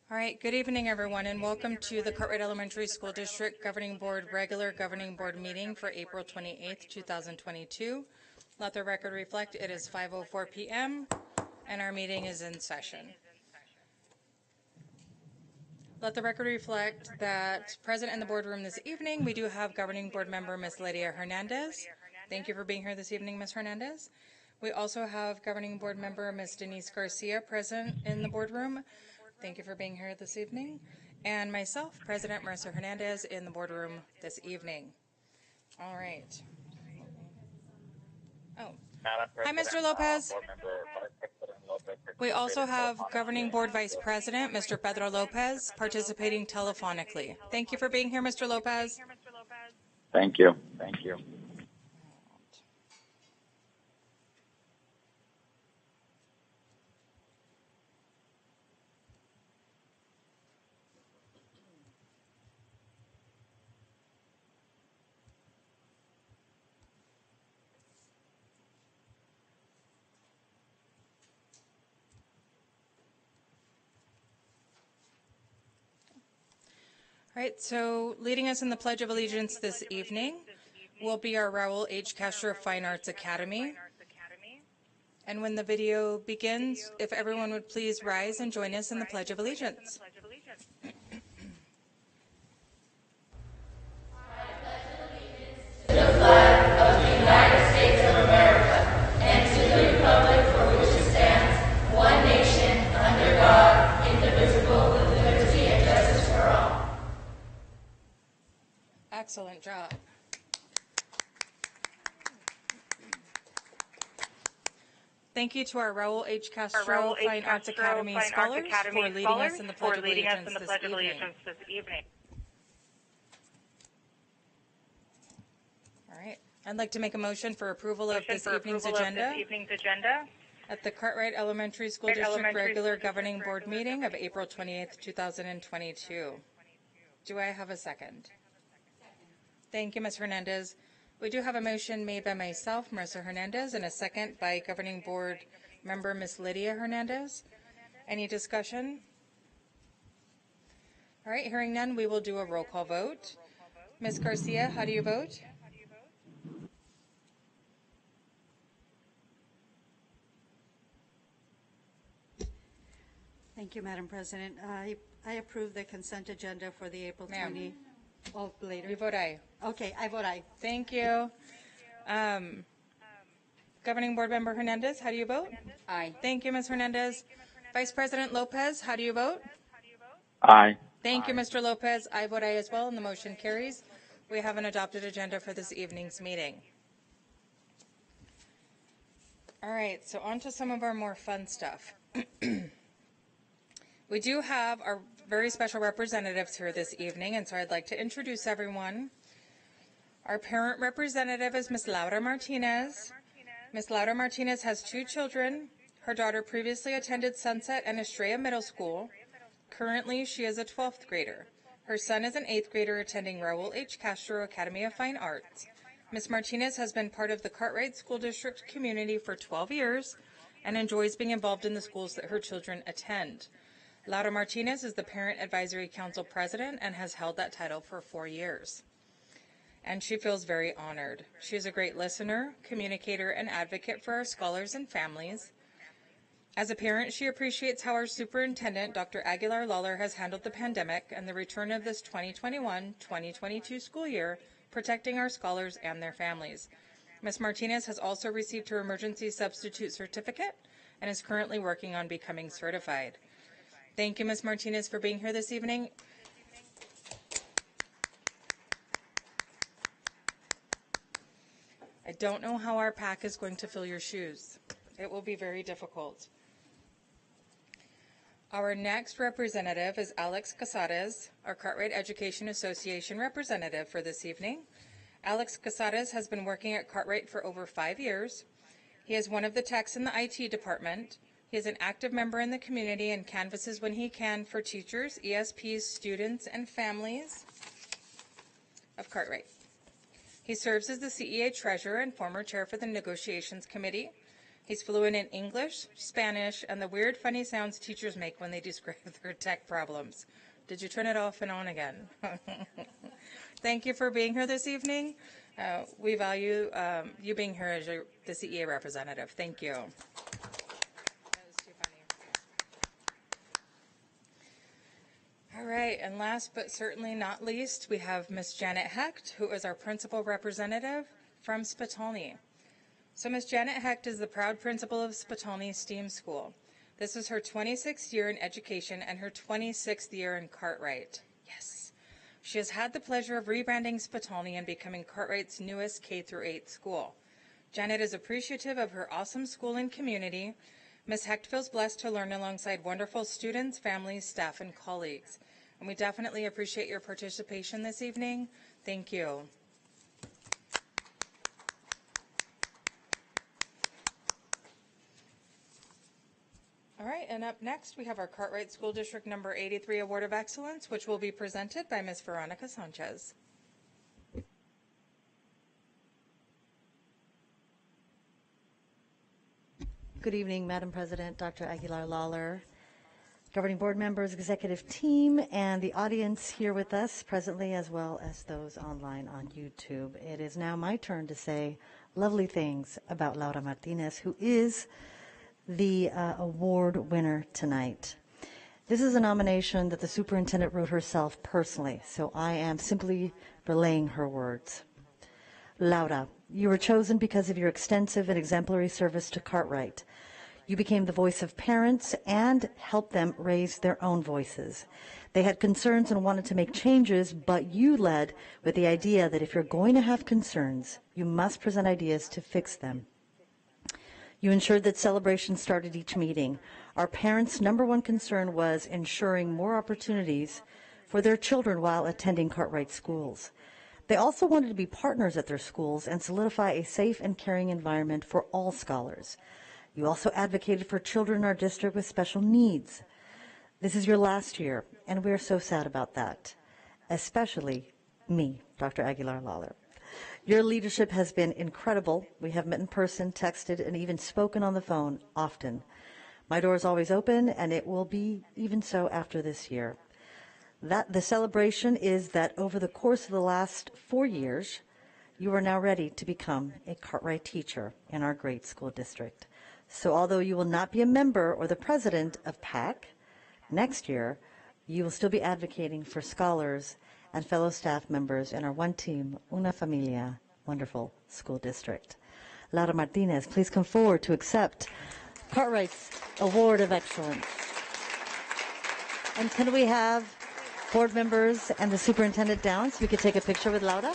All right, good evening, everyone, and welcome to the Cartwright Elementary School District Governing Board Regular Governing Board Meeting for April 28th, 2022. Let the record reflect it is 5:04 p.m. and our meeting is in session. Let the record reflect that present in the boardroom this evening, we do have Governing Board Member Ms. Lydia Hernandez. Thank you for being here this evening, Ms. Hernandez. We also have Governing Board Member Ms. Denise Garcia present in the boardroom. Thank you for being here this evening. And myself, President Marissa Hernandez, in the boardroom this evening. All right. Oh, hi, Mr. Lopez. We also have Governing Board Vice President, Mr. Pedro Lopez, participating telephonically. Thank you for being here, Mr. Lopez. Thank you. Thank you. All right, so leading us in the Pledge of Allegiance this evening will be our Raul H. Castro Fine Arts Academy. And when the video begins, if everyone would please rise and join us in the Pledge of Allegiance. Excellent job. Thank you to our Raul H. Castro Fine Arts Academy scholars for leading us in the Pledge of Allegiance this evening. All right. I'd like to make a motion for approval of this evening's agenda at the Cartwright Elementary School District Regular Governing Board Meeting of April 28th, 2022. Do I have a second? Thank you, Ms. Hernandez. We do have a motion made by myself, Marissa Hernandez, and a second by Governing Board Member Ms. Lydia Hernandez. Any discussion? All right, hearing none, we will do a roll call vote. Ms. Garcia, how do you vote? Thank you, Madam President. I approve the consent agenda for the April 20. Oh, later. You vote aye. Okay, I vote aye. Thank you. Governing Board Member Hernandez, how do you vote? Aye. Thank you, Ms. Hernandez. Vice President Lopez, how do you vote? Aye. Thank you, Mr. Lopez. I vote aye as well, and the motion carries. We have an adopted agenda for this evening's meeting. All right, so on to some of our more fun stuff. We do have our very special representatives here this evening, and so I'd like to introduce everyone. Our parent representative is Ms. Laura Martinez. Ms. Laura Martinez has 2 children. Her daughter previously attended Sunset and Estrella Middle School. Currently, she is a 12th grader. Her son is an 8th grader attending Raul H. Castro Academy of Fine Arts. Ms. Martinez has been part of the Cartwright School District community for 12 years and enjoys being involved in the schools that her children attend. Laura Martinez is the Parent Advisory Council President and has held that title for 4 years. And she feels very honored. She is a great listener, communicator, and advocate for our scholars and families. As a parent, she appreciates how our superintendent, Dr. Aguilar Lawler, has handled the pandemic and the return of this 2021-2022 school year, protecting our scholars and their families. Ms. Martinez has also received her emergency substitute certificate and is currently working on becoming certified. Thank you, Ms. Martinez, for being here this evening. I don't know how our pack is going to fill your shoes. It will be very difficult. Our next representative is Alex Casarez, our Cartwright Education Association representative for this evening. Alex Casarez has been working at Cartwright for over 5 years. He is one of the techs in the IT department. He is an active member in the community and canvasses when he can for teachers, ESPs, students, and families of Cartwright. He serves as the CEA treasurer and former chair for the negotiations committee. He's fluent in English, Spanish, and the weird, funny sounds teachers make when they describe their tech problems. Did you turn it off and on again? Thank you for being here this evening. We value you being here as the CEA representative. Thank you. That was too funny. All right, and last but certainly not least, we have Ms. Janet Hecht, who is our principal representative from Spittalny. So Ms. Janet Hecht is the proud principal of Spittalny STEAM School. This is her 26th year in education and her 26th year in Cartwright. Yes. She has had the pleasure of rebranding Spittalny and becoming Cartwright's newest K-8 school. Janet is appreciative of her awesome school and community. Ms. Hecht feels blessed to learn alongside wonderful students, families, staff, and colleagues. And we definitely appreciate your participation this evening. Thank you. All right, and up next, we have our Cartwright School District number 83 Award of Excellence, which will be presented by Ms. Veronica Sanchez. Good evening, Madam President, Dr. Aguilar-Lawler, governing board members, executive team, and the audience here with us presently, as well as those online on YouTube. It is now my turn to say lovely things about Laura Martinez, who is the award winner tonight. This is a nomination that the superintendent wrote herself personally, so I am simply relaying her words. Laura, you were chosen because of your extensive and exemplary service to Cartwright. You became the voice of parents and helped them raise their own voices. They had concerns and wanted to make changes, but you led with the idea that if you're going to have concerns, you must present ideas to fix them. You ensured that celebration started each meeting. Our parents' number one concern was ensuring more opportunities for their children while attending Cartwright schools. They also wanted to be partners at their schools and solidify a safe and caring environment for all scholars. You also advocated for children in our district with special needs. This is your last year, and we're so sad about that, especially me, Dr. Aguilar-Lawler. Your leadership has been incredible. We have met in person, texted, and even spoken on the phone often. My door is always open, and it will be even so after this year. The celebration is that over the course of the last 4 years, you are now ready to become a Cartwright teacher in our great school district. So although you will not be a member or the president of PAC, next year you will still be advocating for scholars and fellow staff members in our one team, una familia, wonderful school district. Laura Martinez, please come forward to accept Cartwright's Award of Excellence. And can we have board members and the superintendent down so we could take a picture with Laura?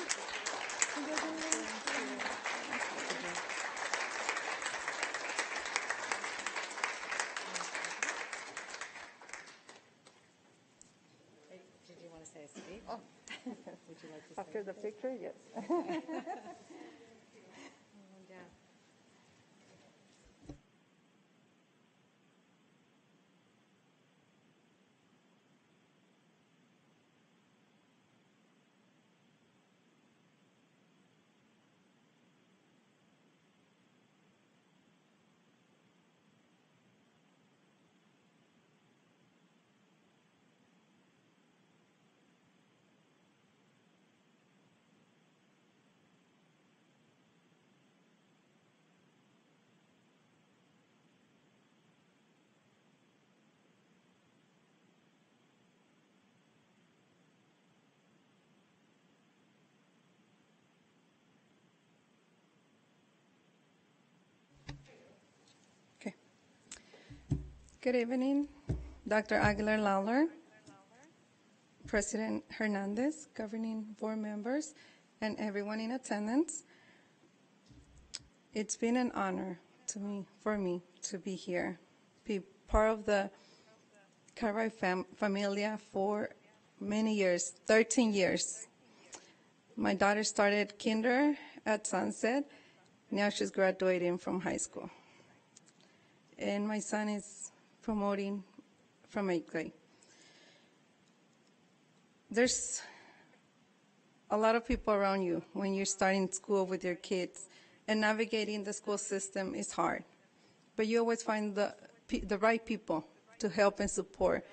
Did you want to say a speech? Oh. Would you like to say After the picture, yes. Good evening, Dr. Aguilar-Lawler, President Hernandez, governing board members, and everyone in attendance. It's been an honor for me to be here, be part of the Cartwright familia for many years, 13 years. My daughter started kinder at Sunset. Now she's graduating from high school. And my son is promoting from 8th grade. There's a lot of people around you when you're starting school with your kids, and navigating the school system is hard. but you always find the right people to help and support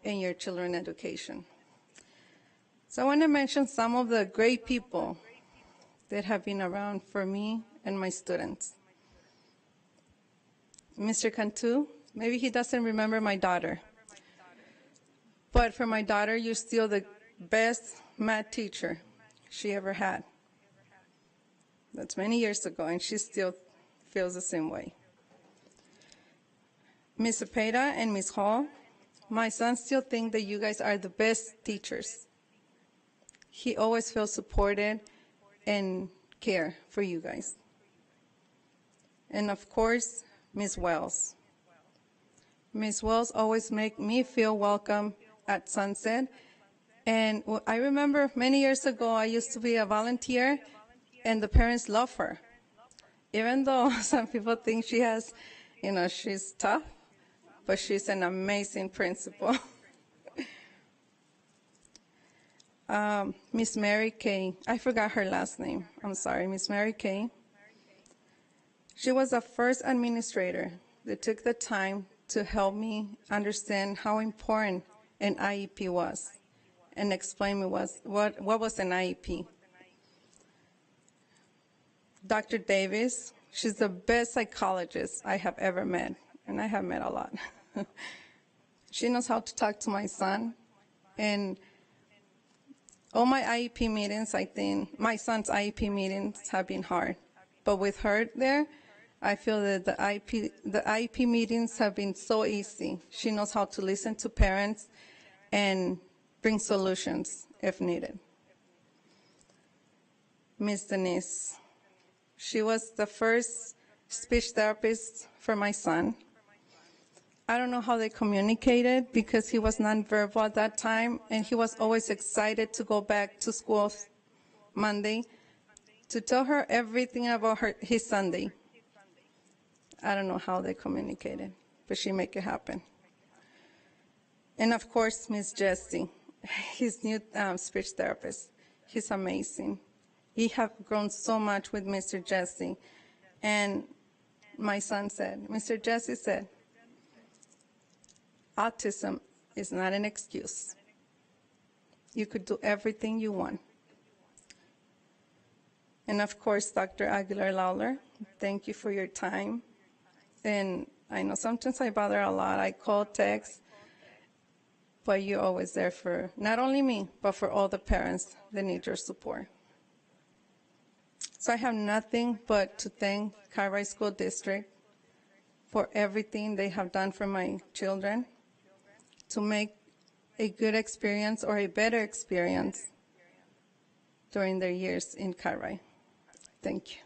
in your children's education. So I want to mention some of the great people that have been around for me and my students. Mr. Cantu, maybe he doesn't remember my daughter, but for my daughter, you're still the best math teacher she ever had. That's many years ago, and she still feels the same way. Ms. Cepeda and Ms. Hall, my son still thinks that you guys are the best teachers. He always feels supported and care for you guys. And of course, Ms. Wells. Ms. Wells always make me feel welcome at Sunset. And I remember many years ago, I used to be a volunteer, and the parents love her. Even though some people think she has, she's tough, but she's an amazing principal. Miss Mary Kay, I forgot her last name. I'm sorry, Miss Mary Kay. She was the first administrator that took the time to help me understand how important an IEP was and explain me what was an IEP. Dr. Davis, she's the best psychologist I have ever met, and I have met a lot. She knows how to talk to my son, and all my IEP meetings, I think, my son's IEP meetings have been hard. But with her there, I feel that the IEP meetings have been so easy. She knows how to listen to parents and bring solutions if needed. Miss Denise, she was the first speech therapist for my son. I don't know how they communicated because he was nonverbal at that time, and he was always excited to go back to school Monday to tell her everything about his Sunday. I don't know how they communicated, but she made it happen. And of course, Miss Jessie, his new speech therapist. He's amazing. He has grown so much with Mr. Jesse. And my son said, Mr. Jesse said, autism is not an excuse. You could do everything you want. And of course, Dr. Aguilar Lawler, thank you for your time. And I know sometimes I bother a lot. I call, text, but you're always there for not only me, but for all the parents that need your support. So I have nothing but to thank Cartwright School District for everything they have done for my children to make a good experience or a better experience during their years in Cartwright. Thank you.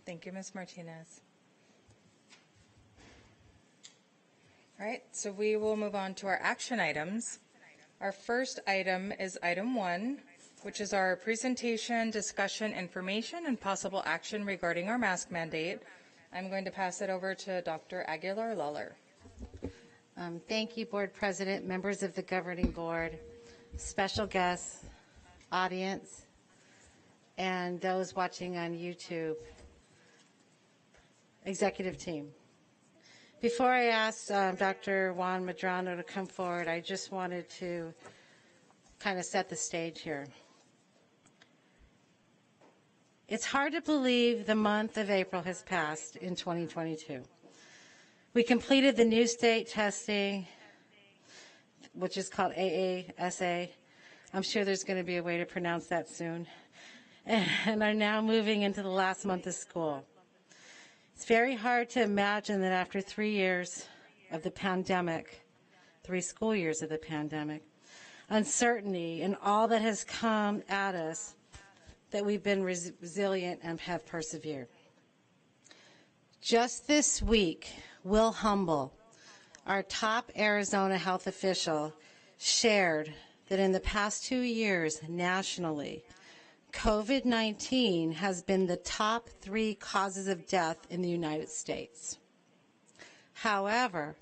Thank you, Ms. Martinez. All right, so we will move on to our action items. Our first item is item 1, which is our presentation, discussion, information, and possible action regarding our mask mandate. I'm going to pass it over to Dr. Aguilar Lawler. Thank you, Board President, members of the Governing Board, special guests, audience, and those watching on YouTube. Executive team. Before I ask Dr. Juan Medrano to come forward, I just wanted to kind of set the stage here. It's hard to believe the month of April has passed in 2022. We completed the new state testing, which is called AASA. I'm sure there's going to be a way to pronounce that soon, and are now moving into the last month of school. It's very hard to imagine that after 3 years of the pandemic, 3 school years of the pandemic, uncertainty and all that has come at us, that we've been resilient and have persevered. Just this week, Will Humble, our top Arizona health official, shared that in the past 2 years nationally, COVID-19 has been the top 3 causes of death in the United States. However,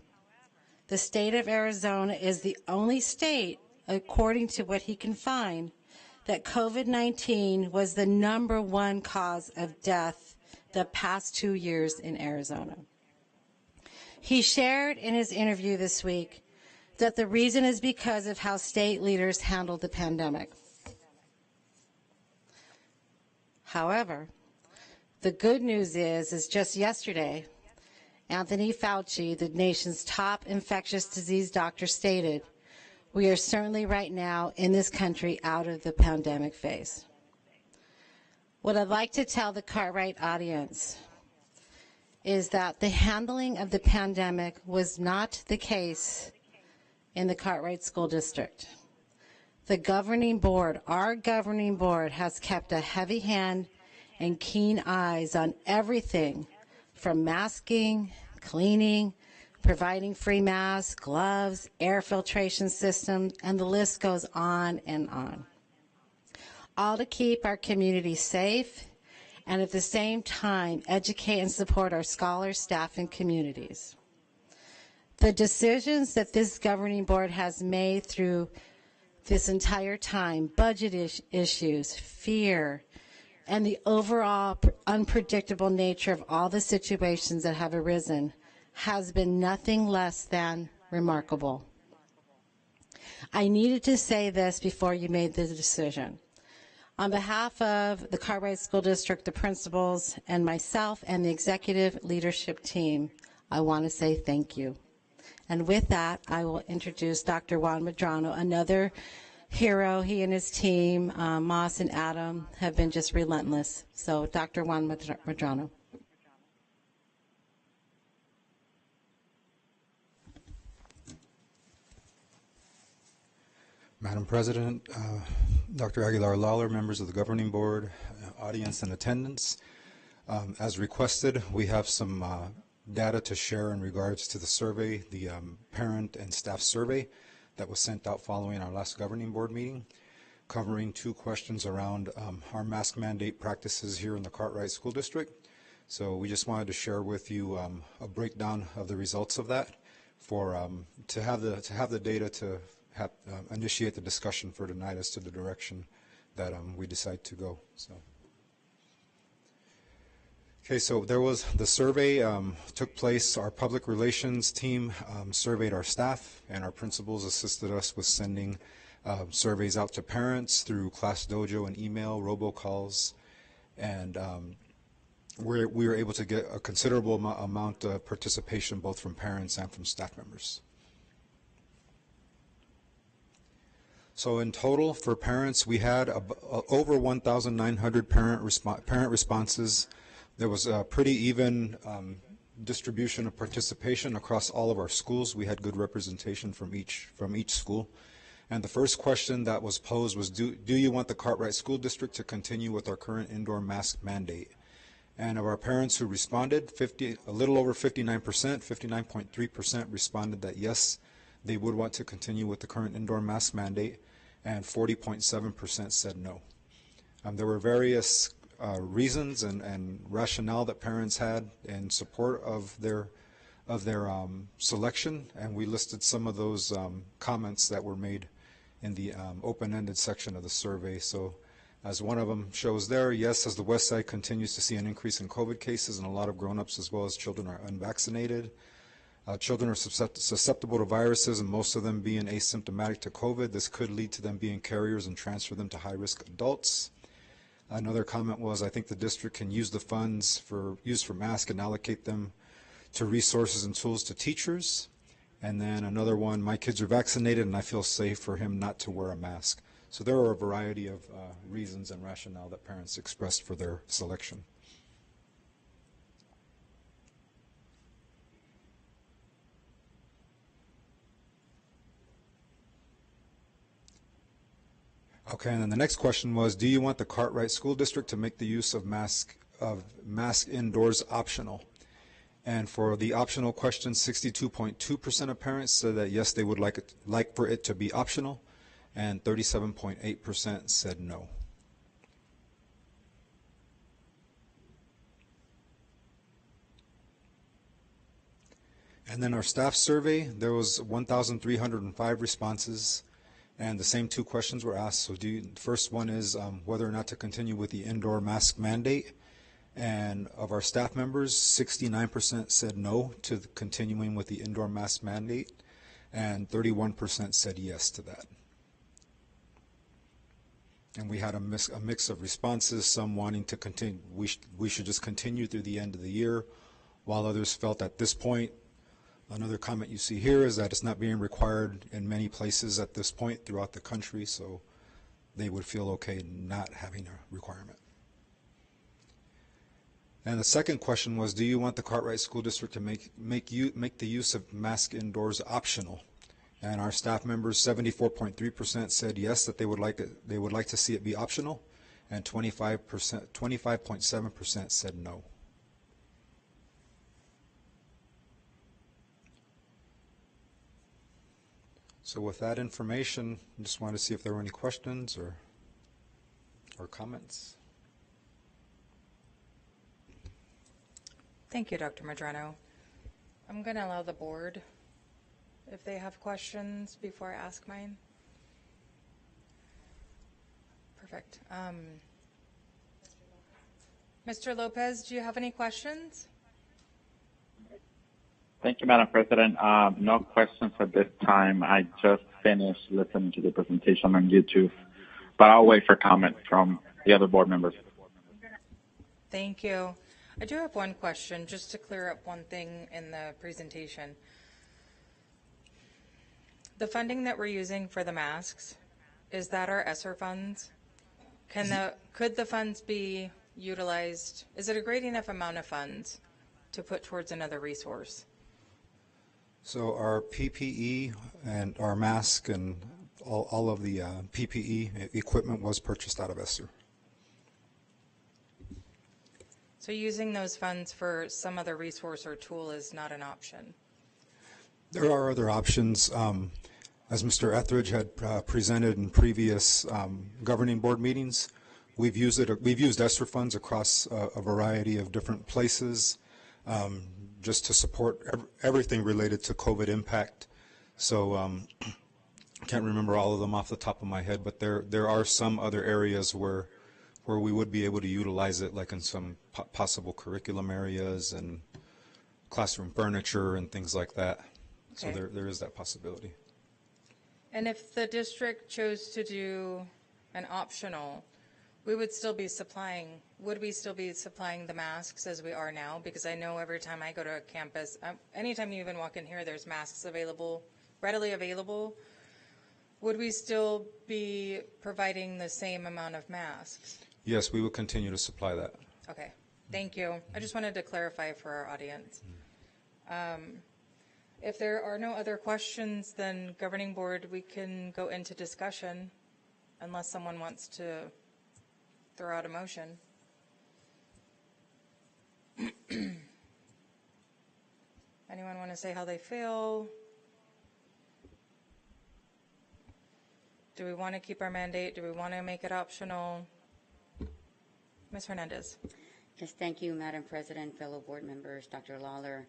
the state of Arizona is the only state, according to what he can find, that COVID-19 was the #1 cause of death the past 2 years in Arizona. He shared in his interview this week that the reason is because of how state leaders handled the pandemic. However, the good news is just yesterday, Anthony Fauci, the nation's top infectious disease doctor, stated, "We are certainly right now in this country out of the pandemic phase." What I'd like to tell the Cartwright audience is that the handling of the pandemic was not the case in the Cartwright School District. The governing board, our governing board, has kept a heavy hand and keen eyes on everything from masking, cleaning, providing free masks, gloves, air filtration systems, and the list goes on and on. All to keep our community safe and at the same time educate and support our scholars, staff, and communities. The decisions that this governing board has made through this entire time, budget issues, fear, and the overall unpredictable nature of all the situations that have arisen has been nothing less than remarkable. I needed to say this before you made the decision. On behalf of the Cartwright School District, the principals, and myself and the executive leadership team, I want to say thank you. And with that, I will introduce Dr. Juan Medrano, another hero. He and his team, Moss and Adam, have been just relentless. So Dr. Juan Medrano. Madam President, Dr. Aguilar-Lawler, members of the governing board, audience in attendance. As requested, we have some data to share in regards to the survey, the parent and staff survey that was sent out following our last governing board meeting, covering 2 questions around our mask mandate practices here in the Cartwright School District. So we just wanted to share with you a breakdown of the results of that for to have the data to initiate the discussion for tonight as to the direction that we decide to go. So. Okay, so there was the survey took place. Our public relations team surveyed our staff, and our principals assisted us with sending surveys out to parents through Class Dojo and email, robocalls, and we were able to get a considerable amount of participation both from parents and from staff members. So in total, for parents, we had over 1,900 parent responses. There was a pretty even distribution of participation across all of our schools. We had good representation from each school. And the first question that was posed was, do you want the Cartwright School District to continue with our current indoor mask mandate? And of our parents who responded, a little over 59%, 59.3% responded that yes, they would want to continue with the current indoor mask mandate, and 40.7% said no. There were various reasons and rationale that parents had in support of their selection, and we listed some of those comments that were made in the open-ended section of the survey. So as one of them shows there, yes, as the West Side continues to see an increase in COVID cases, and a lot of grown-ups as well as children are unvaccinated. Children are susceptible to viruses, and most of them being asymptomatic to COVID. This could lead to them being carriers and transfer them to high-risk adults. Another comment was, I think the district can use the funds used for masks and allocate them to resources and tools to teachers. And then another one, my kids are vaccinated and I feel safe for him not to wear a mask. So there are a variety of reasons and rationale that parents expressed for their selection. Okay, and then the next question was, do you want the Cartwright School District to make the use of mask indoors optional? And for the optional question, 62.2% of parents said that yes, they would like for it to be optional, and 37.8% said no. And then our staff survey, there was 1,305 responses, and the same two questions were asked. So the first one is whether or not to continue with the indoor mask mandate. And of our staff members, 69% said no to continuing with the indoor mask mandate, and 31% said yes to that. And we had a mix of responses, some wanting to continue, we should just continue through the end of the year, while others felt at this point. Another comment you see here is that it's not being required in many places at this point throughout the country, so they would feel okay not having a requirement. And the second question was, do you want the Cartwright School District to make the use of mask indoors optional? And our staff members, 74.3% said yes, that they would like to see it be optional, and 25.7% said no. So with that information, I just wanted to see if there were any questions or comments. Thank you, Dr. Medrano. I'm going to allow the board if they have questions before I ask mine. Perfect. Mr. Lopez, do you have any questions? Thank you, Madam President. No questions at this time. I just finished listening to the presentation on YouTube, but I'll wait for comment from the other board members. Thank you. I do have one question, just to clear up one thing in the presentation. The funding that we're using for the masks, is that our ESSER funds? Could the funds be utilized? Is it a great enough amount of funds to put towards another resource? So our PPE and our mask and all of the PPE equipment was purchased out of ESSER. So using those funds for some other resource or tool is not an option? There are other options. As Mr. Etheridge had presented in previous governing board meetings, we've used ESSER funds across a variety of different places. Just to support everything related to COVID impact. So I can't remember all of them off the top of my head, but there are some other areas where we would be able to utilize it, like in some possible curriculum areas and classroom furniture and things like that. Okay. So there is that possibility. And if the district chose to do an optional, would we still be supplying the masks as we are now? Because I know every time I go to a campus, anytime you even walk in here, there's masks available, readily available. Would we still be providing the same amount of masks? Yes, we will continue to supply that. Okay, thank you. I just wanted to clarify for our audience. If there are no other questions, then Governing Board, we can go into discussion unless someone wants to throw out a motion. Anyone want to say how they feel? Do we want to keep our mandate? Do we want to make it optional? Ms. Hernandez. Yes, thank you, Madam President, fellow board members, Dr. Lawler,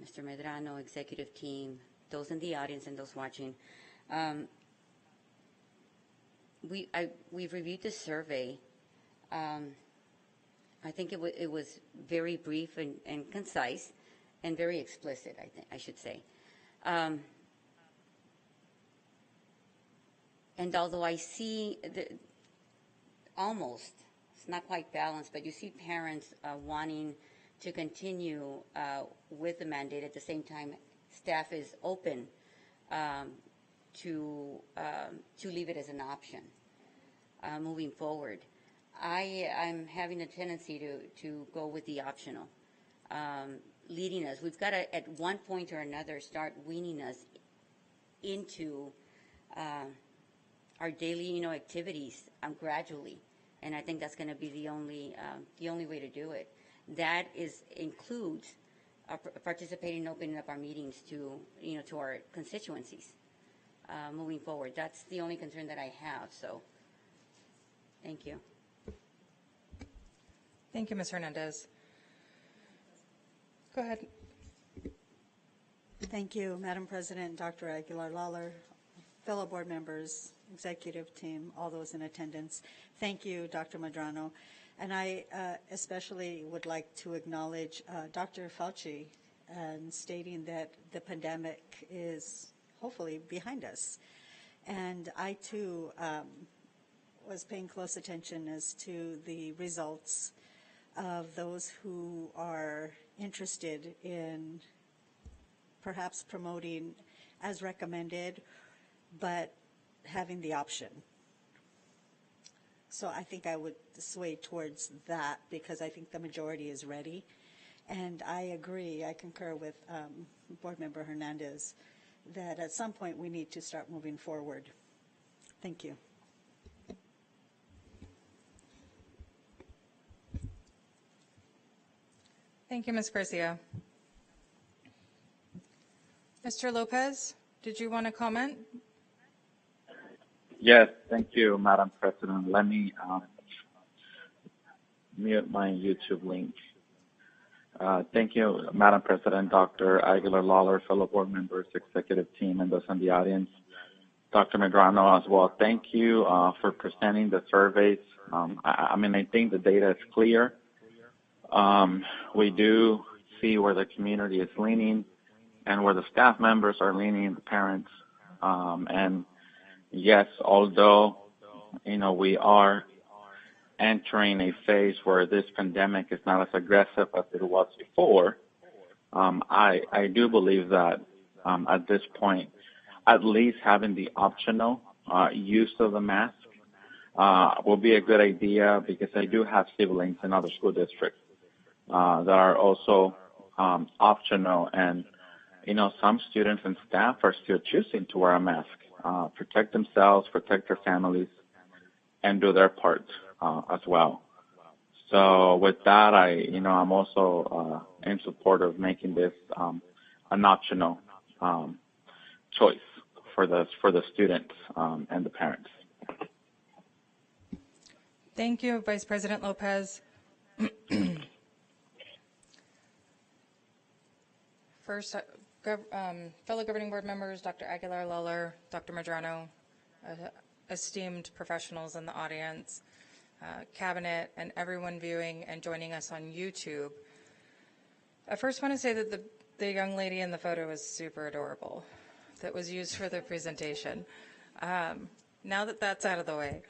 Mr. Medrano, executive team, those in the audience and those watching. We've reviewed the survey. I think it was very brief and concise and very explicit, I should say. And although I see almost, it's not quite balanced, but you see parents wanting to continue with the mandate. At the same time, staff is open to leave it as an option moving forward. I'm having a tendency to go with the optional, leading us. We've got to, at one point or another, start weaning us into our daily, activities gradually, and I think that's going to be the only way to do it. That includes participating in opening up our meetings to our constituencies moving forward. That's the only concern that I have. So, thank you. Thank you, Ms. Hernandez. Go ahead. Thank you, Madam President, Dr. Aguilar-Lawler, fellow board members, executive team, all those in attendance. Thank you, Dr. Medrano. And I especially would like to acknowledge Dr. Fauci and stating that the pandemic is hopefully behind us. And I, too, was paying close attention as to the results of those who are interested in perhaps promoting as recommended, but having the option. So I think I would sway towards that because I think the majority is ready. And I agree, I concur with Board Member Hernandez that at some point we need to start moving forward. Thank you. Thank you, Ms. Garcia. Mr. Lopez, did you want to comment? Yes, thank you, Madam President. Let me mute my YouTube link. Thank you, Madam President, Dr. Aguilar-Lawler, fellow board members, executive team, and those in the audience. Dr. Medrano as well. Thank you for presenting the surveys. I think the data is clear. We do see where the community is leaning and where the staff members are leaning, the parents. And yes, although, we are entering a phase where this pandemic is not as aggressive as it was before, I do believe that at this point, at least having the optional use of the mask will be a good idea because I do have siblings in other school districts that are also optional, and some students and staff are still choosing to wear a mask, protect themselves, protect their families, and do their part as well. So with that, I'm also in support of making this an optional choice for the students and the parents. Thank you, Vice President Lopez. First, fellow governing board members, Dr. Aguilar-Lawler, Dr. Medrano, esteemed professionals in the audience, cabinet, and everyone viewing and joining us on YouTube. I first want to say that the young lady in the photo is super adorable that was used for the presentation. Now that that's out of the way,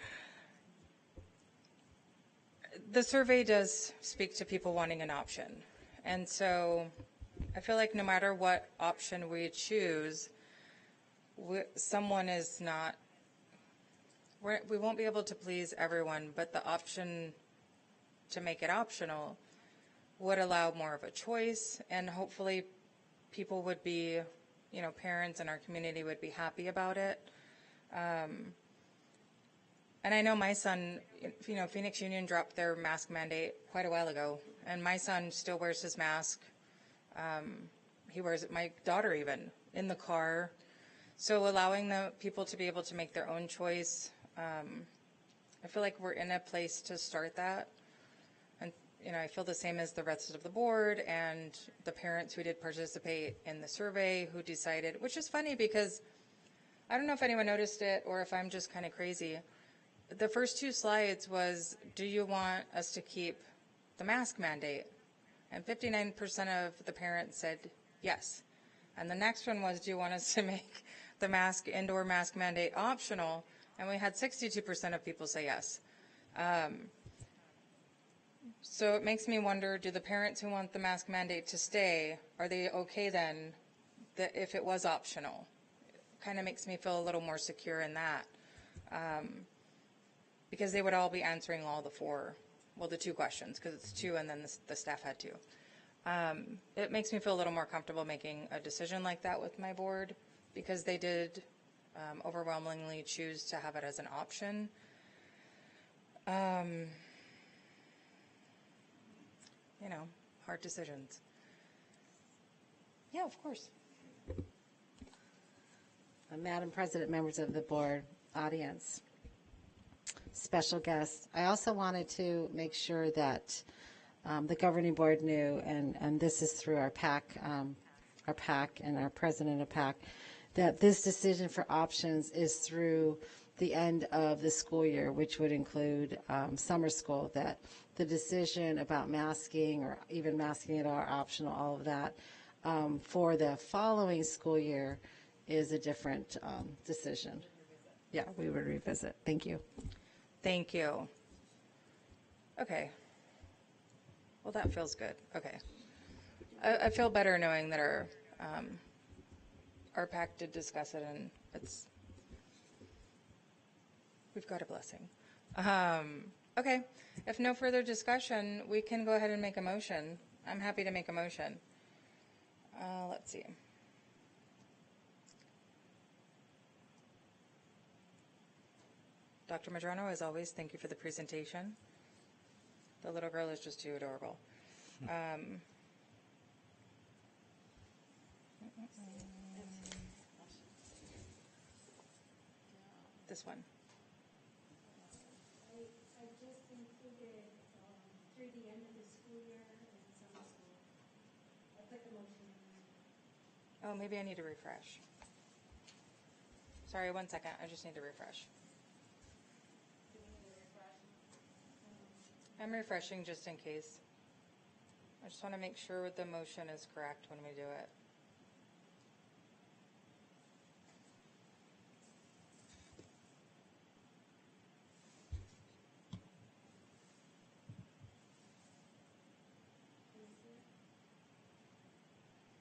the survey does speak to people wanting an option. And so I feel like no matter what option we choose, someone is not, we won't be able to please everyone, but the option to make it optional would allow more of a choice, and hopefully people would be, parents in our community would be happy about it. And I know my son, Phoenix Union dropped their mask mandate quite a while ago, and my son still wears his mask. He wears it, my daughter even, in the car. So allowing the people to be able to make their own choice, I feel like we're in a place to start that. And, I feel the same as the rest of the board and the parents who did participate in the survey who decided, which is funny because I don't know if anyone noticed it or if I'm just kind of crazy. The first two slides was, do you want us to keep the mask mandate? And 59% of the parents said yes. And the next one was, do you want us to make the indoor mask mandate optional? And we had 62% of people say yes. So it makes me wonder, do the parents who want the mask mandate to stay, are they okay then that if it was optional? It kind of makes me feel a little more secure in that. Because they would all be answering all the two questions, because it's two and then the staff had two. It makes me feel a little more comfortable making a decision like that with my board, because they did overwhelmingly choose to have it as an option. Hard decisions. Yeah, of course. Madam President, members of the board, audience, special guests, I also wanted to make sure that the governing board knew, and this is through our PAC our PAC and our president of PAC, that this decision for options is through the end of the school year, which would include summer school, that the decision about masking or even masking it are optional, all of that, for the following school year is a different decision. Yeah, we would revisit. Thank you. Thank you. Okay. Well, that feels good. Okay. I feel better knowing that our PAC did discuss it, and we've got a blessing. Okay. If no further discussion, we can go ahead and make a motion. I'm happy to make a motion. Let's see. Dr. Medrano, as always, thank you for the presentation. The little girl is just too adorable. This one. I just included through the end of the school year and summer school. I put the motion in. Oh, maybe I need to refresh. Sorry, 1 second. I just need to refresh. I'm refreshing just in case. I just want to make sure the motion is correct when we do it.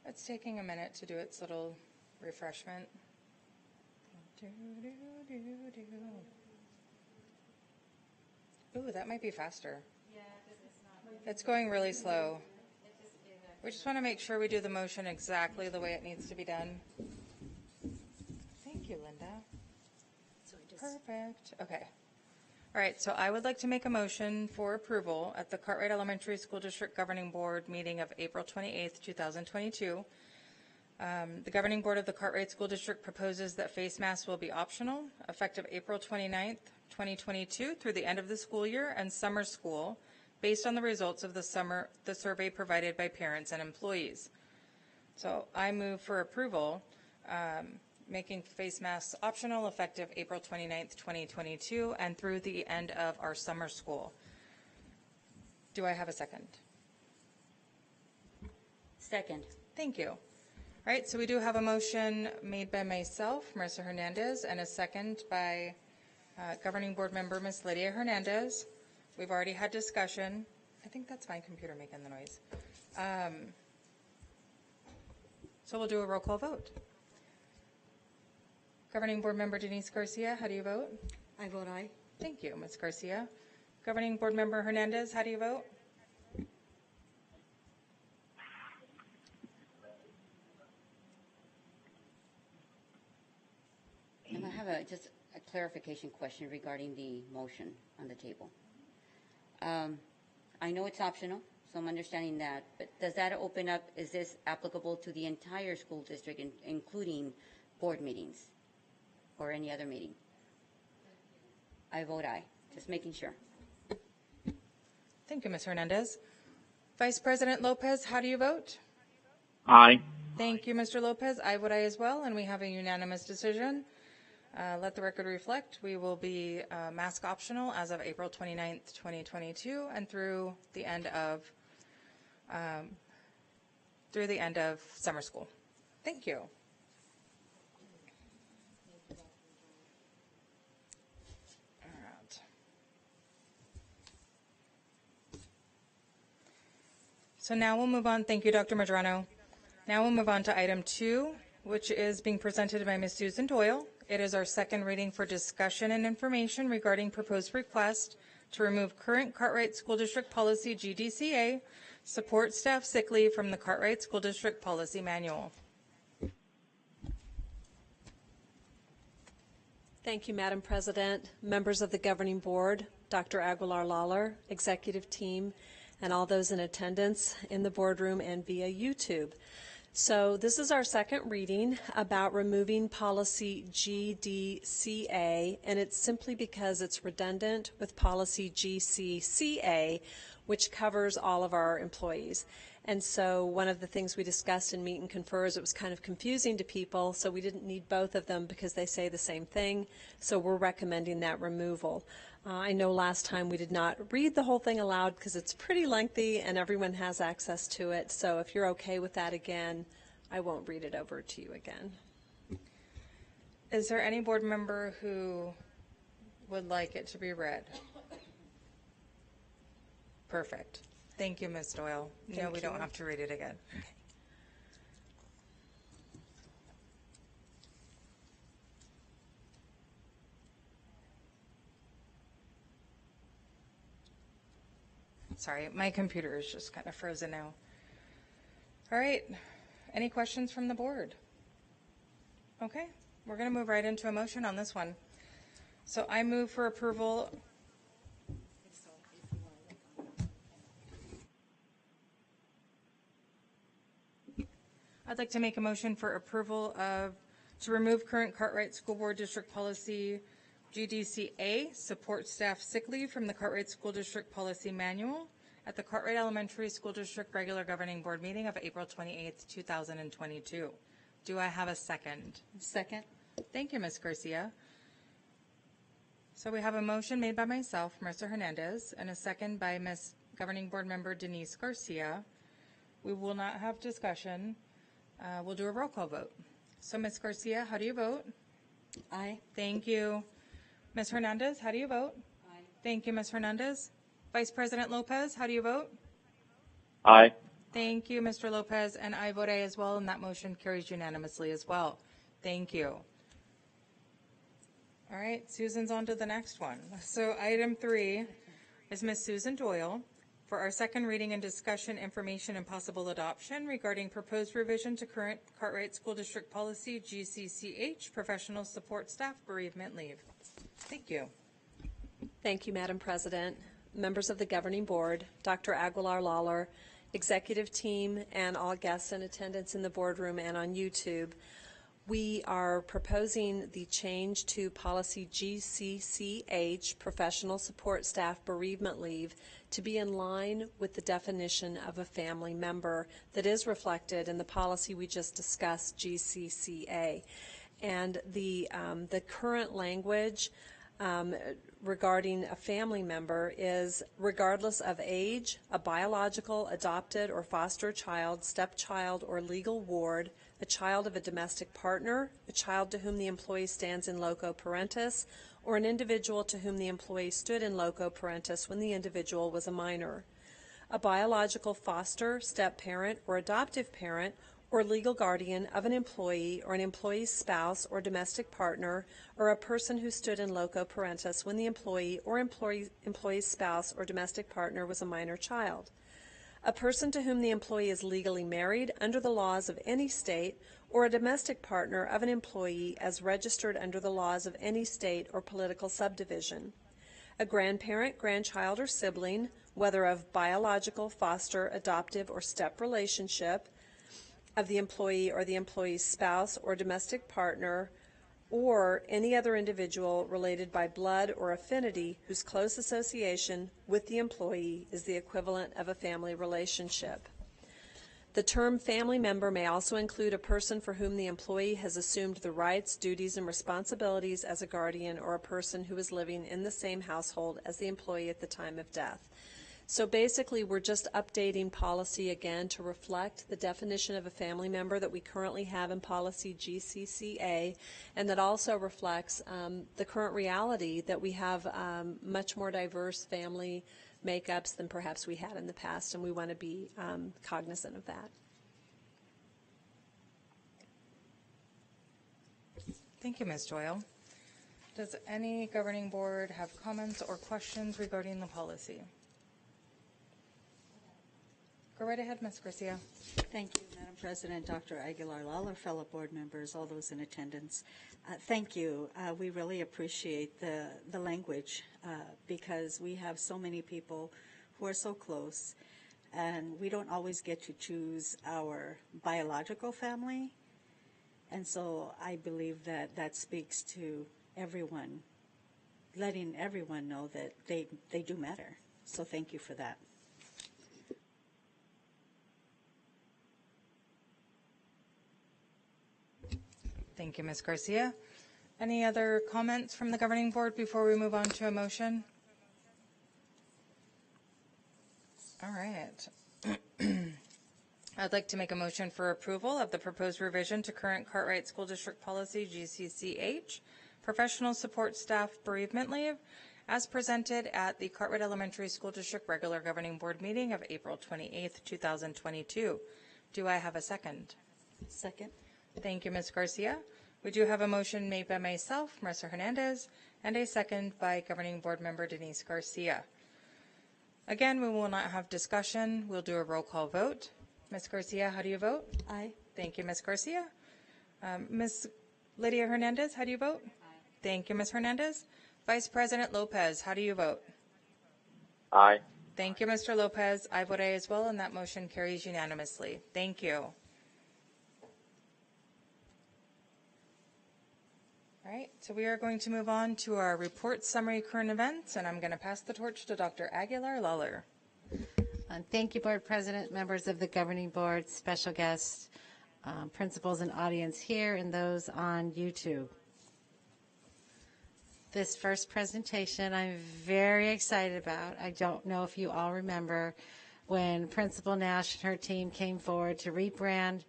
It's taking a minute to do its little refreshment. Ooh, that might be faster. Yeah, it's going really slow. We just want to make sure we do the motion exactly the way it needs to be done. Thank you, Linda. Perfect. Okay. All right, so I would like to make a motion for approval at the Cartwright Elementary School District Governing Board meeting of April 28th, 2022. The Governing Board of the Cartwright School District proposes that face masks will be optional, effective April 29th, 2022 through the end of the school year and summer school, based on the results of the survey provided by parents and employees. So I move for approval, making face masks optional effective April 29th, 2022 and through the end of our summer school. Do I have a second? Second. Thank you. All right, so we do have a motion made by myself, Marissa Hernandez, and a second by Governing Board Member Ms. Lydia Hernandez. We've already had discussion. I think that's my computer making the noise. So we'll do a roll call vote. Governing Board Member Denise Garcia, how do you vote? I vote aye. Thank you, Ms. Garcia. Governing Board Member Hernandez, how do you vote? And I have just a clarification question regarding the motion on the table. I know it's optional, so I'm understanding that, but does that open up, is this applicable to the entire school district, including board meetings or any other meeting? I vote aye, just making sure. Thank you, Ms. Hernandez. Vice President Lopez, how do you vote? Aye. Thank you, Mr. Lopez. I vote aye as well, and we have a unanimous decision. Let the record reflect, we will be mask optional as of April 29th, 2022, and through the end of summer school. Thank you. All right. So now we'll move on. Thank you, Dr. Medrano. Now we'll move on to item 2, which is being presented by Ms. Susan Doyle. It is our second reading for discussion and information regarding proposed request to remove current Cartwright School District Policy Gdca, support staff sick leave from the Cartwright School District Policy Manual. Thank you, Madam President, members of the Governing Board, Dr. Aguilar-Lawler, executive team, and all those in attendance in the boardroom and via YouTube. So this is our second reading about removing policy Gdca, and it's simply because it's redundant with policy Gcca, which covers all of our employees. And so one of the things we discussed in Meet and Confer is it was kind of confusing to people, so we didn't need both of them because they say the same thing. So we're recommending that removal. I know last time we did not read the whole thing aloud because it's pretty lengthy and everyone has access to it. So if you're okay with that again, I won't read it over to you again. Is there any board member who would like it to be read? Perfect. Thank you, Ms. Doyle. No, we don't have to read it again. Okay. Sorry, my computer is just kind of frozen now. All right. Any questions from the board? Okay. We're going to move right into a motion on this one. So I move for approval. I'd like to make a motion for approval to remove current Cartwright School Board District Policy Gdca, support staff sick leave, from the Cartwright School District Policy Manual at the Cartwright Elementary School District Regular Governing Board meeting of April 28th, 2022. Do I have a second? Second. Thank you, Ms. Garcia. So we have a motion made by myself, Marissa Hernandez, and a second by Ms. Governing Board Member Denise Garcia. We will not have discussion. We'll do a roll call vote. So Ms. Garcia, how do you vote? Aye. Thank you. Ms. Hernandez, how do you vote? Aye. Thank you, Ms. Hernandez. Vice President Lopez, how do you vote? Aye. Thank you, Mr. Lopez, and I vote aye as well, and that motion carries unanimously as well. Thank you. All right, Susan's on to the next one. So item 3 is Ms. Susan Doyle for our second reading and discussion, information, and possible adoption regarding proposed revision to current Cartwright School District Policy GCCH, professional support staff bereavement leave. Thank you. Thank you, Madam President, members of the Governing Board, Dr. Aguilar-Lawler, executive team, and all guests in attendance in the boardroom and on YouTube. We are proposing the change to policy GCCH, professional support staff bereavement leave, to be in line with the definition of a family member that is reflected in the policy we just discussed, GCCA. And the current language regarding a family member is regardless of age, a biological, adopted, or foster child, stepchild, or legal ward, a child of a domestic partner, a child to whom the employee stands in loco parentis, or an individual to whom the employee stood in loco parentis when the individual was a minor. A biological foster, step-parent, or adoptive parent, or legal guardian of an employee or an employee's spouse or domestic partner, or a person who stood in loco parentis when the employee or employee's spouse or domestic partner was a minor child. A person to whom the employee is legally married under the laws of any state, or a domestic partner of an employee as registered under the laws of any state or political subdivision. A grandparent, grandchild, or sibling, whether of biological, foster, adoptive, or step relationship, of the employee or the employee's spouse or domestic partner, or any other individual related by blood or affinity whose close association with the employee is the equivalent of a family relationship. The term family member may also include a person for whom the employee has assumed the rights, duties, and responsibilities as a guardian, or a person who is living in the same household as the employee at the time of death. So basically, we're just updating policy again to reflect the definition of a family member that we currently have in policy GCCA, and that also reflects the current reality that we have much more diverse family makeups than perhaps we had in the past, and we want to be cognizant of that. Thank you, Ms. Doyle. Does any governing board have comments or questions regarding the policy? Go right ahead, Ms. Garcia. Thank you, Madam President, Dr. Aguilar-Lawler, fellow board members, all those in attendance. Thank you. We really appreciate the language because we have so many people who are so close, and we don't always get to choose our biological family. And so I believe that that speaks to everyone, letting everyone know that they do matter. So thank you for that. Thank you, Ms. Garcia. Any other comments from the governing board before we move on to a motion? All right. I'd like to make a motion for approval of the proposed revision to current Cartwright School District Policy GCCH, professional support staff bereavement leave, as presented at the Cartwright Elementary School District regular governing board meeting of April 28th, 2022. Do I have a second? Second. Thank you, Ms. Garcia. We do have a motion made by myself, Marissa Hernandez, and a second by governing board member Denise Garcia. Again, we will not have discussion. We'll do a roll call vote. Ms. Garcia, how do you vote? Aye. Thank you, Ms. Garcia. Ms. Lydia Hernandez, how do you vote? Aye. Thank you, Ms. Hernandez. Vice President Lopez, how do you vote? Aye. Thank you, Mr. Lopez. I vote aye as well, and that motion carries unanimously. Thank you. All right, so we are going to move on to our report summary current events, and I'm going to pass the torch to Dr. Aguilar Lawler. Thank you, Board President, members of the Governing Board, special guests, principals and audience here, and those on YouTube. This first presentation I'm very excited about. I don't know if you all remember when Principal Nash and her team came forward to rebrand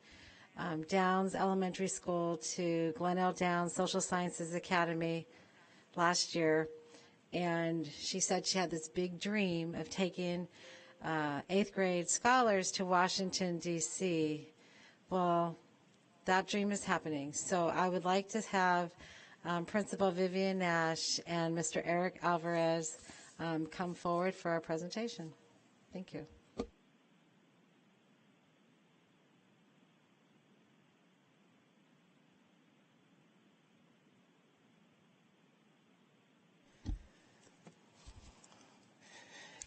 Downs Elementary School to Glenelg Downs Social Sciences Academy last year. And she said she had this big dream of taking 8th grade scholars to Washington, D.C. Well, that dream is happening. So I would like to have Principal Vivian Nash and Mr. Eric Alvarez come forward for our presentation. Thank you.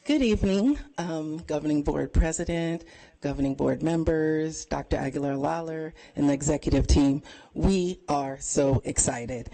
Good evening, Governing Board President, Governing Board members, Dr. Aguilar Lawler, and the executive team. We are so excited.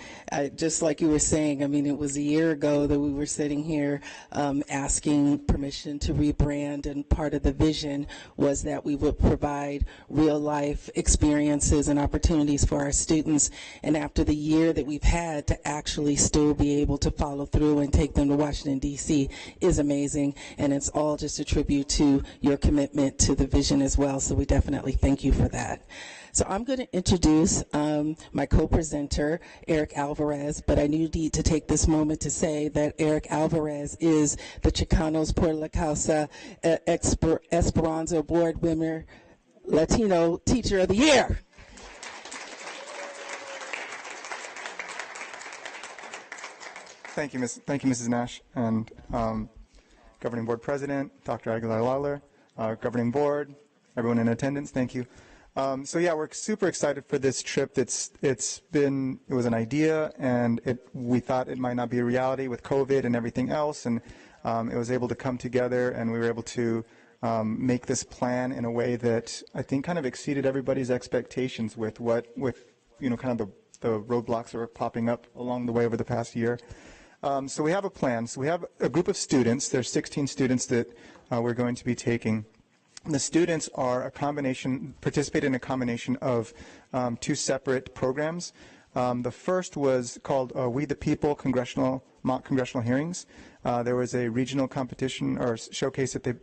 Just like you were saying, I mean, it was a year ago that we were sitting here asking permission to rebrand, and part of the vision was that we would provide real-life experiences and opportunities for our students. And after the year that we've had, to actually still be able to follow through and take them to Washington, D.C. is amazing. And it's all just a tribute to your commitment to the vision as well. So we definitely thank you for that. So I'm going to introduce my co-presenter, Eric Alvarez, but I need to take this moment to say that Eric Alvarez is the Chicanos por la Causa Esperanza Award winner, Latino Teacher of the Year. Thank you, Mrs. Nash, and Governing Board President, Dr. Aguilar Lawler, Governing Board, everyone in attendance, thank you. So yeah, we're super excited for this trip. It was an idea, and we thought it might not be a reality with COVID and everything else, and it was able to come together, and we were able to make this plan in a way that I think kind of exceeded everybody's expectations with kind of the roadblocks that were popping up along the way over the past year. So we have a plan. So we have a group of students. There's 16 students that we're going to be taking. The students are participate in a combination of two separate programs. The first was called We the People Mock Congressional Hearings. There was a regional competition or showcase that they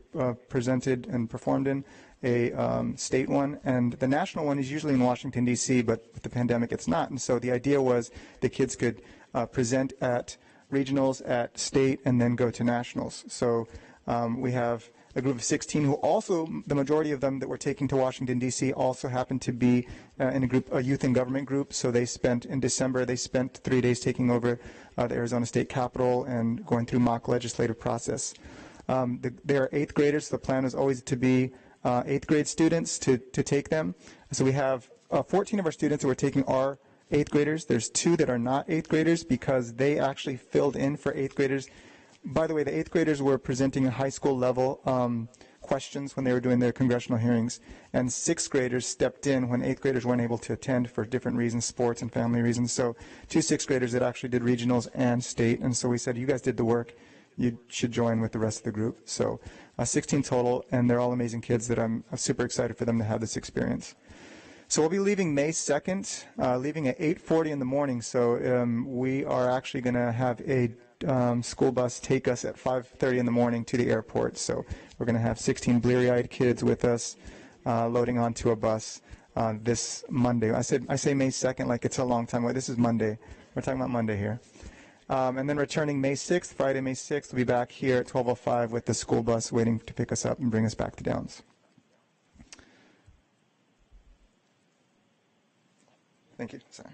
presented and performed in, a state one, and the national one is usually in Washington, D.C., but with the pandemic it's not. And so the idea was the kids could present at regionals, at state, and then go to nationals. So we have a group of 16 who also, the majority of them that we're taking to Washington, D.C. also happen to be in a youth and government group. So in December, they spent 3 days taking over the Arizona State Capitol and going through mock legislative process. They are 8th graders. The plan was always to be 8th grade students to take them. So we have 14 of our students who are taking our 8th graders. There's 2 that are not 8th graders because they actually filled in for 8th graders. By the way, the 8th graders were presenting high school level questions when they were doing their congressional hearings, and 6th graders stepped in when 8th graders weren't able to attend for different reasons, sports and family reasons. So 2 6th graders that actually did regionals and state, and so we said, you guys did the work, you should join with the rest of the group. So 16 total, and they're all amazing kids that I'm super excited for them to have this experience. So we'll be leaving May 2nd, leaving at 8:40 in the morning. So we are actually going to have a school bus take us at 5:30 in the morning to the airport. So we're going to have 16 bleary-eyed kids with us loading onto a bus this Monday. I say May 2nd like it's a long time away. This is Monday. We're talking about Monday here. And then returning May 6th, Friday, May 6th, we'll be back here at 12:05 with the school bus waiting to pick us up and bring us back to Downs. Thank you. Sorry.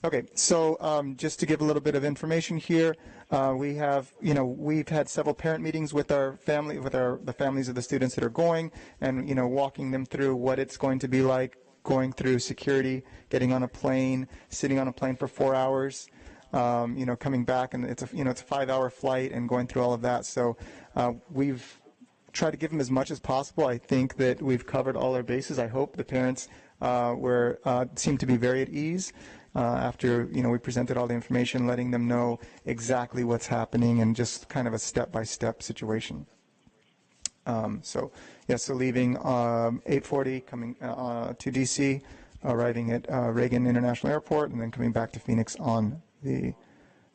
Okay, so just to give a little bit of information here, we've had several parent meetings with our family, the families of the students that are going, and walking them through what it's going to be like going through security, getting on a plane, sitting on a plane for 4 hours, coming back, and it's a 5-hour flight, and going through all of that. So we've tried to give them as much as possible. I think that we've covered all our bases. I hope the parents seem to be very at ease after we presented all the information, letting them know exactly what's happening and just kind of a step-by-step situation. So leaving 8:40, coming to DC, arriving at Reagan International Airport, and then coming back to Phoenix on the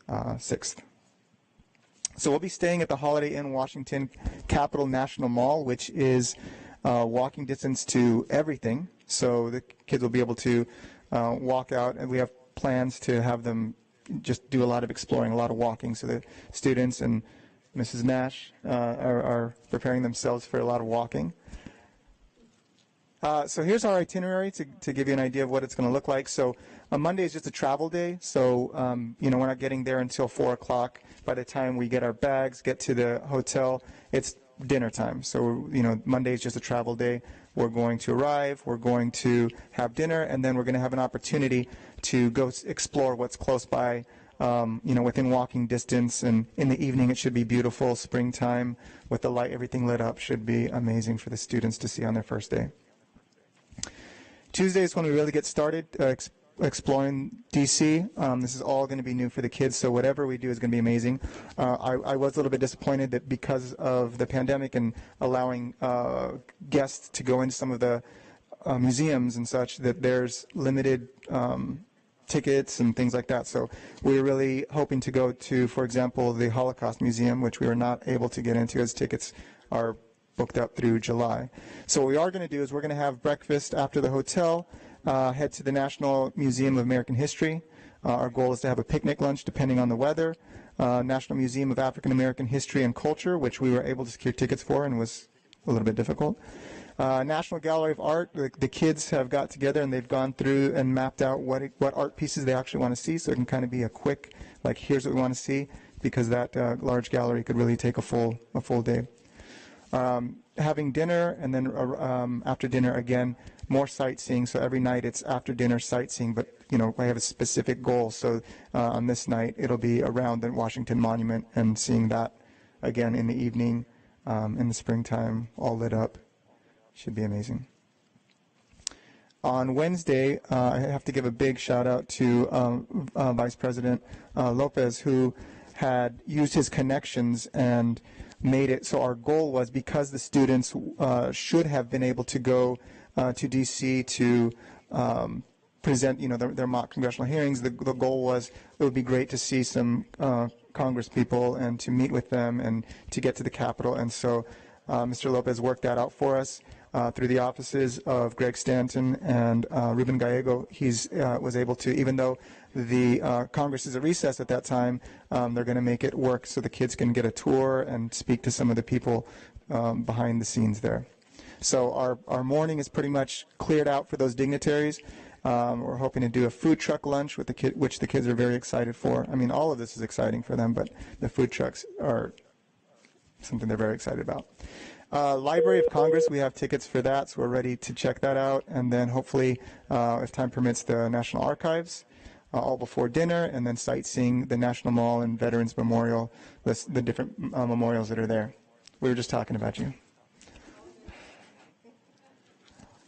6th. So we'll be staying at the Holiday Inn Washington Capitol National Mall, which is walking distance to everything. So the kids will be able to walk out, and we have plans to have them just do a lot of exploring, a lot of walking. So the students and Mrs. Nash are preparing themselves for a lot of walking. So here's our itinerary to give you an idea of what it's going to look like. So Monday is just a travel day. So, we're not getting there until 4 o'clock. By the time we get our bags, get to the hotel, it's dinner time. So, Monday is just a travel day. We're going to arrive, we're going to have dinner, and then we're going to have an opportunity to go explore what's close by, within walking distance. And in the evening, it should be beautiful, springtime, with the light, everything lit up. Should be amazing for the students to see on their first day. Tuesday is when we really get started exploring DC. This is all going to be new for the kids, so whatever we do is going to be amazing. I was a little bit disappointed that because of the pandemic and allowing guests to go into some of the museums and such, that there's limited tickets and things like that. So we're really hoping to go to, for example, the Holocaust Museum, which we were not able to get into as tickets are booked up through July. So what we are going to do is we're going to have breakfast after the hotel, head to the National Museum of American History. Our goal is to have a picnic lunch depending on the weather. National Museum of African American History and Culture, which we were able to secure tickets for and was a little bit difficult. National Gallery of Art, the kids have got together and they've gone through and mapped out what art pieces they actually want to see, so it can kind of be a quick, like, here's what we want to see, because that large gallery could really take a full day. Having dinner, and then after dinner again, more sightseeing. So every night it's after dinner sightseeing, but I have a specific goal. So on this night it'll be around the Washington Monument and seeing that again in the evening, in the springtime, all lit up. Should be amazing. On Wednesday, I have to give a big shout out to Vice President Lopez, who had used his connections and made it so our goal was, because the students should have been able to go to D.C. to present, their mock congressional hearings. The goal was it would be great to see some Congress people and to meet with them and to get to the Capitol. And so Mr. Lopez worked that out for us through the offices of Greg Stanton and Ruben Gallego. He was able to, even though the Congress is at recess at that time, they're going to make it work so the kids can get a tour and speak to some of the people behind the scenes there. So our morning is pretty much cleared out for those dignitaries. We're hoping to do a food truck lunch with which the kids are very excited for. I mean, all of this is exciting for them, but the food trucks are something they're very excited about. Library of Congress, we have tickets for that, so we're ready to check that out. And then hopefully, if time permits, the National Archives, all before dinner, and then sightseeing the National Mall and Veterans Memorial, the different memorials that are there. We were just talking about you.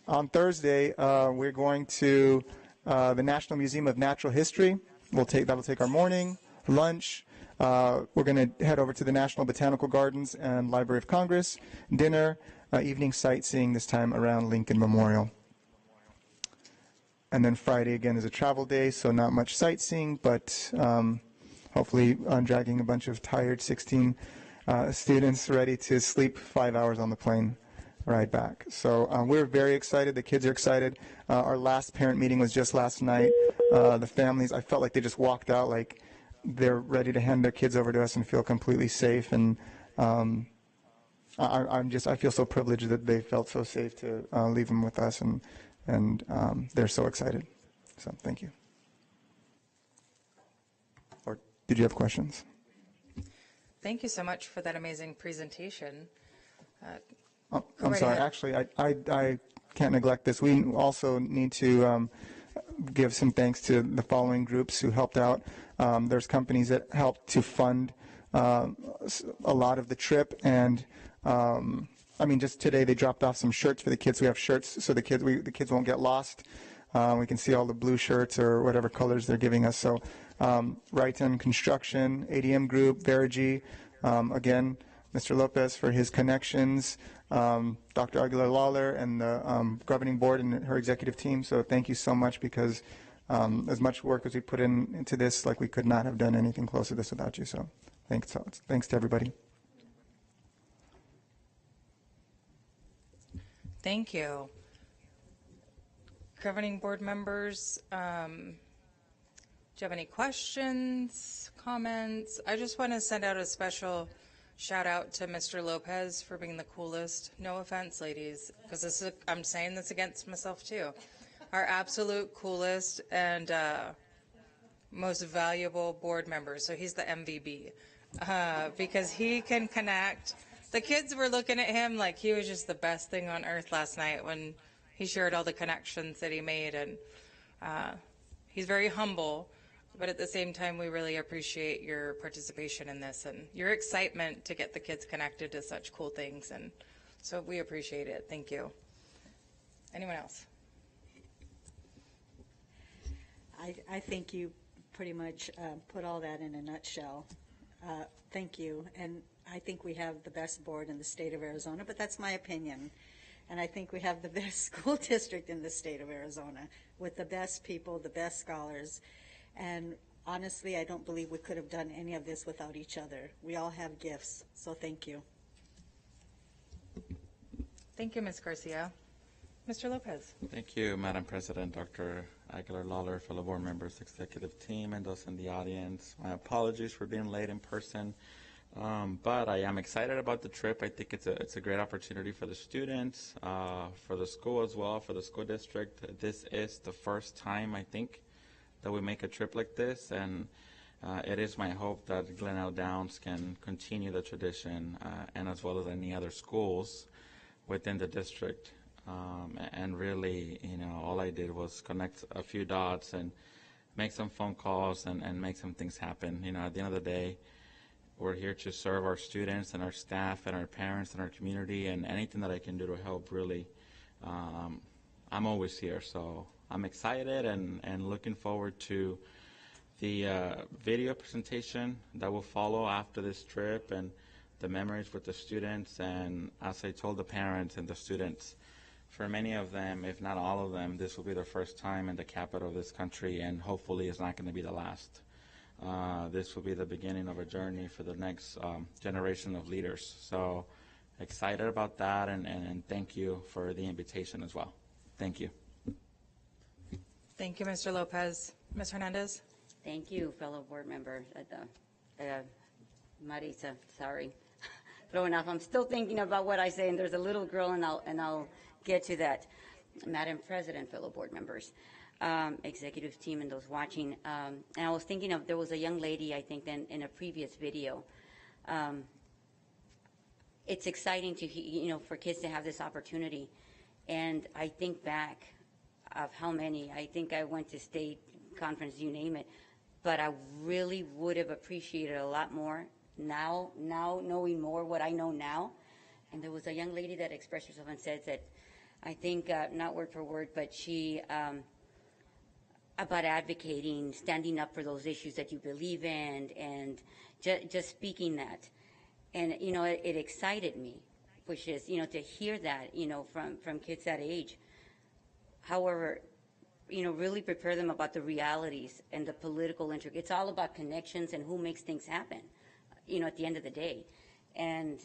On Thursday, we're going to the National Museum of Natural History. That'll take our morning, lunch. We're going to head over to the National Botanical Gardens and Library of Congress, dinner, evening sightseeing, this time around Lincoln Memorial. And then Friday again is a travel day, so not much sightseeing, but hopefully dragging a bunch of tired 16 students ready to sleep 5 hours on the plane ride back. So we're very excited. The kids are excited. Our last parent meeting was just last night. The families, I felt like they just walked out like they're ready to hand their kids over to us and feel completely safe. And I feel so privileged that they felt so safe to leave them with us, and they're so excited. So thank you. Or did you have questions? Thank you so much for that amazing presentation. I'm sorry. Actually, I can't neglect this. We also need to give some thanks to the following groups who helped out. There's companies that helped to fund a lot of the trip, and I mean, just today they dropped off some shirts for the kids. We have shirts so the kids won't get lost. We can see all the blue shirts or whatever colors they're giving us. So Wrighton Construction, ADM Group, Verigy, again, Mr. Lopez for his connections, Dr. Aguilar Lawler and the governing board and her executive team. So thank you so much, because as much work as we put into this, like, we could not have done anything close to this without you. So thanks to everybody. Thank you. Governing board members, do you have any questions, comments? I just want to send out a special shout out to Mr. Lopez for being the coolest. No offense, ladies, because I'm saying this against myself too. Our absolute coolest and most valuable board member. So he's the MVP because he can connect. The kids were looking at him like he was just the best thing on earth last night when he shared all the connections that he made. And he's very humble, but at the same time, we really appreciate your participation in this and your excitement to get the kids connected to such cool things. And so we appreciate it. Thank you. Anyone else? I think you pretty much put all that in a nutshell. Thank you. And I think we have the best board in the state of Arizona, but that's my opinion. And I think we have the best school district in the state of Arizona with the best people, the best scholars. And honestly, I don't believe we could have done any of this without each other. We all have gifts, so thank you. Thank you, Ms. Garcia. Mr. Lopez. Thank you, Madam President, Dr. Aguilar Lawler, fellow board members, executive team, and those in the audience. My apologies for being late in person. But I am excited about the trip. I think it's a great opportunity for the students, for the school as well, for the school district. This is the first time, I think, that we make a trip like this, and it is my hope that Glenelg Downs can continue the tradition, and as well as any other schools within the district. And really, all I did was connect a few dots and make some phone calls and make some things happen. At the end of the day, we're here to serve our students and our staff and our parents and our community, and anything that I can do to help, really, I'm always here. So I'm excited and looking forward to the video presentation that will follow after this trip and the memories with the students. And as I told the parents and the students, for many of them, if not all of them, this will be their first time in the capital of this country, and hopefully it's not going to be the last. This will be the beginning of a journey for the next generation of leaders. So excited about that, and thank you for the invitation as well. Thank you. Thank you, Mr. Lopez. Ms. Hernandez. Thank you, fellow board member. Marisa, sorry. Throwing off. I'm still thinking about what I say, and there's a little girl, and I'll get to that. Madam President, fellow board members, executive team, and those watching. And I was thinking of, there was a young lady, I think, in a previous video. It's exciting to, for kids to have this opportunity. And I think back of how many, I think I went to state conference, you name it, but I really would have appreciated a lot more now knowing more what I know now. And there was a young lady that expressed herself and said that, I think, not word for word, but she, about advocating, standing up for those issues that you believe in, and just speaking that. And, it excited me. pushes, to hear that, from kids that age. However, really prepare them about the realities and the political intrigue. It's all about connections and who makes things happen, at the end of the day. And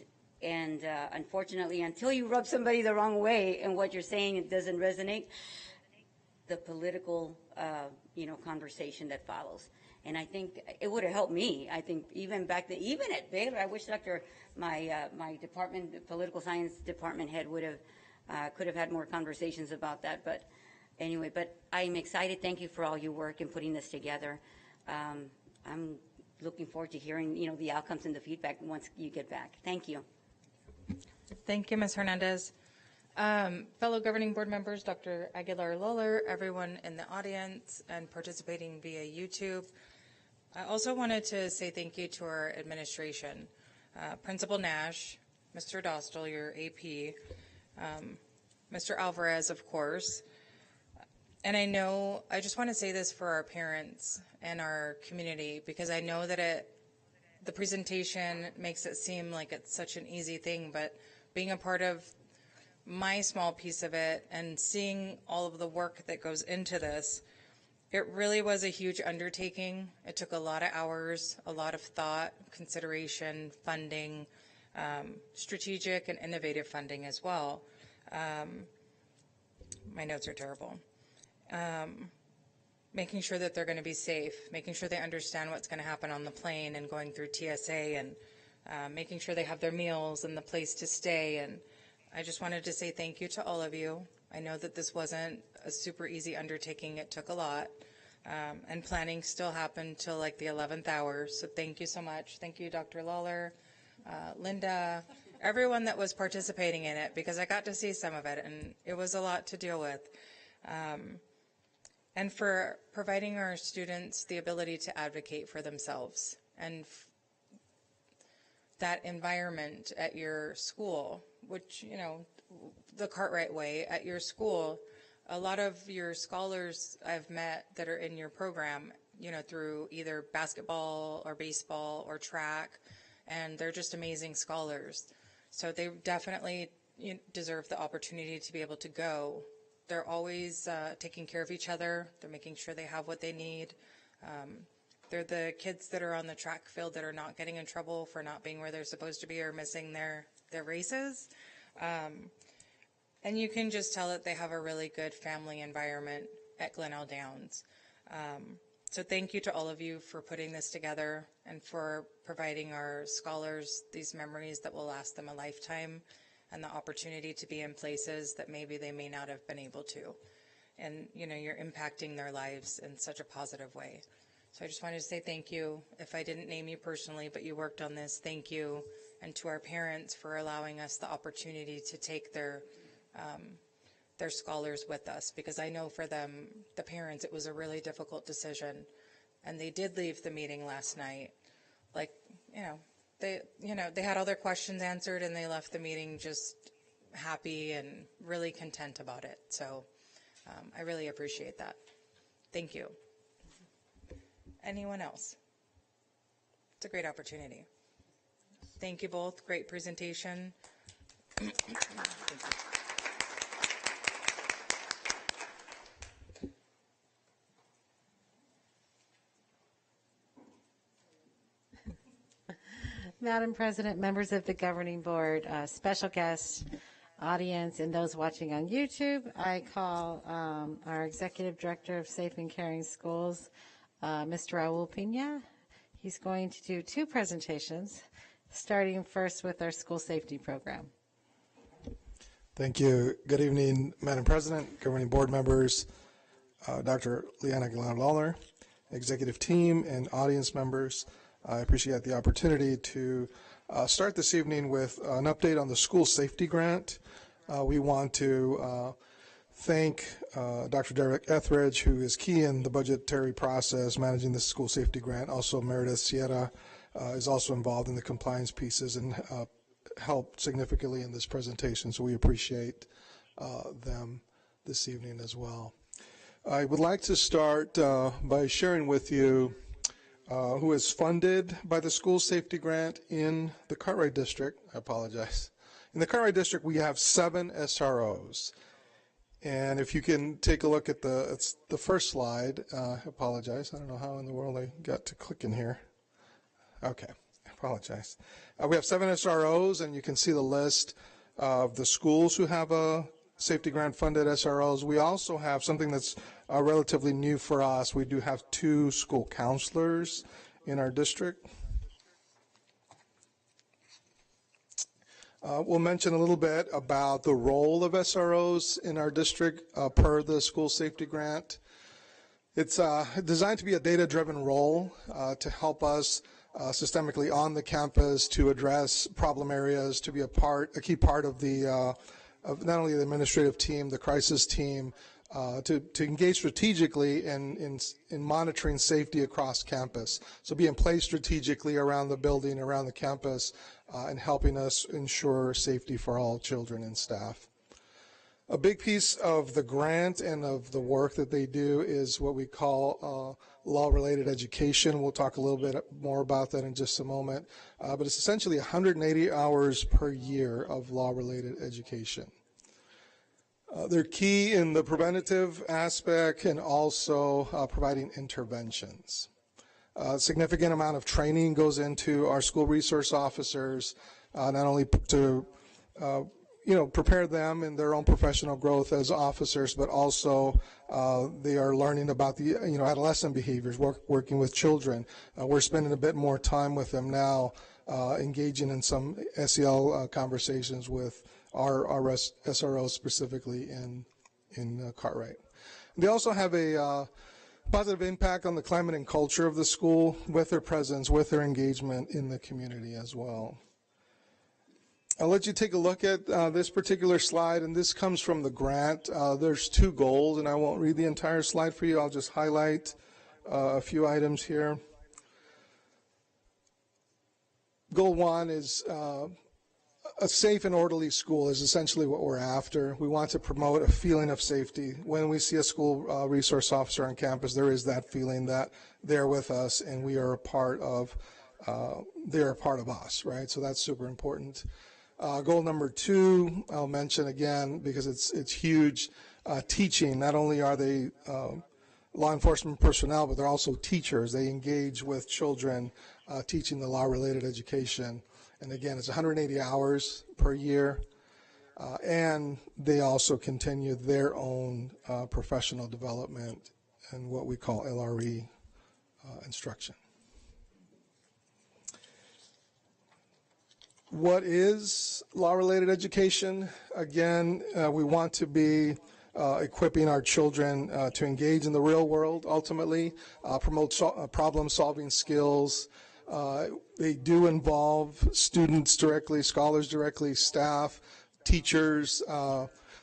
unfortunately, until you rub somebody the wrong way and what you're saying it doesn't resonate, the political, conversation that follows. And I think it would have helped me. I think even back then, even at Baylor, I wish my department, the political science department head could have had more conversations about that. But anyway, I'm excited. Thank you for all your work in putting this together. I'm looking forward to hearing, the outcomes and the feedback once you get back. Thank you. Thank you, Ms. Hernandez. Fellow governing board members, Dr. Aguilar-Lawler, everyone in the audience and participating via YouTube. I also wanted to say thank you to our administration, Principal Nash, Mr. Dostal, your AP, Mr. Alvarez, of course. And I just want to say this for our parents and our community, because I know that the presentation makes it seem like it's such an easy thing, but being a part of my small piece of it and seeing all of the work that goes into this, it really was a huge undertaking. It took a lot of hours, a lot of thought, consideration, funding, strategic and innovative funding as well. My notes are terrible. Making sure that they're going to be safe, making sure they understand what's going to happen on the plane and going through TSA, and making sure they have their meals and the place to stay. And I just wanted to say thank you to all of you. I know that this wasn't a super easy undertaking. It took a lot. And planning still happened till like the 11th hour. So thank you so much. Thank you, Dr. Lawler, Linda, everyone that was participating in it, because I got to see some of it and it was a lot to deal with. And for providing our students the ability to advocate for themselves and that environment at your school, which, the Cartwright way at your school. A lot of your scholars I've met that are in your program, through either basketball or baseball or track, and they're just amazing scholars. So they definitely deserve the opportunity to be able to go. They're always taking care of each other. They're making sure they have what they need. They're the kids that are on the track field that are not getting in trouble for not being where they're supposed to be or missing their races. And you can just tell that they have a really good family environment at Glenelg Downs. So thank you to all of you for putting this together and for providing our scholars these memories that will last them a lifetime, and the opportunity to be in places that maybe they may not have been able to. And, you're impacting their lives in such a positive way. So I just wanted to say thank you. If I didn't name you personally, but you worked on this, thank you. And to our parents for allowing us the opportunity to take their scholars with us, because I know for them, the parents, it was a really difficult decision. And they did leave the meeting last night. They had all their questions answered and they left the meeting just happy and really content about it. So I really appreciate that. Thank you. Anyone else? It's a great opportunity. Thank you both. Great presentation. Thank you. Madam President, members of the governing board, special guests, audience, and those watching on YouTube, I call our Executive Director of Safe and Caring Schools, Mr. Raul Pina. He's going to do two presentations, starting first with our school safety program. Thank you. Good evening, Madam President, governing board members, Dr. Leanna Aguilar-Lawler, executive team, and audience members. I appreciate the opportunity to start this evening with an update on the school safety grant. We want to thank Dr. Derek Etheridge, who is key in the budgetary process managing the school safety grant. Also, Meredith Sierra is also involved in the compliance pieces and helped significantly in this presentation, so we appreciate them this evening as well. I would like to start by sharing with you who is funded by the school safety grant in the Cartwright district, I apologize, In the Cartwright District, we have 7 SROs. And if you can take a look at the first slide, I apologize. I don't know how in the world I got to click in here. Okay, I apologize. We have 7 SROs, and you can see the list of the schools who have a safety grant funded SROs. We also have something that's relatively new for us. We do have 2 school counselors in our district. We'll mention a little bit about the role of SROs in our district per the school safety grant. It's designed to be a data-driven role to help us systemically on the campus to address problem areas, to be a key part of the of not only the administrative team, the crisis team, to engage strategically in monitoring safety across campus. So be in place strategically around the building, around the campus, and helping us ensure safety for all children and staff. A big piece of the grant and of the work that they do is what we call law-related education. We'll talk a little bit more about that in just a moment. But it's essentially 180 hours per year of law-related education. They're key in the preventative aspect and also providing interventions. A significant amount of training goes into our school resource officers, not only to prepare them in their own professional growth as officers, but also they are learning about the adolescent behaviors, working with children. We're spending a bit more time with them now, engaging in some SEL conversations with our SROs specifically in Cartwright. They also have a positive impact on the climate and culture of the school with their presence, with their engagement in the community as well. I'll let you take a look at this particular slide, and this comes from the grant. There's 2 goals, and I won't read the entire slide for you. I'll just highlight a few items here. Goal 1 is a safe and orderly school is essentially what we're after. We want to promote a feeling of safety. When we see a school resource officer on campus, there is that feeling that they're with us and we are a part of, they're a part of us, right? So that's super important. Goal number 2, I'll mention again because it's huge. Teaching, not only are they law enforcement personnel, but they're also teachers. They engage with children, teaching the law-related education. And again, it's 180 hours per year. And they also continue their own professional development and what we call LRE instruction. What is law-related education? Again, we want to be equipping our children to engage in the real world, ultimately, promote problem-solving skills. They do involve students directly, scholars directly, staff, teachers.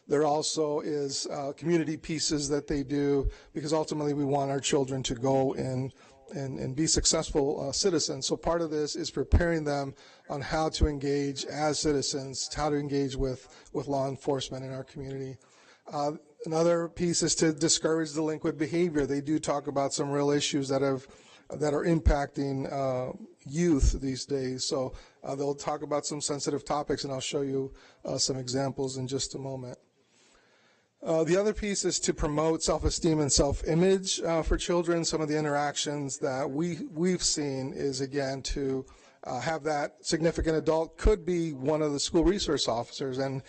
There also is community pieces that they do because ultimately we want our children to go and be successful citizens. So part of this is preparing them on how to engage as citizens, how to engage with law enforcement in our community. Another piece is to discourage delinquent behavior. They do talk about some real issues that are impacting youth these days. So they'll talk about some sensitive topics, and I'll show you some examples in just a moment. The other piece is to promote self-esteem and self-image for children. Some of the interactions that we've seen is, again, to have that significant adult could be one of the school resource officers, and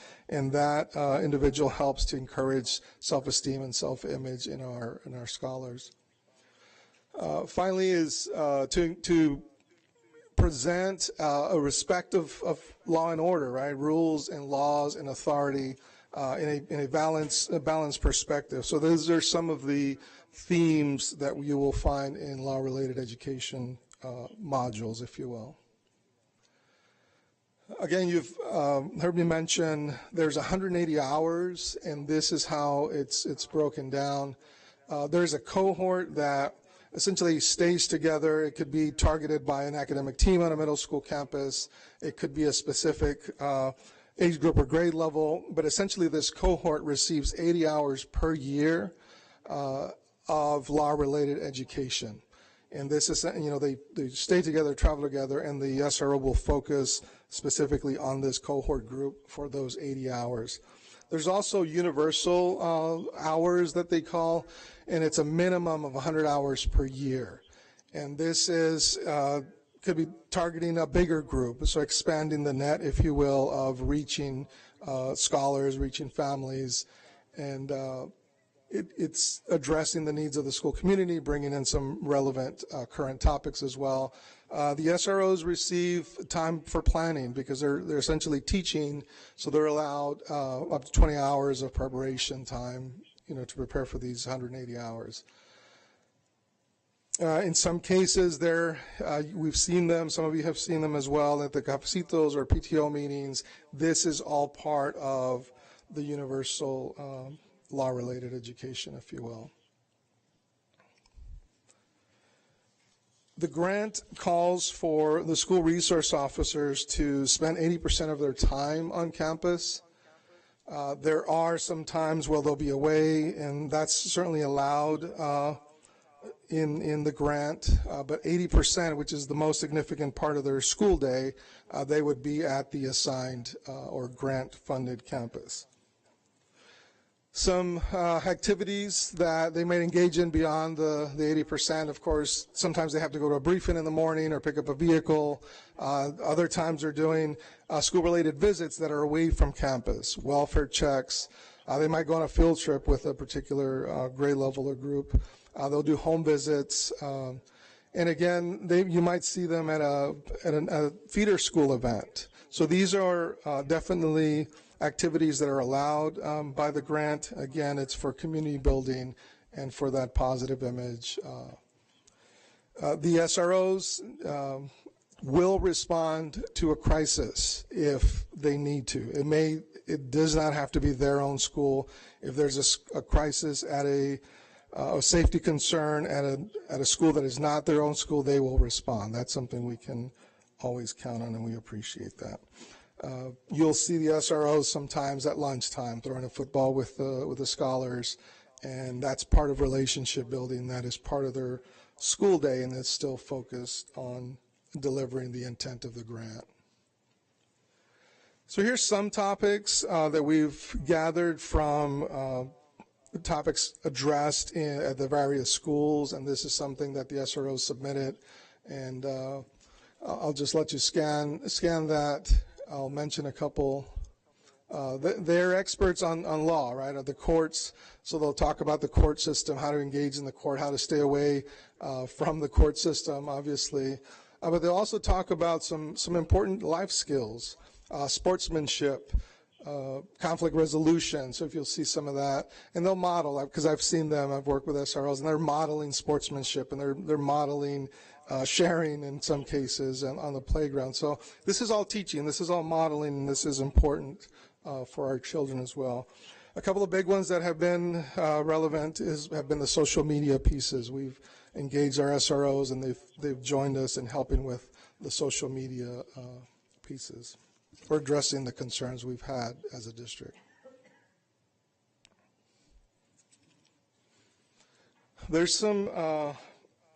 that individual helps to encourage self-esteem and self-image in our scholars. Finally is to present a respect of law and order, right? Rules and laws and authority in a balanced perspective. So those are some of the themes that you will find in law-related education modules, if you will. Again, you've heard me mention there's 180 hours, and this is how it's broken down. There's a cohort that essentially stays together. It could be targeted by an academic team on a middle school campus. It could be a specific age group or grade level, but essentially this cohort receives 80 hours per year of law-related education. And this is, they stay together, travel together, and the SRO will focus specifically on this cohort group for those 80 hours. There's also universal hours that they call, and it's a minimum of 100 hours per year. And this is could be targeting a bigger group, so expanding the net, if you will, of reaching scholars, reaching families, and it's addressing the needs of the school community, bringing in some relevant current topics as well. The SROs receive time for planning because they're essentially teaching, so they're allowed up to 20 hours of preparation time, to prepare for these 180 hours. In some cases, we've seen them, some of you have seen them as well at the cafecitos or PTO meetings. This is all part of the universal law-related education, if you will. The grant calls for the school resource officers to spend 80% of their time on campus. There are some times where they'll be away, and that's certainly allowed in the grant, but 80%, which is the most significant part of their school day, they would be at the assigned or grant-funded campus. Some activities that they might engage in beyond the 80%, of course, sometimes they have to go to a briefing in the morning or pick up a vehicle. Other times they're doing school-related visits that are away from campus, welfare checks. They might go on a field trip with a particular grade level or group. They'll do home visits. And again, you might see them at a feeder school event. So these are definitely activities that are allowed by the grant. Again, it's for community building and for that positive image. The SROs will respond to a crisis if they need to. It does not have to be their own school. If there's a crisis at a safety concern at a school that is not their own school, they will respond. That's something we can always count on, and we appreciate that. You'll see the SROs sometimes at lunchtime throwing a football with the scholars, and that's part of relationship building. That is part of their school day, and it's still focused on delivering the intent of the grant. So here's some topics that we've gathered from topics addressed at the various schools, and this is something that the SROs submitted, and I'll just let you scan that. I'll mention a couple. They're experts on law, right, of the courts, so they'll talk about the court system, how to engage in the court, how to stay away from the court system, obviously. But they'll also talk about some important life skills, sportsmanship, conflict resolution, so if you'll see some of that. And they'll model, because I've seen them, I've worked with SROs, and they're modeling sportsmanship, and they're modeling sharing in some cases and on the playground. So this is all teaching, this is all modeling, and this is important for our children as well. A couple of big ones that have been relevant have been the social media pieces. We've engaged our SROs, and they've joined us in helping with the social media pieces. We're addressing the concerns we've had as a district. There's some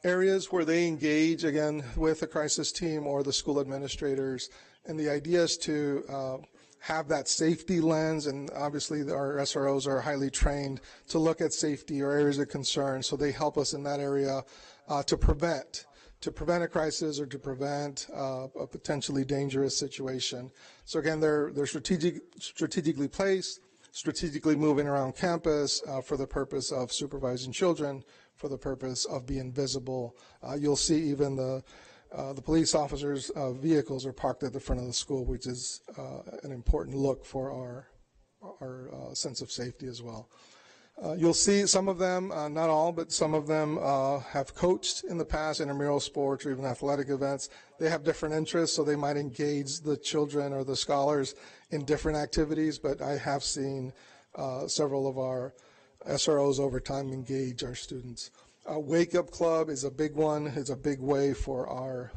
areas where they engage, again, with the crisis team or the school administrators, and the idea is to have that safety lens, and obviously our SROs are highly trained to look at safety or areas of concern, so they help us in that area to prevent a crisis or to prevent a potentially dangerous situation. So again, they're strategically placed, strategically moving around campus for the purpose of supervising children, for the purpose of being visible. You'll see even the police officers' vehicles are parked at the front of the school, which is an important look for our sense of safety as well. You'll see some of them, not all, but some of them have coached in the past, intramural sports or even athletic events. They have different interests, so they might engage the children or the scholars in different activities, but I have seen several of our SROs over time engage our students. Wake Up Club is a big one. It's a big way for our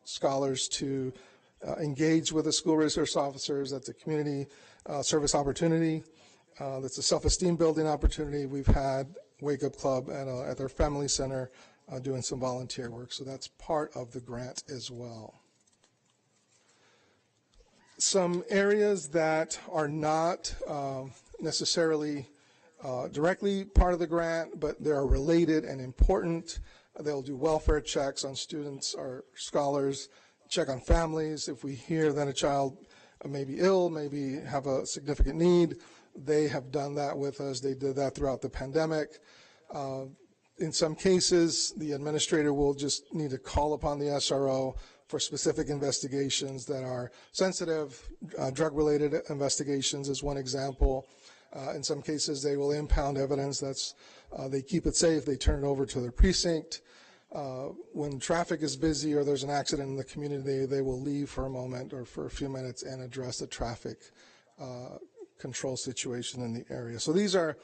scholars to engage with the school resource officers. That's a community service opportunity. That's a self-esteem building opportunity. We've had Wake Up Club at their family center doing some volunteer work, so that's part of the grant as well. some areas that are not necessarily directly part of the grant, but they are related and important. They'll do welfare checks on students or scholars, check on families. If we hear that a child may be ill, maybe have a significant need, they have done that with us. They did that throughout the pandemic. In some cases, the administrator will just need to call upon the SRO for specific investigations that are sensitive. Drug-related investigations is one example. In some cases, they will impound evidence. They keep it safe. They turn it over to their precinct. When traffic is busy or there's an accident in the community, they will leave for a moment or for a few minutes and address the traffic control situation in the area. So these are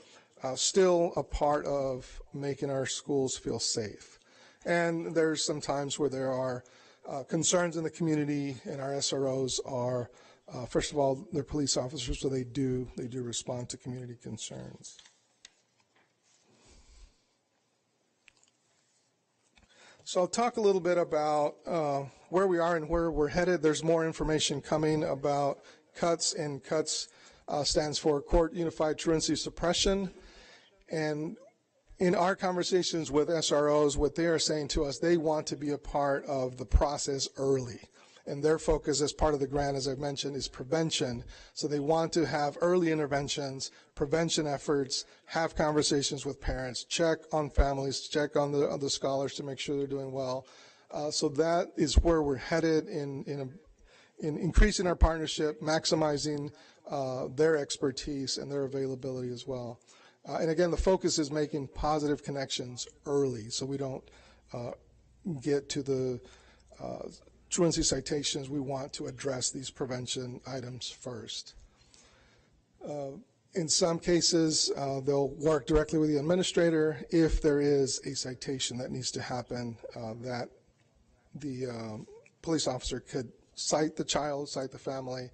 still a part of making our schools feel safe. And there's some times where there are concerns in the community, and our SROs are, first of all, they're police officers, so they do respond to community concerns. So I'll talk a little bit about where we are and where we're headed. There's more information coming about CUTS, and CUTS stands for Court Unified Truancy Suppression. And in our conversations with SROs, what they are saying to us, they want to be a part of the process early. And their focus as part of the grant, as I mentioned, is prevention. So they want to have early interventions, prevention efforts, have conversations with parents, check on families, check on the scholars to make sure they're doing well. So that is where we're headed in increasing our partnership, maximizing their expertise and their availability as well. And again, the focus is making positive connections early so we don't get to the truancy citations. We want to address these prevention items first. In some cases, they'll work directly with the administrator if there is a citation that needs to happen, that the police officer could cite the child, cite the family,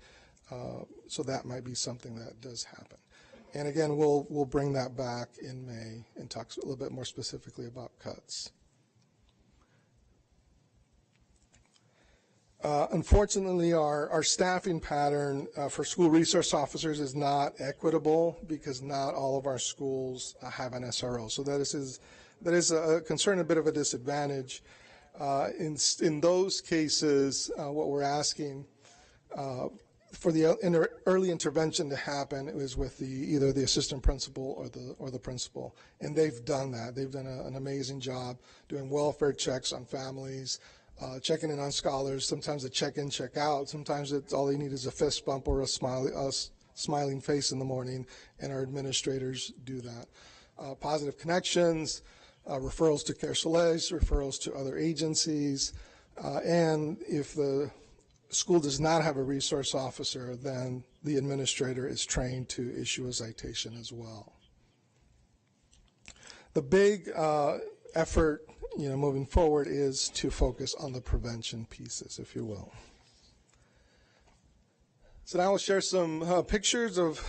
so that might be something that does happen. And again, we'll bring that back in May and talk a little bit more specifically about CUTS. Unfortunately, our staffing pattern for school resource officers is not equitable because not all of our schools have an SRO. So that is a concern, a bit of a disadvantage. In those cases, what we're asking for the early intervention to happen, it was with either the assistant principal or the principal, and they've done that. They've done an amazing job doing welfare checks on families, checking in on scholars. Sometimes a check-in, check-out. Sometimes all they need is a fist bump or a smiling face in the morning, and our administrators do that. Positive connections, referrals to Casarez, referrals to other agencies, and if the school does not have a resource officer, then the administrator is trained to issue a citation as well. The big effort, moving forward is to focus on the prevention pieces, if you will. So now I'll share some pictures of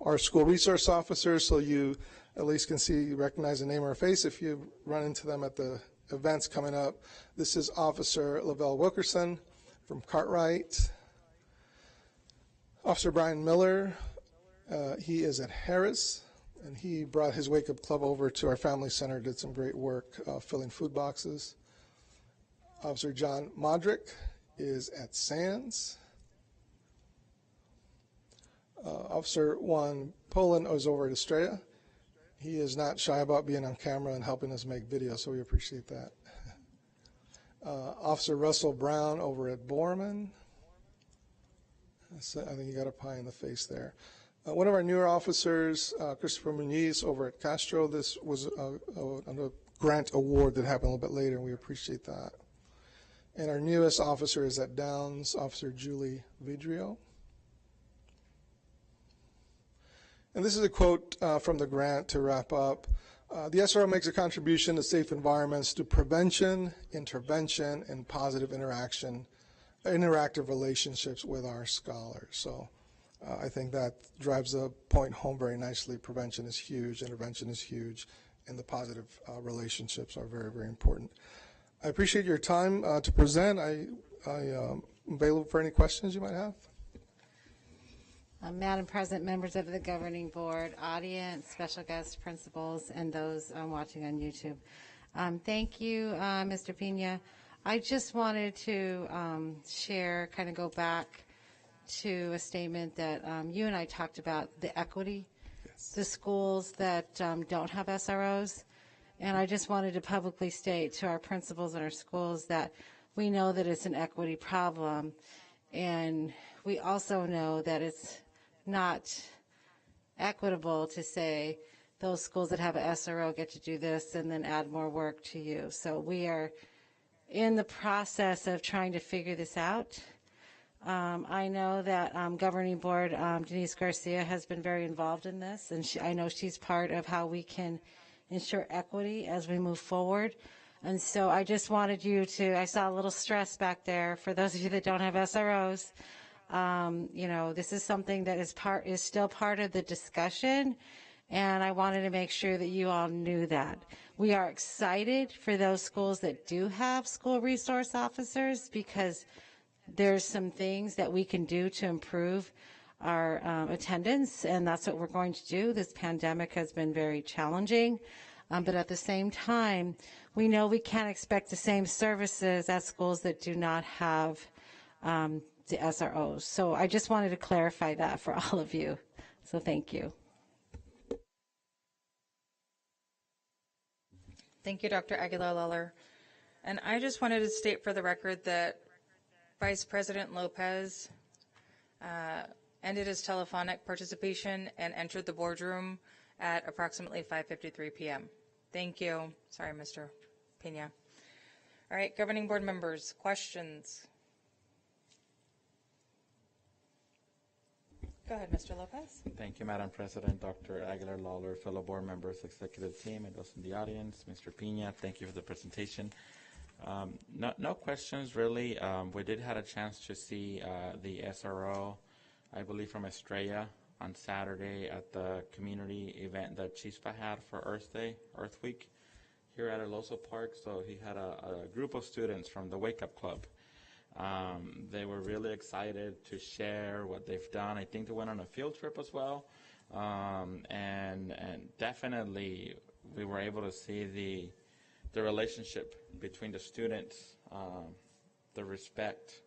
our school resource officers so you at least can recognize a name or a face if you run into them at the events coming up. This is Officer Lavelle Wilkerson from Cartwright. Officer Brian Miller, he is at Harris, and he brought his Wake Up Club over to our family center, did some great work filling food boxes. Officer John Modrick is at Sands. Officer Juan Poland is over at Estrella. He is not shy about being on camera and helping us make videos, so we appreciate that. Officer Russell Brown over at Borman. I think you got a pie in the face there. One of our newer officers, Christopher Muniz over at Castro. This was a grant award that happened a little bit later, and we appreciate that. And our newest officer is at Downs, Officer Julie Vidrio. And this is a quote from the grant to wrap up. The SRO makes a contribution to safe environments through prevention, intervention, and positive interactive relationships with our scholars. So I think that drives the point home very nicely. Prevention is huge, intervention is huge, and the positive relationships are very, very important. I appreciate your time to present. I'm available for any questions you might have. Madam President, members of the governing board, audience, special guests, principals, and those watching on YouTube. Thank you, Mr. Pena. I just wanted to share, kind of go back to a statement that you and I talked about, the equity, the schools that don't have SROs. And I just wanted to publicly state to our principals and our schools that we know that it's an equity problem. And we also know that it's not equitable to say those schools that have a SRO get to do this and then add more work to you. So we are in the process of trying to figure this out. I know that Governing Board Denise Garcia has been very involved in this, and I know she's part of how we can ensure equity as we move forward. And so I just wanted you to, I saw a little stress back there for those of you that don't have SROs. You know, this is something that is still part of the discussion, and I wanted to make sure that you all knew that. We are excited for those schools that do have school resource officers, because there's some things that we can do to improve our attendance, and that's what we're going to do. This pandemic has been very challenging, but at the same time, we know we can't expect the same services at schools that do not have the SROs. So I just wanted to clarify that for all of you. So thank you. Thank you, Dr. Aguilar-Lawler. And I just wanted to state for the record that Vice President Lopez ended his telephonic participation and entered the boardroom at approximately 5:53 p.m. Thank you. Sorry, Mr. Pena. All right, governing board members, questions? Go ahead, Mr. Lopez. Thank you, Madam President, Dr. Aguilar-Lawler, fellow board members, executive team, and those in the audience. Mr. Pena, thank you for the presentation. No questions, really. We did have a chance to see the SRO, I believe, from Estrella on Saturday at the community event that Chispa had for Earth Day, Earth Week, here at Aloso Park. So he had a group of students from the Wake Up Club. They were really excited to share what they've done. I think they went on a field trip as well. And definitely we were able to see the relationship between the students, the respect,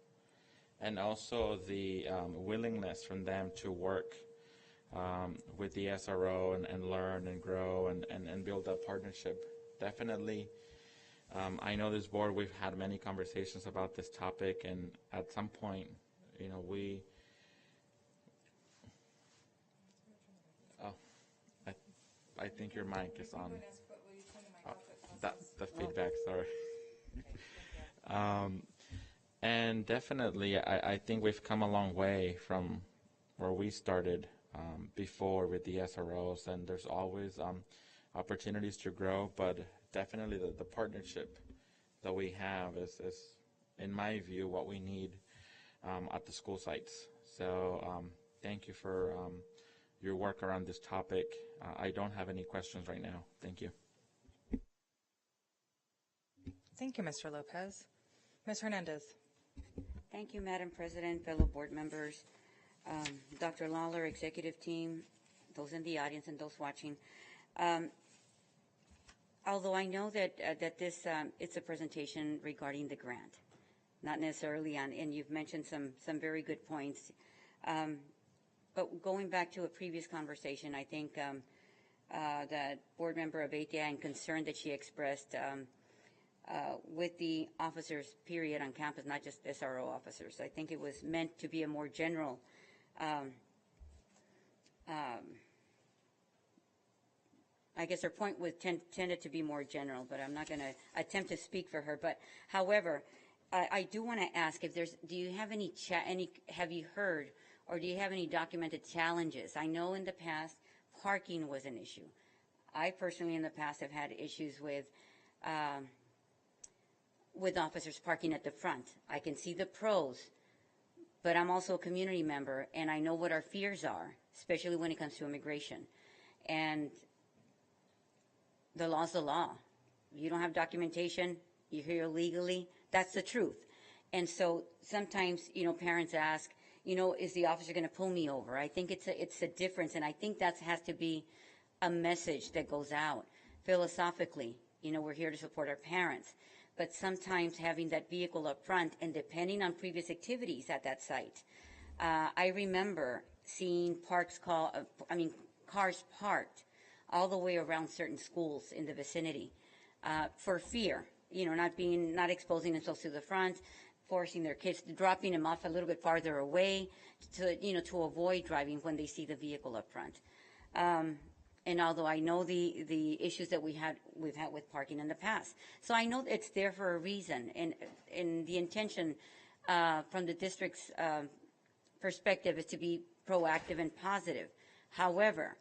and also the willingness from them to work with the SRO and learn and grow and build that partnership. Definitely, I know this board, we've had many conversations about this topic, and at some point, you know, I think your mic is on. The feedback, sorry. And definitely, I think we've come a long way from where we started before with the SROs, and there's always opportunities to grow, but definitely the partnership that we have is, in my view, what we need at the school sites. So thank you for your work around this topic. I don't have any questions right now. Thank you. Thank you, Mr. Lopez. Ms. Hernandez. Thank you, Madam President, fellow board members, Dr. Lawler, executive team, those in the audience and those watching. Although I know that this it's a presentation regarding the grant, not necessarily on, and you've mentioned some very good points. But going back to a previous conversation, I think that board member of ATA and concern that she expressed with the officers, period, on campus, not just SRO officers. I think it was meant to be a more general I guess her point was tended to be more general, but I'm not going to attempt to speak for her. But however, I do want to ask if do you have have you heard or do you have any documented challenges? I know in the past parking was an issue. I personally in the past have had issues with officers parking at the front. I can see the pros, but I'm also a community member, and I know what our fears are, especially when it comes to immigration. And the law's the law. You don't have documentation, you're here illegally, that's the truth. And so sometimes, parents ask, is the officer going to pull me over? I think it's a difference, and I think that has to be a message that goes out philosophically. We're here to support our parents, but sometimes having that vehicle up front, and depending on previous activities at that site, I remember seeing cars parked all the way around certain schools in the vicinity for fear, not exposing themselves to the front, forcing their kids, dropping them off a little bit farther away to avoid driving when they see the vehicle up front. And although I know the issues that we've had with parking in the past, so I know it's there for a reason, and the intention from the district's perspective is to be proactive and positive. However,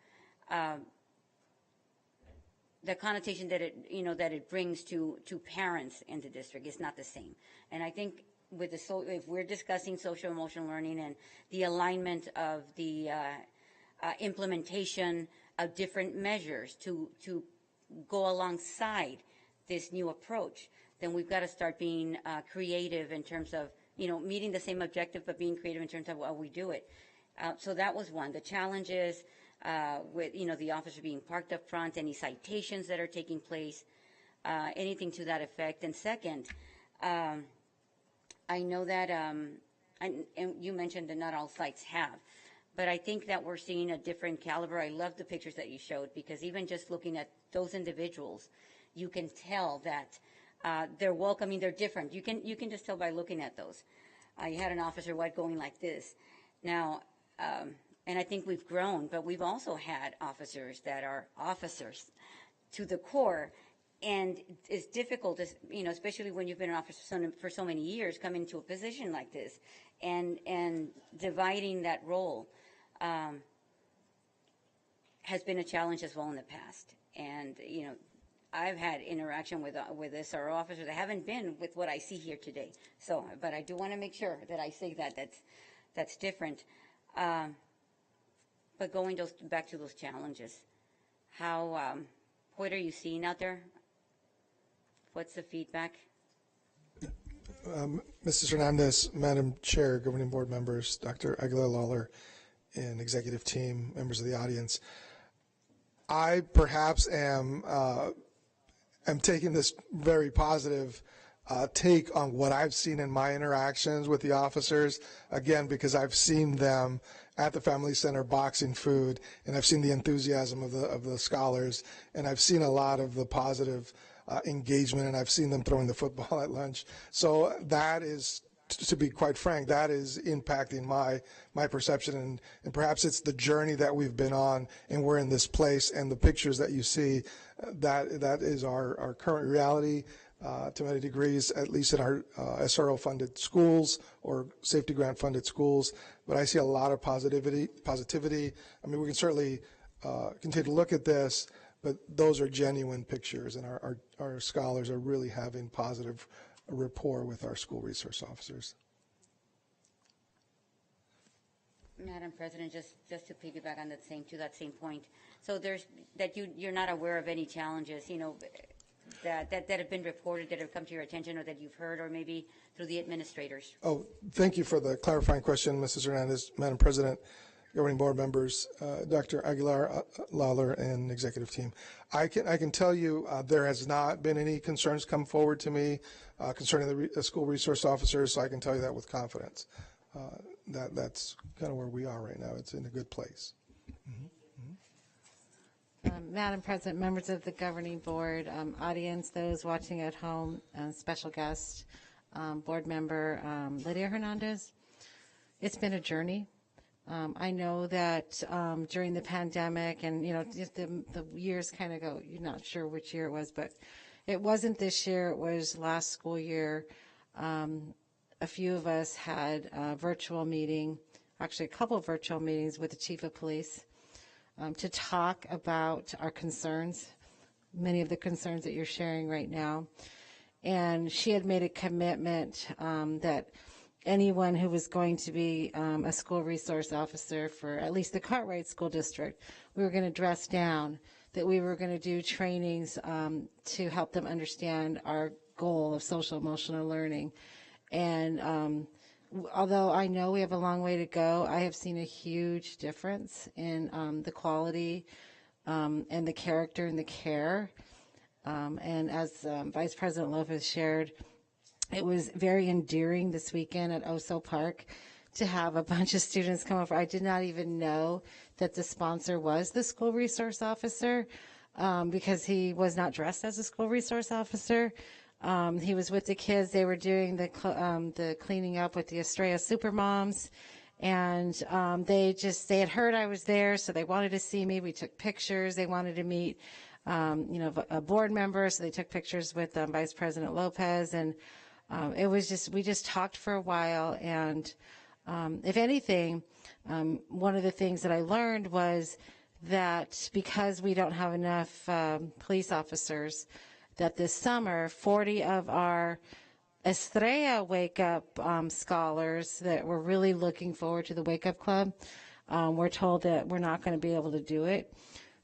the connotation that it brings to parents in the district is not the same. And I think if we're discussing social emotional learning and the alignment of the implementation of different measures to go alongside this new approach, then we've got to start being creative in terms of meeting the same objective, but being creative in terms of how we do it. So that was one. The challenge is with the officer being parked up front, any citations that are taking place, anything to that effect. And second, I know that and you mentioned that not all sites have, but I think that we're seeing a different caliber. I love the pictures that you showed, because even just looking at those individuals, you can tell that they're welcoming. They're different. You can just tell by looking at those. You had an officer white going like this. Now, and I think we've grown, but we've also had officers that are officers to the core, and it's difficult, especially when you've been an officer for so many years, come into a position like this, and dividing that role has been a challenge as well in the past. And I've had interaction with SRO officers that haven't been with what I see here today. So, but I do want to make sure that I say that's different. But going back to those challenges, what are you seeing out there? What's the feedback? Mrs. Hernandez, Madam Chair, Governing Board members, Dr. Aguilar-Lawler, and executive team, members of the audience, I perhaps am taking this very positive take on what I've seen in my interactions with the officers, again, because I've seen them at the Family Center boxing food, and I've seen the enthusiasm of the scholars, and I've seen a lot of the positive engagement, and I've seen them throwing the football at lunch. So that is, to be quite frank, that is impacting my perception, and perhaps it's the journey that we've been on, and we're in this place, and the pictures that you see, that is our current reality. To many degrees, at least in our SRO-funded schools or safety grant-funded schools. But I see a lot of positivity. I mean, we can certainly continue to look at this, but those are genuine pictures, and our scholars are really having positive rapport with our school resource officers. Madam President, just to piggyback on that same point. So there's that you're not aware of any challenges, that have been reported, that have come to your attention, or that you've heard, or maybe through the administrators? Oh, thank you for the clarifying question, Mrs. Hernandez. Madam President, Governing Board members, Dr. Aguilar-Lawler, and executive team. I can tell you there has not been any concerns come forward to me concerning the school resource officers, so I can tell you that with confidence. That's kind of where we are right now. It's in a good place. Mm-hmm. Madam President, members of the Governing Board, audience, those watching at home, special guest, board member Lydia Hernandez, it's been a journey. I know that during the pandemic, and just the years kind of go, you're not sure which year it was, but it wasn't this year, it was last school year. A few of us had a virtual meeting, actually a couple of virtual meetings with the Chief of Police, to talk about our concerns, many of the concerns that you're sharing right now. And she had made a commitment that anyone who was going to be a school resource officer for at least the Cartwright School District, we were going to dress down, that we were going to do trainings to help them understand our goal of social emotional learning. And although I know we have a long way to go, I have seen a huge difference in the quality and the character and the care. And as Vice President Lopez shared, it was very endearing this weekend at Oso Park to have a bunch of students come over. I did not even know that the sponsor was the school resource officer because he was not dressed as a school resource officer. He was with the kids. They were doing the cleaning up with the Estrella Supermoms. And they had heard I was there, so they wanted to see me. We took pictures. They wanted to meet, a board member, so they took pictures with Vice President Lopez. And it was we just talked for a while. And if anything, one of the things that I learned was that because we don't have enough police officers, that this summer, 40 of our Estrella Wake Up scholars that were really looking forward to the Wake Up Club, we're told that we're not going to be able to do it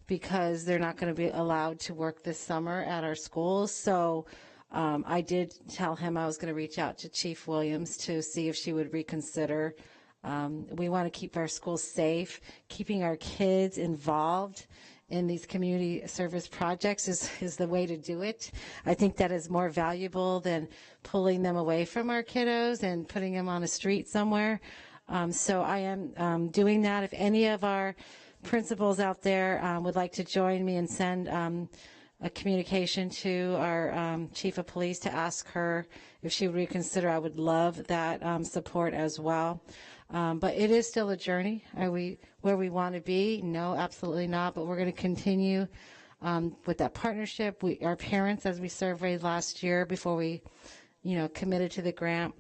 because they're not going to be allowed to work this summer at our schools. So I did tell him I was going to reach out to Chief Williams to see if she would reconsider. We want to keep our schools safe. Keeping our kids involved in these community service projects is the way to do it. I think that is more valuable than pulling them away from our kiddos and putting them on a street somewhere. So I am doing that. If any of our principals out there would like to join me and send a communication to our chief of police to ask her if she would reconsider, I would love that support as well. But it is still a journey. Are we where we want to be? No, absolutely not. But we're going to continue with that partnership. Our parents, as we surveyed last year before we, committed to the grant,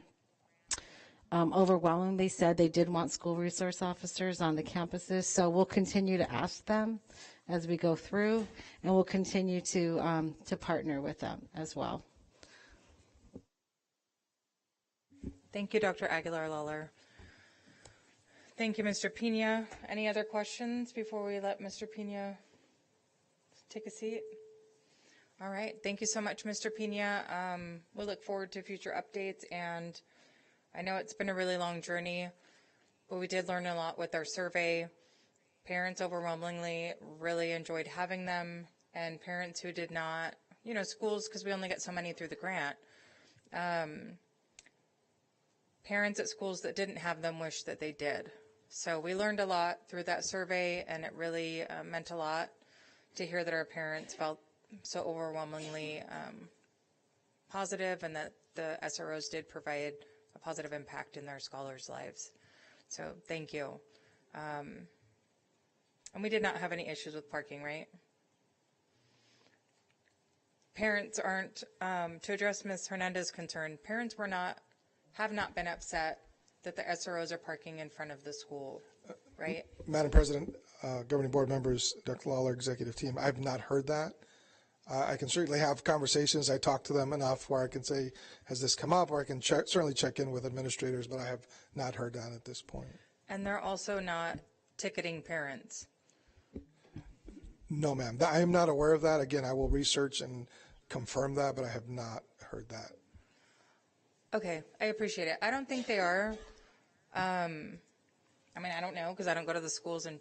overwhelmingly said they did want school resource officers on the campuses. So we'll continue to ask them as we go through, and we'll continue to partner with them as well. Thank you, Dr. Aguilar-Lawler. Thank you, Mr. Pena. Any other questions before we let Mr. Pena take a seat? All right. Thank you so much, Mr. Pena. We look forward to future updates, and I know it's been a really long journey, but we did learn a lot with our survey. Parents overwhelmingly really enjoyed having them, and parents who did not, schools, because we only get so many through the grant, parents at schools that didn't have them wish that they did. So we learned a lot through that survey, and it really meant a lot to hear that our parents felt so overwhelmingly positive, and that the SROs did provide a positive impact in their scholars' lives. So thank you. And we did not have any issues with parking, right? Parents aren't, to address Ms. Hernandez's concern, parents have not been upset that the SROs are parking in front of the school, right? Madam President, governing board members, Dr. Lawler, executive team, I've not heard that. I can certainly have conversations. I talk to them enough where I can say, has this come up? Or I can certainly check in with administrators, but I have not heard that at this point. And they're also not ticketing parents. No, ma'am. I am not aware of that. Again, I will research and confirm that, but I have not heard that. Okay, I appreciate it. I don't think they are. I don't know, because I don't go to the schools, and,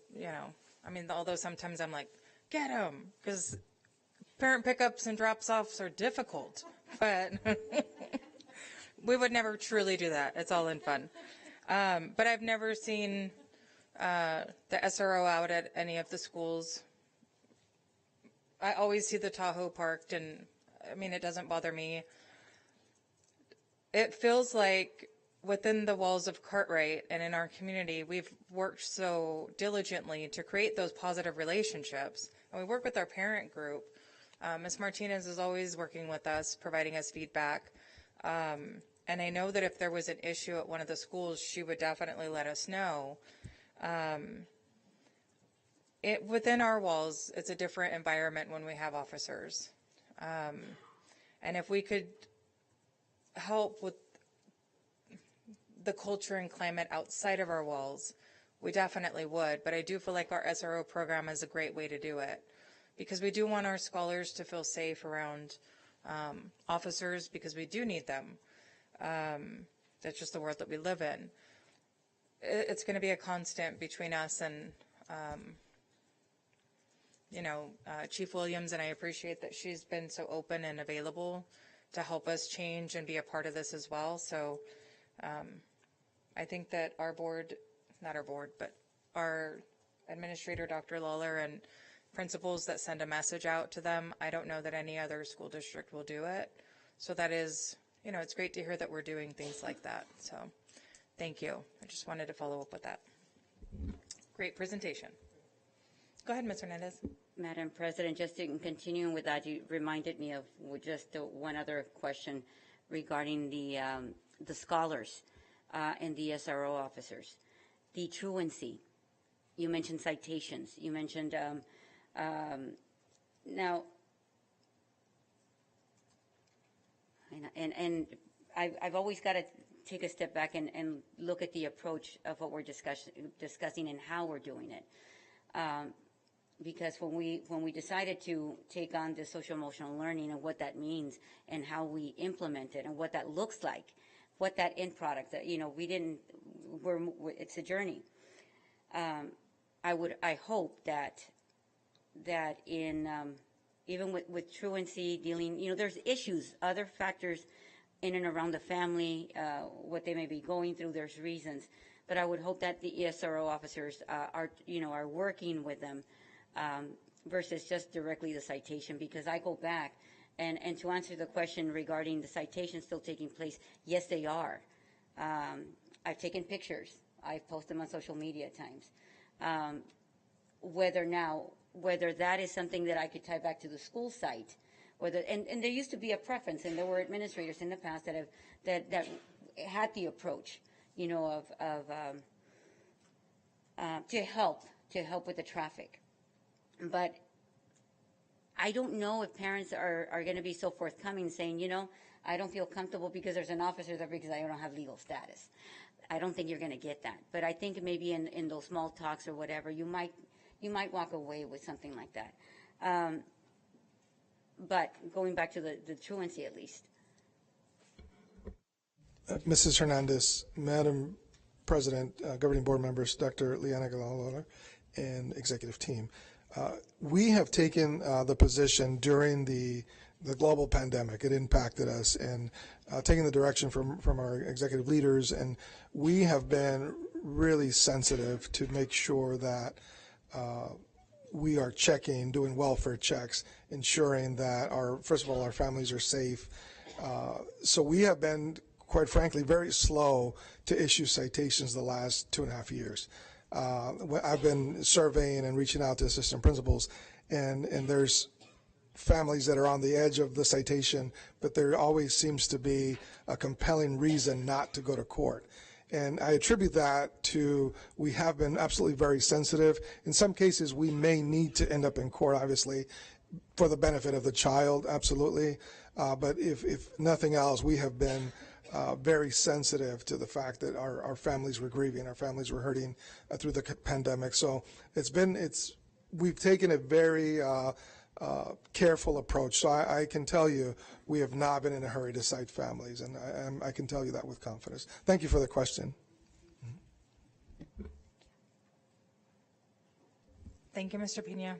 although sometimes I'm like, get them, because parent pickups and drops-offs are difficult, but we would never truly do that. It's all in fun. But I've never seen the SRO out at any of the schools. I always see the Tahoe parked, and, it doesn't bother me. It feels like within the walls of Cartwright and in our community, we've worked so diligently to create those positive relationships. And we work with our parent group. Ms. Martinez is always working with us, providing us feedback. And I know that if there was an issue at one of the schools, she would definitely let us know. Within our walls, it's a different environment when we have officers. And if we could help with the culture and climate outside of our walls, we definitely would. But I do feel like our SRO program is a great way to do it, because we do want our scholars to feel safe around officers, because we do need them. that's just the world that we live in. It's going to be a constant between us and, Chief Williams, and I appreciate that she's been so open and available to help us change and be a part of this as well. So I think that our administrator, Dr. Lawler, and principals that send a message out to them, I don't know that any other school district will do it. So that is, it's great to hear that we're doing things like that. So thank you. I just wanted to follow up with that. Great presentation. Go ahead, Ms. Hernandez. Madam President, just in continuing with that, you reminded me of just one other question regarding the scholars and the SRO officers. The truancy. You mentioned citations. You mentioned now, and I've always got to take a step back and look at the approach of what we're discussing and how we're doing it. Because when we decided to take on the social emotional learning and what that means and how we implement it and what that looks like, what that end product that it's a journey. I hope that in even with truancy dealing, there's issues, other factors in and around the family, what they may be going through. There's reasons, but I would hope that the ESRO officers are working with them versus just directly the citation. Because I go back and to answer the question regarding the citation still taking place, yes, they are. I've taken pictures. I've posted them on social media at times. Whether that is something that I could tie back to the school site, and there used to be a preference, and there were administrators in the past that had the approach, to help with the traffic. But I don't know if parents are going to be so forthcoming saying, I don't feel comfortable because there's an officer there because I don't have legal status. I don't think you're going to get that. But I think maybe in those small talks or whatever, you might walk away with something like that. But going back to the truancy at least. Mrs. Hernandez, Madam President, governing board members, Dr. Liana Aguilar, and executive team. We have taken the position during the global pandemic. It impacted us, and taking the direction from our executive leaders, and we have been really sensitive to make sure that we are doing welfare checks, ensuring that first of all, our families are safe. So we have been, quite frankly, very slow to issue citations the last 2.5 years. I've been surveying and reaching out to assistant principals, and there's families that are on the edge of the citation, but there always seems to be a compelling reason not to go to court. And I attribute that to we have been absolutely very sensitive. In some cases, we may need to end up in court, obviously, for the benefit of the child, absolutely. But if nothing else, we have been very sensitive to the fact that our families were grieving, our families were hurting through the pandemic. So we've taken a very careful approach. So I can tell you we have not been in a hurry to cite families, and I can tell you that with confidence. Thank you for the question. Thank you, Mr. Pena.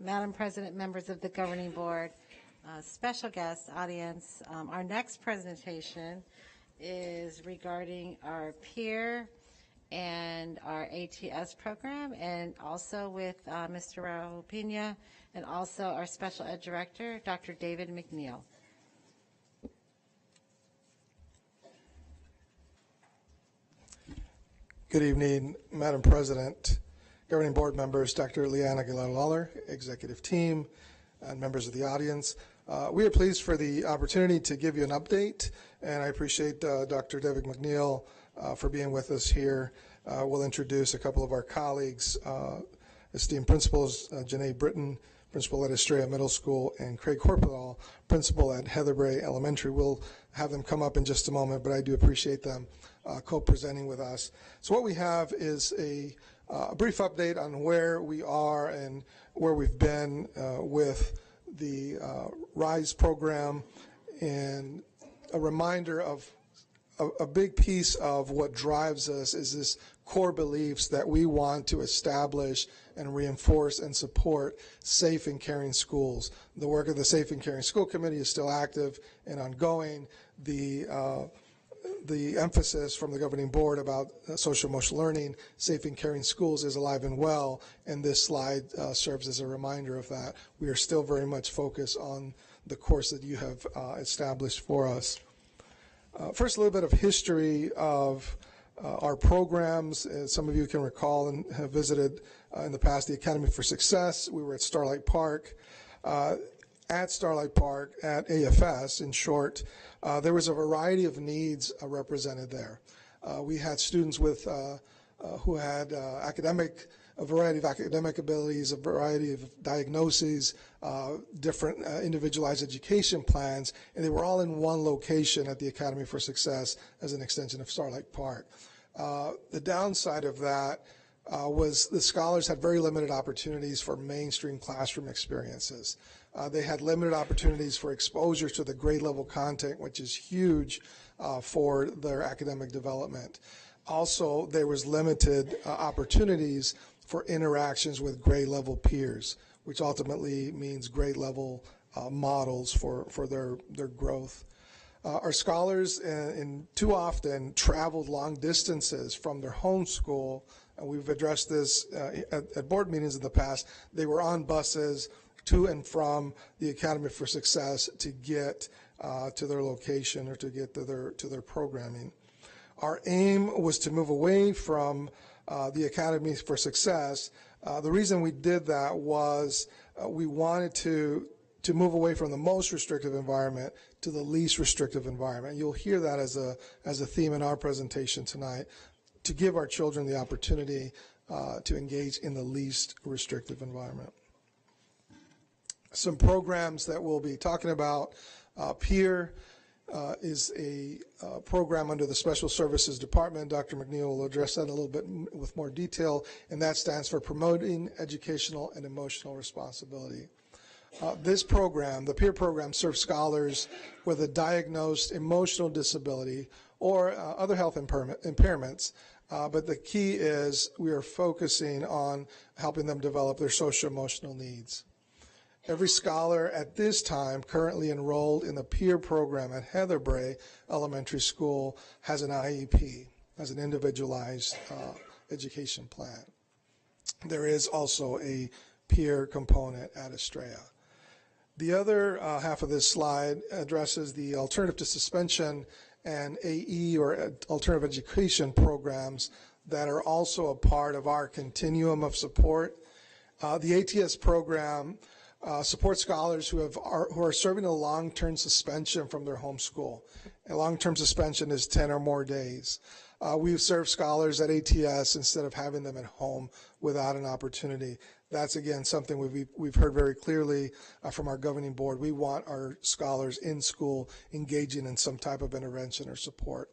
Madam President, members of the governing board, special guests, audience, our next presentation is regarding our peer and our ATS program, and also with Mr. Raul Pena, and also our special ed director, Dr. David McNeil. Good evening, Madam President, governing board members, Dr. Liana Aguilar-Lawler, executive team, and members of the audience. We are pleased for the opportunity to give you an update, and I appreciate Dr. David McNeil for being with us here. We'll introduce a couple of our colleagues, esteemed principals, Janae Britton, principal at Estrella Middle School, and Craig Corpedal, principal at Heatherbrae Elementary. We'll have them come up in just a moment, but I do appreciate them co-presenting with us. So what we have is a a brief update on where we are and where we've been with the RISE program, and a reminder of a big piece of what drives us is this core beliefs that we want to establish and reinforce and support safe and caring schools. The work of the Safe and Caring School Committee is still active and ongoing. The emphasis from the governing board about social emotional learning, safe and caring schools is alive and well, and this slide serves as a reminder of that. We are still very much focused on the course that you have established for us. First, a little bit of history of our programs. As some of you can recall and have visited in the past the Academy for Success. We were at Starlight Park. At Starlight Park, at AFS, in short, there was a variety of needs represented there. We had students with who had a variety of academic abilities, a variety of diagnoses, different individualized education plans, and they were all in one location at the Academy for Success as an extension of Starlight Park. The downside of that was the scholars had very limited opportunities for mainstream classroom experiences. They had limited opportunities for exposure to the grade level content, which is huge for their academic development. Also, there was limited opportunities for interactions with grade level peers, which ultimately means grade level models for their growth. Our scholars in too often traveled long distances from their home school, and we've addressed this at board meetings in the past. They were on buses to and from the Academy for Success to get to their location or to get to their programming. Our aim was to move away from the Academy for Success. The reason we did that was we wanted to move away from the most restrictive environment to the least restrictive environment. You'll hear that as a theme in our presentation tonight, to give our children the opportunity to engage in the least restrictive environment. Some programs that we'll be talking about. PEER is a program under the Special Services Department. Dr. McNeil will address that a little bit with more detail, and that stands for Promoting Educational and Emotional Responsibility. This program, the PEER program, serves scholars with a diagnosed emotional disability or other health impairments, but the key is we are focusing on helping them develop their social-emotional needs. Every scholar at this time currently enrolled in the PEER program at Heatherbray Elementary School has an IEP, has an individualized education plan. There is also a PEER component at Estrella. The other half of this slide addresses the alternative to suspension and AE, or alternative education programs, that are also a part of our continuum of support. The ATS program supports scholars who are serving a long-term suspension from their home school. A long-term suspension is 10 or more days. We've served scholars at ATS instead of having them at home without an opportunity. That's, again, something we've heard very clearly from our governing board. We want our scholars in school engaging in some type of intervention or support.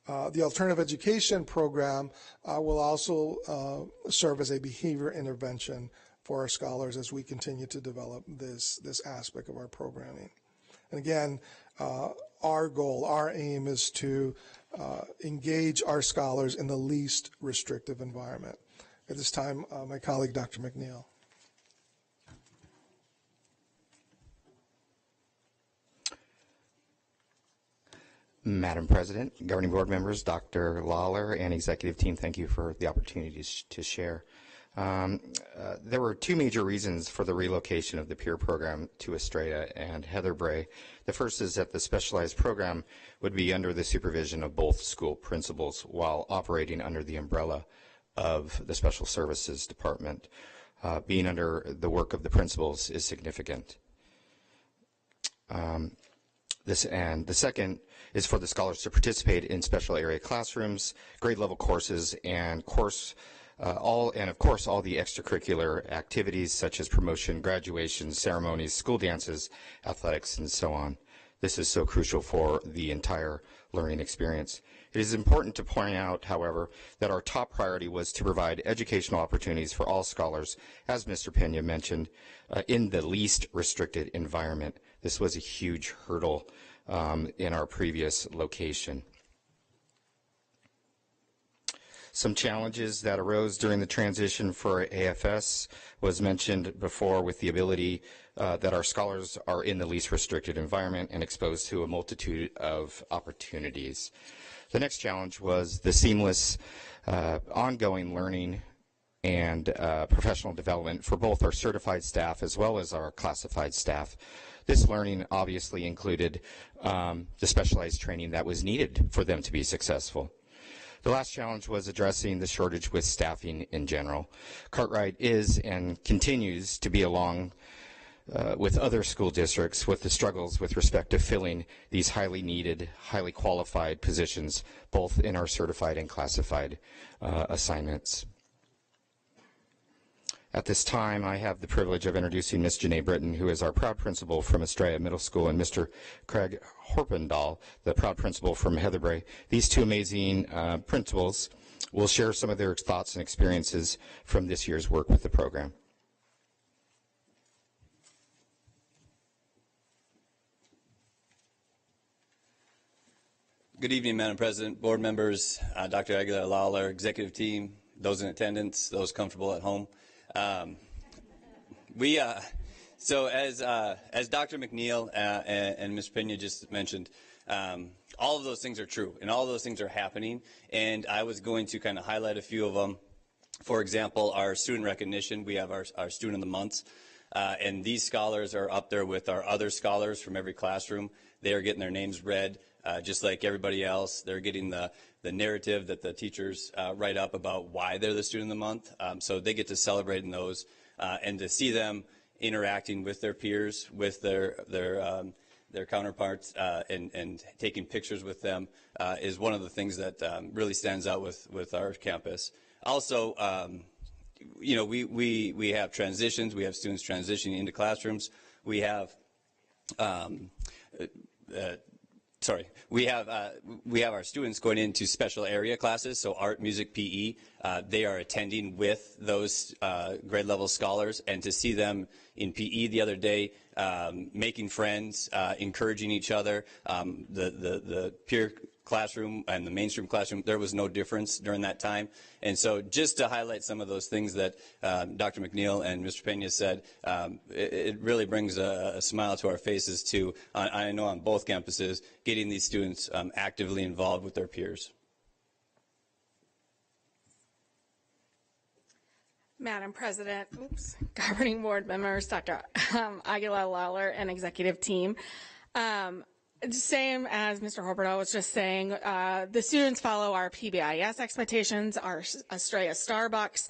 The alternative education program will also serve as a behavior intervention for our scholars as we continue to develop this aspect of our programming. And again, our goal, our aim is to engage our scholars in the least restrictive environment. At this time, my colleague, Dr. McNeil. Madam President, governing board members, Dr. Lawler, and executive team, thank you for the opportunity to share. There were two major reasons for the relocation of the PEER program to Estrella and Heatherbray. The first is that the specialized program would be under the supervision of both school principals while operating under the umbrella of the Special Services Department. Being under the work of the principals is significant. And the second is for the scholars to participate in special area classrooms, grade level courses, and of course all the extracurricular activities such as promotion, graduation, ceremonies, school dances, athletics, and so on. This is so crucial for the entire learning experience. It is important to point out, however, that our top priority was to provide educational opportunities for all scholars, as Mr. Pena mentioned, in the least restricted environment. This was a huge hurdle in our previous location. Some challenges that arose during the transition for AFS was mentioned before, with the ability that our scholars are in the least restricted environment and exposed to a multitude of opportunities. The next challenge was the seamless ongoing learning and professional development for both our certified staff as well as our classified staff. This learning obviously included the specialized training that was needed for them to be successful. The last challenge was addressing the shortage with staffing in general. Cartwright is and continues to be along with other school districts with the struggles with respect to filling these highly needed, highly qualified positions, both in our certified and classified assignments. At this time, I have the privilege of introducing Ms. Janae Britton, who is our proud principal from Estrella Middle School, and Mr. Craig Horpendahl, the proud principal from Heatherbrae. These two amazing principals will share some of their thoughts and experiences from this year's work with the program. Good evening, Madam President, board members, Dr. Aguilar-Lawler, executive team, those in attendance, those comfortable at home. So as Dr. McNeil and Ms. Pena just mentioned, all of those things are true, and all of those things are happening, and I was going to kind of highlight a few of them. For example, our student recognition, we have our Student of the Months, and these scholars are up there with our other scholars from every classroom. They are getting their names read just like everybody else. They're getting the narrative that the teachers write up about why they're the Student of the Month. So they get to celebrate in those, and to see them interacting with their peers, with their counterparts, and taking pictures with them is one of the things that really stands out with our campus. Also, you know, we have transitions. We have students transitioning into classrooms. We have we have our students going into special area classes, so art, music, PE. They are attending with those grade level scholars, and to see them in PE the other day, making friends, encouraging each other, the peer classroom and the mainstream classroom, there was no difference during that time. And so just to highlight some of those things that Dr. McNeil and Mr. Pena said, it really brings a smile to our faces to, I know on both campuses, getting these students actively involved with their peers. Madam President, governing board members, Dr. Aguilar-Lawler, and executive team. Same as Mr. Horpendahl was just saying, the students follow our PBIS expectations, our Estrella Starbucks.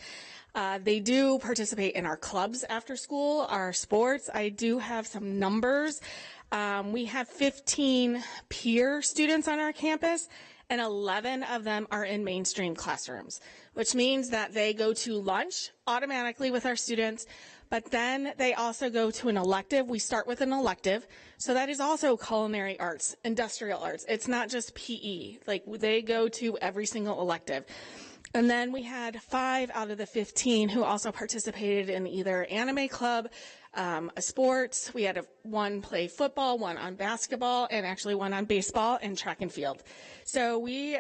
They do participate in our clubs after school, our sports. I do have some numbers. We have 15 peer students on our campus, and 11 of them are in mainstream classrooms, which means that they go to lunch automatically with our students, but then they also go to an elective. We start with an elective. So that is also culinary arts, industrial arts. It's not just PE. Like, they go to every single elective. And then we had 5 out of the 15 who also participated in either anime club, a sports. We had one play football, one on basketball, and actually one on baseball and track and field. So we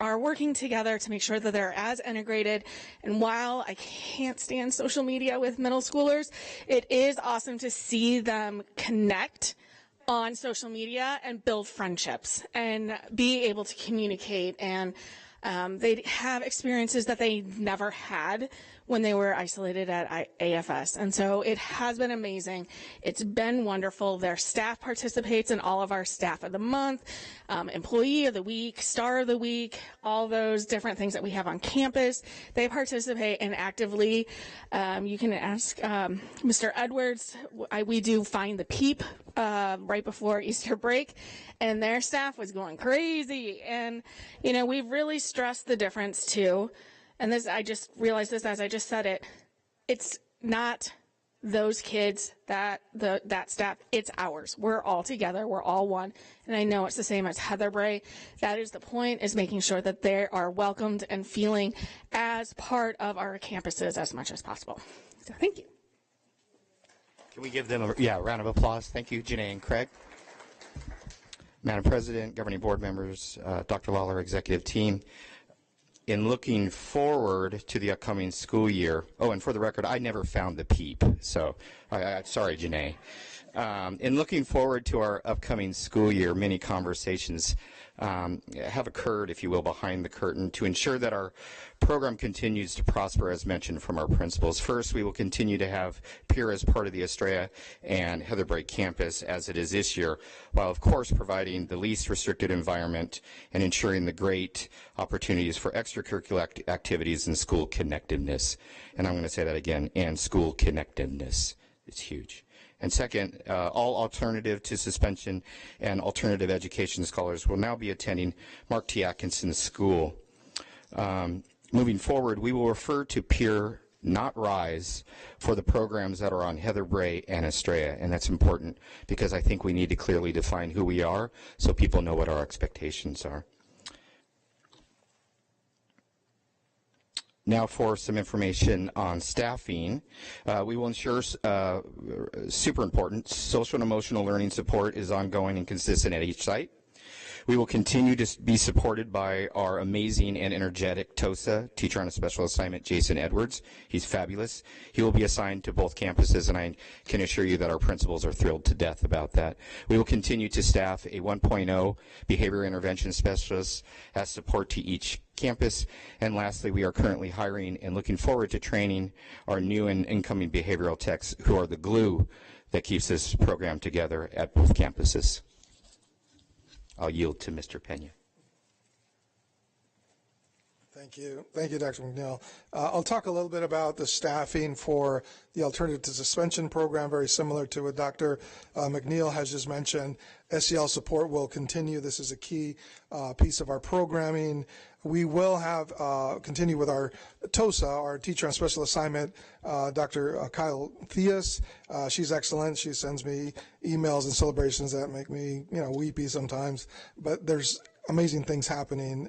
are working together to make sure that they're as integrated. And while I can't stand social media with middle schoolers, it is awesome to see them connect on social media and build friendships and be able to communicate. And they have experiences that they never had when they were isolated at AFS. And so it has been amazing. It's been wonderful. Their staff participates in all of our Staff of the Month, Employee of the Week, Star of the Week, all those different things that we have on campus. They participate and actively. You can ask Mr. Edwards. We do Find the Peep right before Easter break, and their staff was going crazy. And, you know, we've really stressed the difference too. And this, I just realized this as I just said it, it's not those kids, that staff, it's ours. We're all together. We're all one. And I know it's the same as Heather Bray. That is the point, is making sure that they are welcomed and feeling as part of our campuses as much as possible. So thank you. Can we give them a round of applause? Thank you, Janae and Craig. Madam President, governing board members, Dr. Lawler, executive team. In looking forward to the upcoming school year, and for the record, I never found the PEEP, so sorry, Janae. In looking forward to our upcoming school year, many conversations have occurred, if you will, behind the curtain to ensure that our program continues to prosper, as mentioned from our principals. First, we will continue to have peer as part of the Estrella and Heather Bray campus as it is this year, while of course providing the least restricted environment and ensuring the great opportunities for extracurricular activities and school connectedness. And I'm going to say that again, and school connectedness. It's huge. And second, all alternative to suspension and alternative education scholars will now be attending Mark T. Atkinson School. Moving forward, we will refer to peer, not rise, for the programs that are on Heather Bray and Estrella. And that's important because I think we need to clearly define who we are so people know what our expectations are. Now for some information on staffing. We will ensure, super important, social and emotional learning support is ongoing and consistent at each site. We will continue to be supported by our amazing and energetic TOSA, teacher on a special assignment, Jason Edwards. He's fabulous. He will be assigned to both campuses, and I can assure you that our principals are thrilled to death about that. We will continue to staff a 1.0 behavior intervention specialist as support to each campus. And lastly, we are currently hiring and looking forward to training our new and incoming behavioral techs who are the glue that keeps this program together at both campuses. I'll yield to Mr. Pena. Thank you. Thank you, Dr. McNeil. I'll talk a little bit about the staffing for the alternative to suspension program, very similar to what Dr. McNeil has just mentioned. SEL support will continue. This is a key piece of our programming. We will have continue with our TOSA, our teacher on special assignment, Dr. Kyle Theus. She's excellent. She sends me emails and celebrations that make me, weepy sometimes. But there's amazing things happening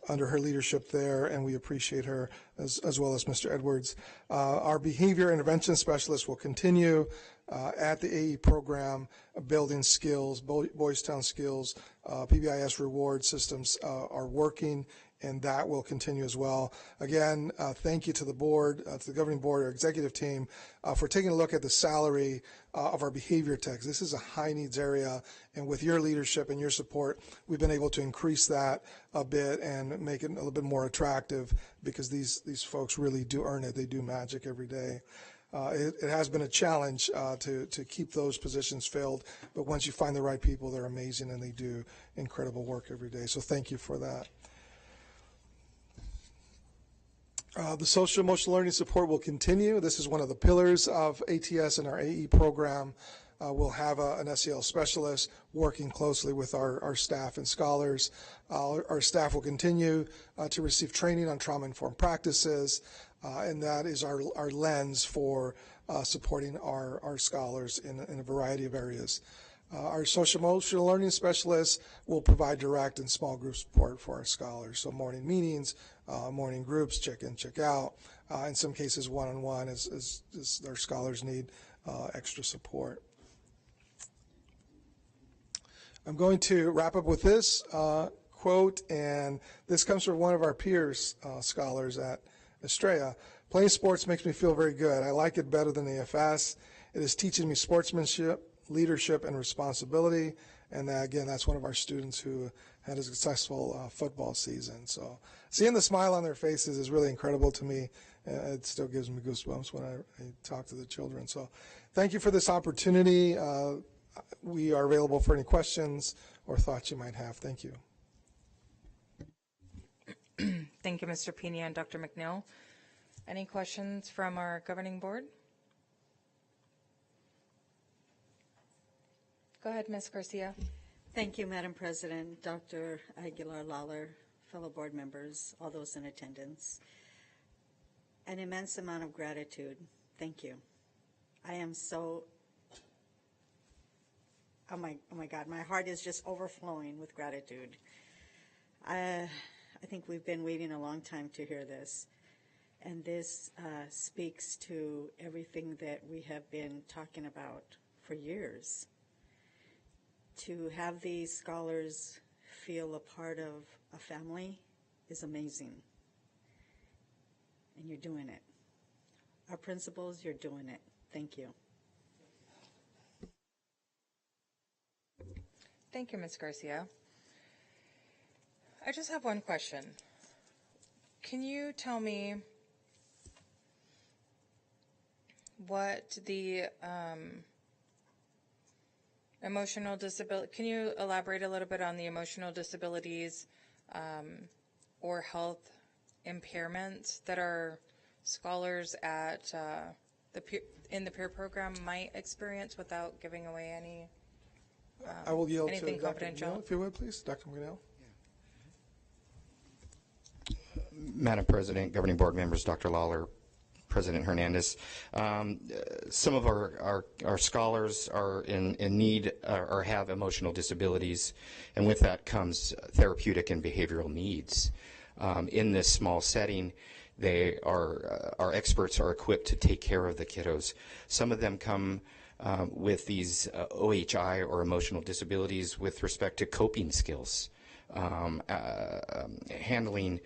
under her leadership there, and we appreciate her as well as Mr. Edwards. Our behavior intervention specialist will continue at the AE program, building skills, Boys Town skills, PBIS reward systems are working, and that will continue as well. Again, thank you to the board, to the governing board, our executive team, for taking a look at the salary of our behavior techs. This is a high needs area, and with your leadership and your support, we've been able to increase that a bit and make it a little bit more attractive because these folks really do earn it. They do magic every day. It has been a challenge to keep those positions filled, but once you find the right people, they're amazing and they do incredible work every day. So thank you for that. The social emotional learning support will continue. This is one of the pillars of ATS and our AE program. We'll have an SEL specialist working closely with our staff and scholars. Our staff will continue to receive training on trauma-informed practices, and that is our lens for supporting our scholars in a variety of areas. Our social emotional learning specialists will provide direct and small group support for our scholars. So morning meetings, morning groups, check in, check out, in some cases one-on-one as their scholars need extra support. I'm going to wrap up with this quote, and this comes from one of our peers, scholars at Estrella. Playing sports makes me feel very good. I like it better than AFS. It is teaching me sportsmanship, leadership, and responsibility. And again, that's one of our students who had a successful football season. So seeing the smile on their faces is really incredible to me. It still gives me goosebumps when I talk to the children. So thank you for this opportunity. We are available for any questions or thoughts you might have. Thank you. Thank you, Mr. Pena and Dr. McNeil. Any questions from our governing board? Go ahead, Ms. Garcia. Thank you, Madam President, Dr. Aguilar-Lawler, fellow board members, all those in attendance. An immense amount of gratitude. Thank you. I am so, oh my God, my heart is just overflowing with gratitude. I think we've been waiting a long time to hear this. And this speaks to everything that we have been talking about for years. To have these scholars feel a part of a family is amazing. And you're doing it. Our principals, you're doing it. Thank you. Thank you, Ms. Garcia. I just have one question. Can you tell me what the emotional disability, can you elaborate a little bit on the emotional disabilities or health impairments that our scholars at in the peer program might experience without giving away any I will yield to anything Dr. confidential? McNeil, if you would, please. Dr. McNeil. Madam President, governing board members, Dr. Lawler, President Hernandez, some of our scholars are in need or have emotional disabilities, and with that comes therapeutic and behavioral needs. In this small setting, our experts are equipped to take care of the kiddos. Some of them come with these OHI or emotional disabilities with respect to coping skills, handling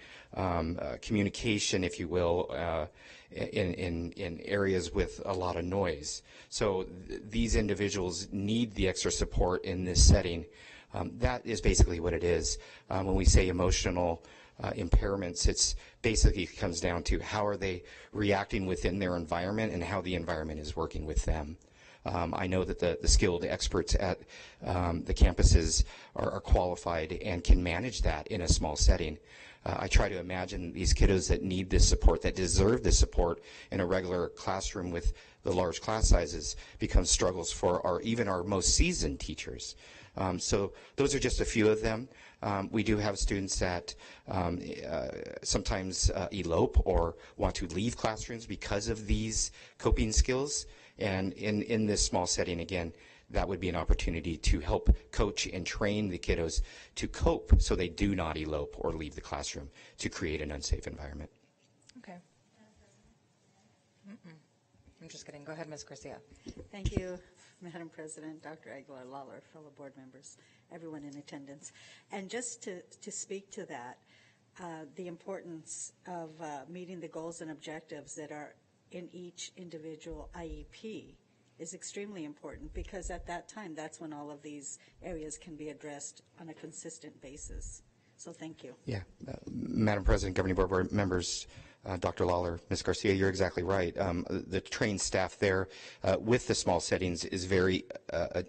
communication, if you will, in areas with a lot of noise. So these individuals need the extra support in this setting. That is basically what it is. When we say emotional impairments, it's basically comes down to how are they reacting within their environment and how the environment is working with them. I know that the skilled experts at the campuses are qualified and can manage that in a small setting. I try to imagine these kiddos that need this support, that deserve this support in a regular classroom with the large class sizes becomes struggles for even our most seasoned teachers. So those are just a few of them. We do have students that sometimes elope or want to leave classrooms because of these coping skills. And in this small setting, again, that would be an opportunity to help coach and train the kiddos to cope so they do not elope or leave the classroom to create an unsafe environment. Okay. I'm just kidding. Go ahead, Ms. Garcia. Thank you, Madam President, Dr. Aguilar-Lawler, fellow board members, everyone in attendance. And just to speak to that, the importance of meeting the goals and objectives that are in each individual IEP is extremely important, because at that time, that's when all of these areas can be addressed on a consistent basis. So thank you. Yeah, Madam President, governing board members, Dr. Lawler, Ms. Garcia, you're exactly right. The trained staff there with the small settings is very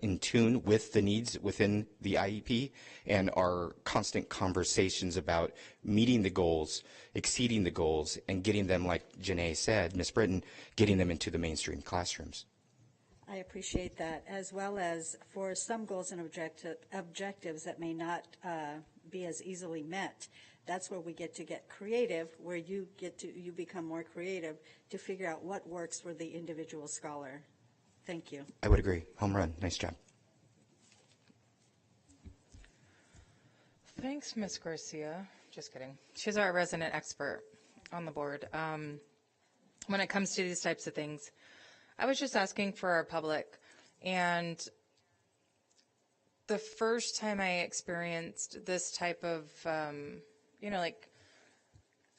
in tune with the needs within the IEP, and our constant conversations about meeting the goals, exceeding the goals, and getting them, like Janae said, Ms. Britton, getting them into the mainstream classrooms. I appreciate that, as well as for some goals and objectives that may not be as easily met. That's where we get creative, where you become more creative to figure out what works for the individual scholar. Thank you. I would agree. Home run. Nice job. Thanks, Ms. Garcia. Just kidding. She's our resident expert on the board when it comes to these types of things. I was just asking for our public, and the first time I experienced this type of, like,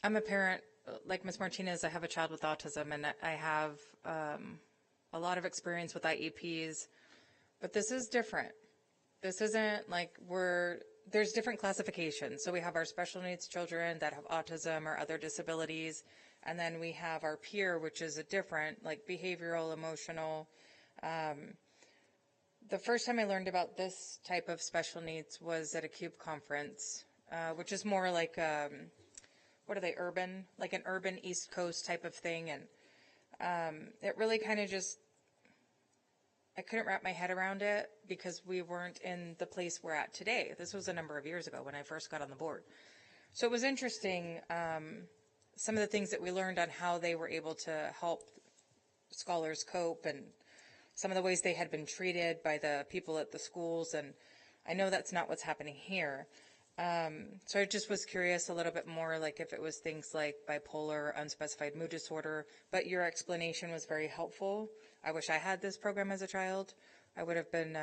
I'm a parent, like Ms. Martinez, I have a child with autism, and I have a lot of experience with IEPs, but this is different. This isn't like there's different classifications. So we have our special needs children that have autism or other disabilities, and then we have our peer, which is a different, like, behavioral, emotional. The first time I learned about this type of special needs was at a CUBE conference, which is more like, what are they, urban? Like an urban East Coast type of thing. And it really kind of just, I couldn't wrap my head around it because we weren't in the place we're at today. This was a number of years ago when I first got on the board. So it was interesting, some of the things that we learned on how they were able to help scholars cope and some of the ways they had been treated by the people at the schools, and I know that's not what's happening here. So I just was curious a little bit more, like if it was things like bipolar, unspecified mood disorder, but your explanation was very helpful. I wish I had this program as a child. I would have been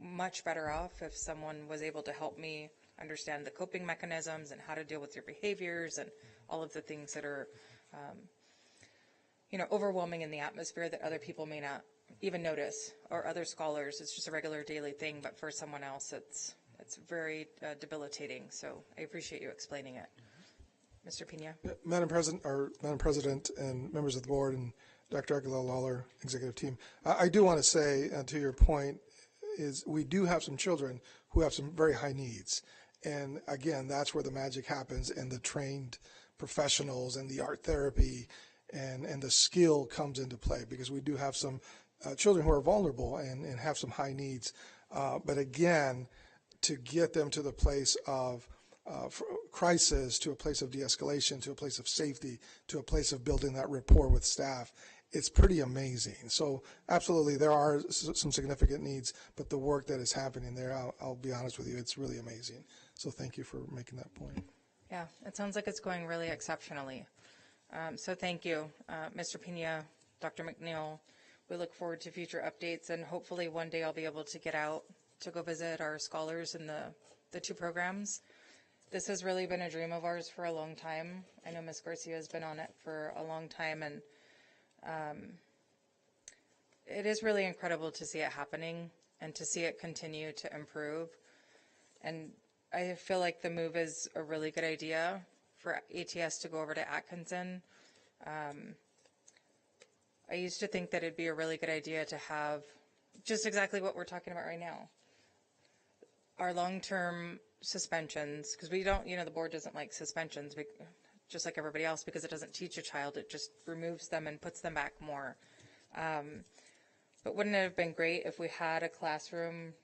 much better off if someone was able to help me understand the coping mechanisms and how to deal with your behaviors and all of the things that are, overwhelming in the atmosphere that other people may not even notice, or other scholars. It's just a regular daily thing, but for someone else, it's very debilitating. So I appreciate you explaining it. Mr. Pena. Madam President, and members of the board, and Dr. Aguilar-Lawler, executive team, I do want to say, to your point, is we do have some children who have some very high needs. And again, that's where the magic happens, and the trained professionals and the art therapy and the skill comes into play, because we do have some children who are vulnerable and have some high needs. But again, to get them to the place of crisis, to a place of de-escalation, to a place of safety, to a place of building that rapport with staff, it's pretty amazing. So absolutely, there are some significant needs, but the work that is happening there, I'll be honest with you, it's really amazing. So thank you for making that point. Yeah, it sounds like it's going really exceptionally. So thank you, Mr. Pena, Dr. McNeil. We look forward to future updates, and hopefully one day I'll be able to get out to go visit our scholars in the two programs. This has really been a dream of ours for a long time. I know Ms. Garcia has been on it for a long time, and it is really incredible to see it happening and to see it continue to improve. And I feel like the move is a really good idea for ATS to go over to Atkinson. I used to think that it'd be a really good idea to have just exactly what we're talking about right now. Our long-term suspensions, because we don't, the board doesn't like suspensions, just like everybody else, because it doesn't teach a child, it just removes them and puts them back more. But wouldn't it have been great if we had a classroom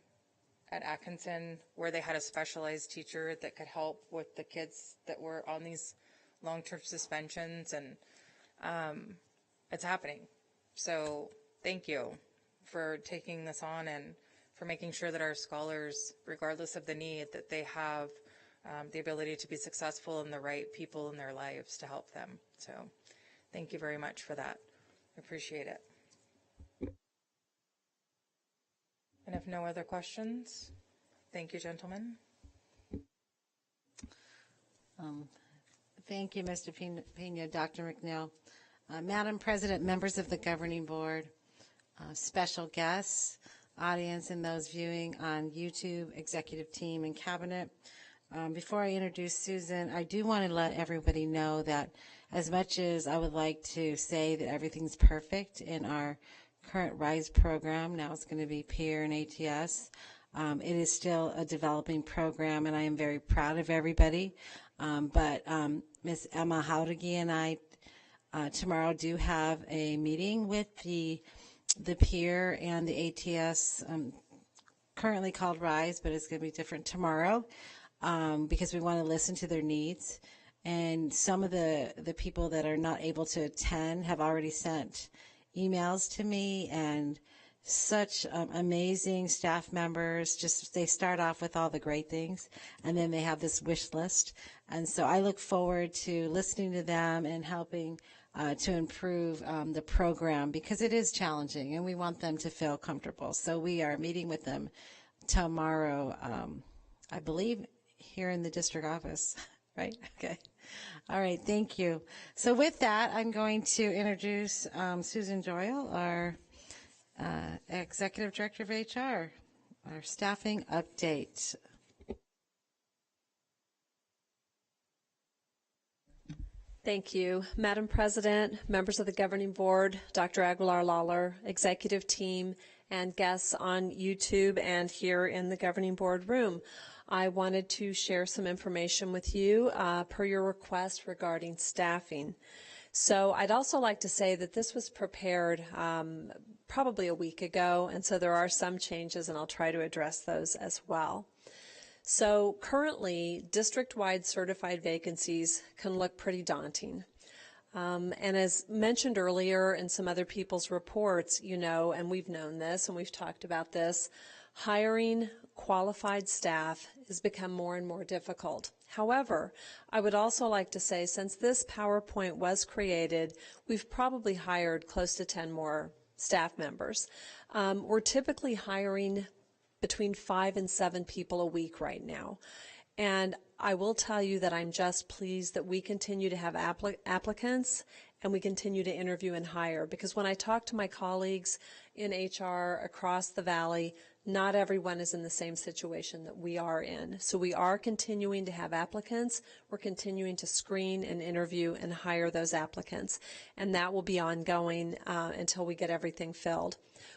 at Atkinson where they had a specialized teacher that could help with the kids that were on these long-term suspensions? And it's happening. So thank you for taking this on and for making sure that our scholars, regardless of the need, that they have the ability to be successful and the right people in their lives to help them. So thank you very much for that. I appreciate it. And if no other questions, thank you, gentlemen. Thank you, Mr. Pena, Dr. McNeil. Madam President, members of the governing board, special guests, audience, and those viewing on YouTube, executive team, and cabinet. Before I introduce Susan, I do want to let everybody know that as much as I would like to say that everything's perfect in our current RISE program, now it's going to be peer and ATS, it is still a developing program, and I am very proud of everybody. But Ms. Emma Haudegi and I tomorrow do have a meeting with the peer and the ATS, currently called RISE, but it's going to be different tomorrow, because we want to listen to their needs. And some of the people that are not able to attend have already sent emails to me, and such amazing staff members. Just they start off with all the great things, and then they have this wish list. And so I look forward to listening to them and helping to improve the program, because it is challenging and we want them to feel comfortable. So we are meeting with them tomorrow, I believe here in the district office, right? Okay. All right, thank you. So with that, I'm going to introduce Susan Doyle, our Executive Director of HR, our staffing update. Thank you, Madam President, members of the governing board, Dr. Aguilar-Lawler, executive team, and guests on YouTube and here in the governing board room. I wanted to share some information with you per your request regarding staffing. So I'd also like to say that this was prepared probably a week ago, and so there are some changes, and I'll try to address those as well. So currently, district-wide certified vacancies can look pretty daunting. And as mentioned earlier in some other people's reports, and we've known this and we've talked about this, hiring qualified staff has become more and more difficult. However, I would also like to say, since this PowerPoint was created, we've probably hired close to 10 more staff members. We're typically hiring between 5 and 7 people a week right now. And I will tell you that I'm just pleased that we continue to have applicants and we continue to interview and hire, because when I talk to my colleagues in HR across the valley, not everyone is in the same situation that we are in. So we are continuing to have applicants. We're continuing to screen and interview and hire those applicants. And that will be ongoing until we get everything filled.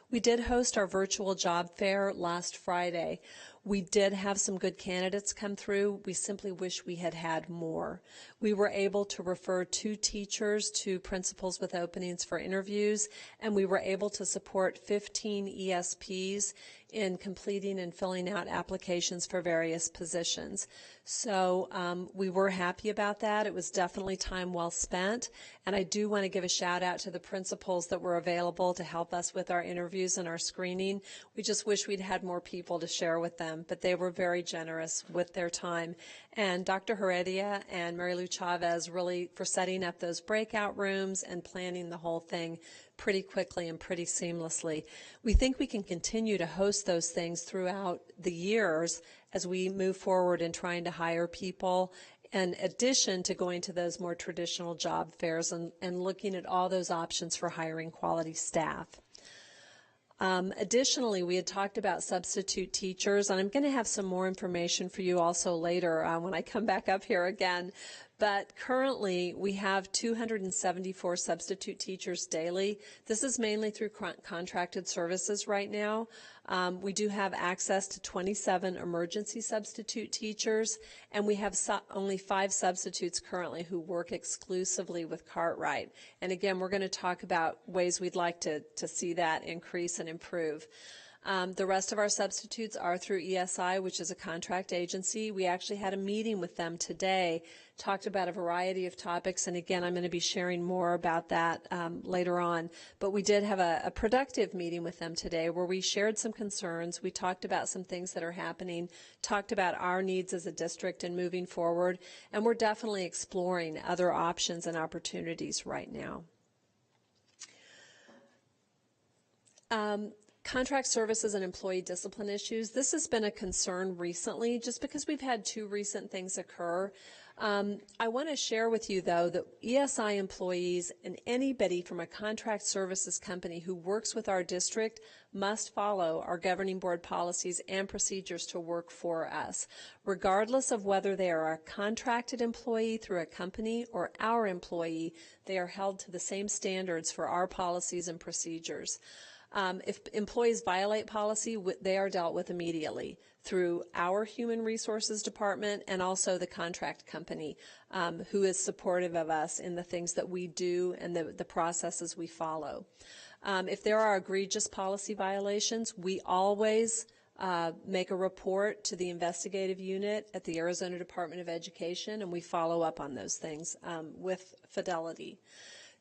We did host our virtual job fair last Friday. We did have some good candidates come through. We simply wish we had had more. We were able to refer 2 teachers to principals with openings for interviews, and we were able to support 15 ESPs in completing and filling out applications for various positions. So we were happy about that. It was definitely time well spent, and I do want to give a shout out to the principals that were available to help us with our interviews and our screening. We just wish we'd had more people to share with them, but they were very generous with their time. And Dr. Heredia and Mary Lou Chavez really for setting up those breakout rooms and planning the whole thing pretty quickly and pretty seamlessly. We think we can continue to host those things throughout the years as we move forward in trying to hire people, in addition to going to those more traditional job fairs and looking at all those options for hiring quality staff. Additionally, we had talked about substitute teachers, and I'm going to have some more information for you also later when I come back up here again. But currently, we have 274 substitute teachers daily. This is mainly through contracted services right now. We do have access to 27 emergency substitute teachers, and we have only 5 substitutes currently who work exclusively with Cartwright. And again, we're going to talk about ways we'd like to see that increase and improve. The rest of our substitutes are through ESI, which is a contract agency. We actually had a meeting with them today, talked about a variety of topics, and again, I'm going to be sharing more about that later on. But we did have a productive meeting with them today where we shared some concerns. We talked about some things that are happening, talked about our needs as a district and moving forward, and we're definitely exploring other options and opportunities right now. Contract services and employee discipline issues. This has been a concern recently just because we've had 2 recent things occur. I want to share with you, though, that ESI employees and anybody from a contract services company who works with our district must follow our governing board policies and procedures to work for us, regardless of whether they are a contracted employee through a company or our employee. They are held to the same standards for our policies and procedures. If employees violate policy, they are dealt with immediately through our human resources department and also the contract company who is supportive of us in the things that we do and the processes we follow. If there are egregious policy violations, we always make a report to the investigative unit at the Arizona Department of Education, and we follow up on those things with fidelity.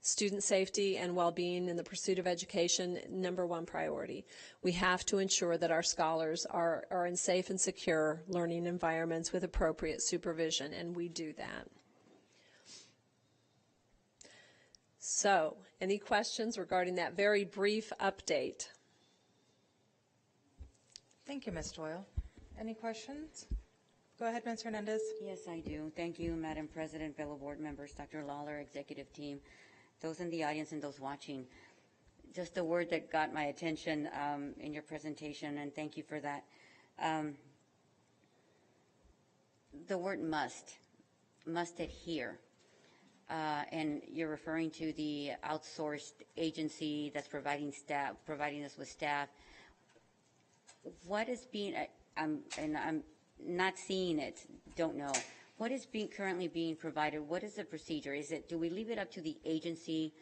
Student safety and well-being in the pursuit of education, #1 priority. We have to ensure that our scholars are in safe and secure learning environments with appropriate supervision, and we do that. So, any questions regarding that very brief update? Thank you, Ms. Doyle. Any questions? Go ahead, Ms. Hernandez. Yes, I do. Thank you, Madam President, fellow board members, Dr. Lawler, executive team, those in the audience and those watching. Just a word that got my attention in your presentation, and thank you for that. The word must adhere. And you're referring to the outsourced agency that's providing us with staff. What is being, and I'm not seeing it, don't know. What is currently being provided? What is the procedure? Do we leave it up to the agency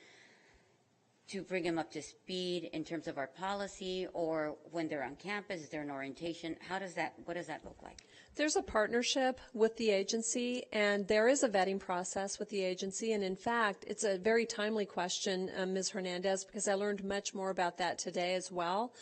to bring them up to speed in terms of our policy, or when they're on campus, is there an orientation? What does that look like? There's a partnership with the agency, and there is a vetting process with the agency. And in fact, it's a very timely question, Ms. Hernandez, because I learned much more about that today as well.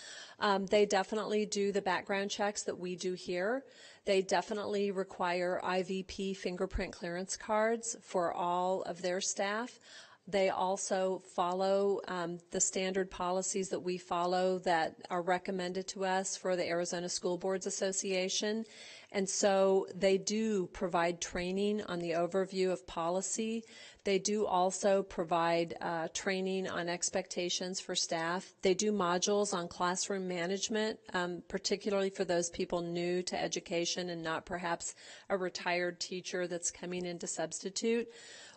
They definitely do the background checks that we do here. They definitely require IVP fingerprint clearance cards for all of their staff. They also follow the standard policies that we follow that are recommended to us for the Arizona School Boards Association. And so they do provide training on the overview of policy. They do also provide training on expectations for staff. They do modules on classroom management, particularly for those people new to education and not perhaps a retired teacher that's coming in to substitute.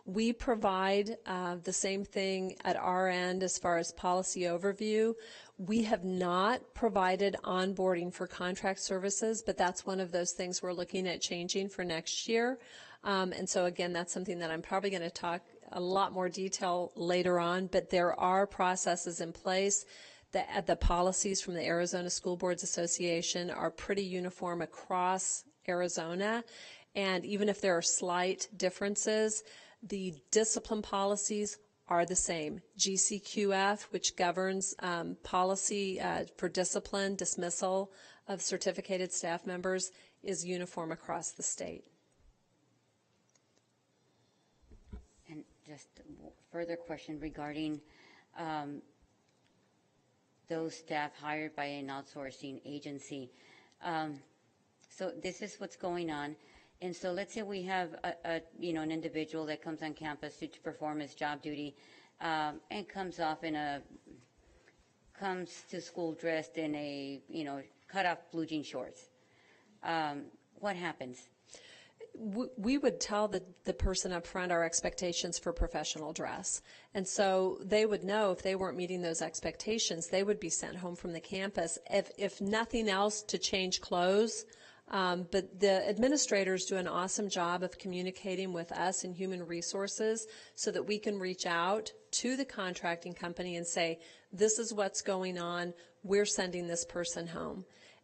We provide the same thing at our end as far as policy overview. We have not provided onboarding for contract services, but that's one of those things we're looking at changing for next year. And so again, that's something that I'm probably going to talk a lot more detail later on, but there are processes in place. The policies from the Arizona School Boards Association are pretty uniform across Arizona. And even if there are slight differences, the discipline policies are the same. GCQF, which governs policy for discipline, dismissal of certificated staff members, is uniform across the state. And just a further question regarding those staff hired by an outsourcing agency. So this is what's going on. And so let's say we have an individual that comes on campus to perform his job duty and comes to school dressed in a, cut off blue jean shorts. What happens? We would tell the person up front our expectations for professional dress. And so they would know if they weren't meeting those expectations, they would be sent home from the campus. If nothing else, to change clothes. But the administrators do an awesome job of communicating with us in human resources so that we can reach out to the contracting company and say, this is what's going on, we're sending this person home.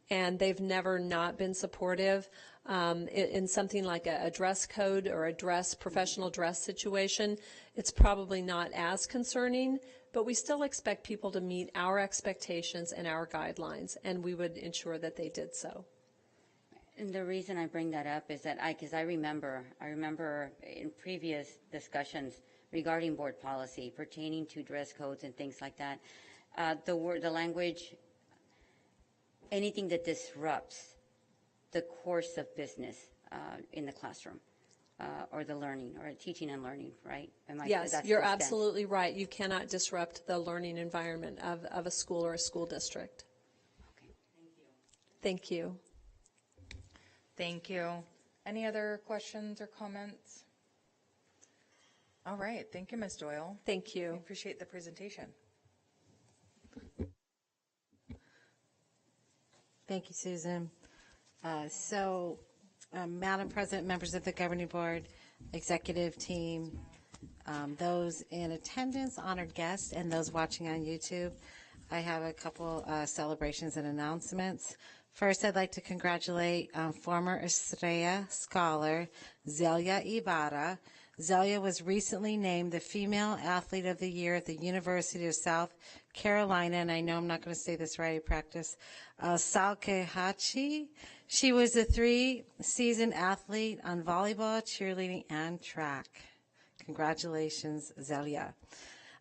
And they've never not been supportive. In something like a dress code or a professional dress situation, it's probably not as concerning, but we still expect people to meet our expectations and our guidelines, and we would ensure that they did so. And the reason I bring that up is that because I remember in previous discussions regarding board policy pertaining to dress codes and things like that, the language, anything that disrupts the course of business in the classroom or the learning or teaching and learning, right? Yes, you're absolutely right. You cannot disrupt the learning environment of a school or a school district. Okay, thank you. Thank you. Thank you. Any other questions or comments? All right. Thank you, Ms. Doyle. Thank you. I appreciate the presentation. Thank you, Susan. Madam President, members of the Governing Board, executive team, those in attendance, honored guests, and those watching on YouTube, I have a couple celebrations and announcements. First, I'd like to congratulate former Estrella scholar Zelia Ibarra. Zelia was recently named the Female Athlete of the Year at the University of South Carolina, and I know I'm not going to say this right, I practice, Salkehatchie. She was a 3-season athlete on volleyball, cheerleading, and track. Congratulations, Zelia.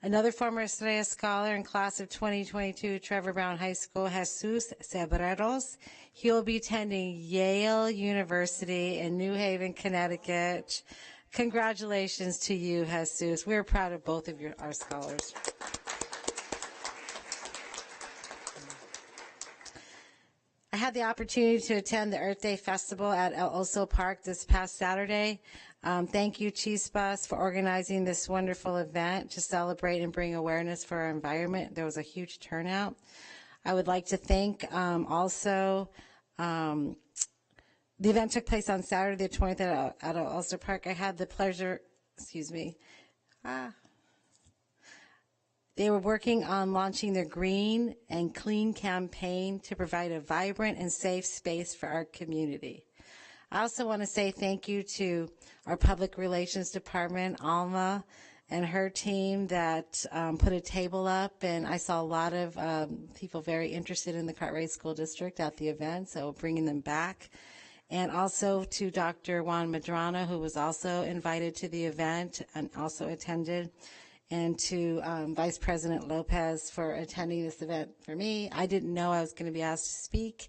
Another former Estrella scholar in class of 2022, Trevor Brown High School, Jesus Cebreros. He will be attending Yale University in New Haven, Connecticut. Congratulations to you, Jesus. We're proud of both of our scholars. I had the opportunity to attend the Earth Day Festival at El Oso Park this past Saturday. Thank you, Chispas, for organizing this wonderful event to celebrate and bring awareness for our environment. There was a huge turnout. I would like to thank the event took place on Saturday the 20th at El Oso Park. I had the pleasure, they were working on launching their Green and Clean campaign to provide a vibrant and safe space for our community. I also want to say thank you to our Public Relations Department, Alma, and her team that put a table up, and I saw a lot of people very interested in the Cartwright School District at the event, so bringing them back. And also to Dr. Juan Medrano, who was also invited to the event and also attended, and to Vice President Lopez for attending this event for me. I didn't know I was going to be asked to speak,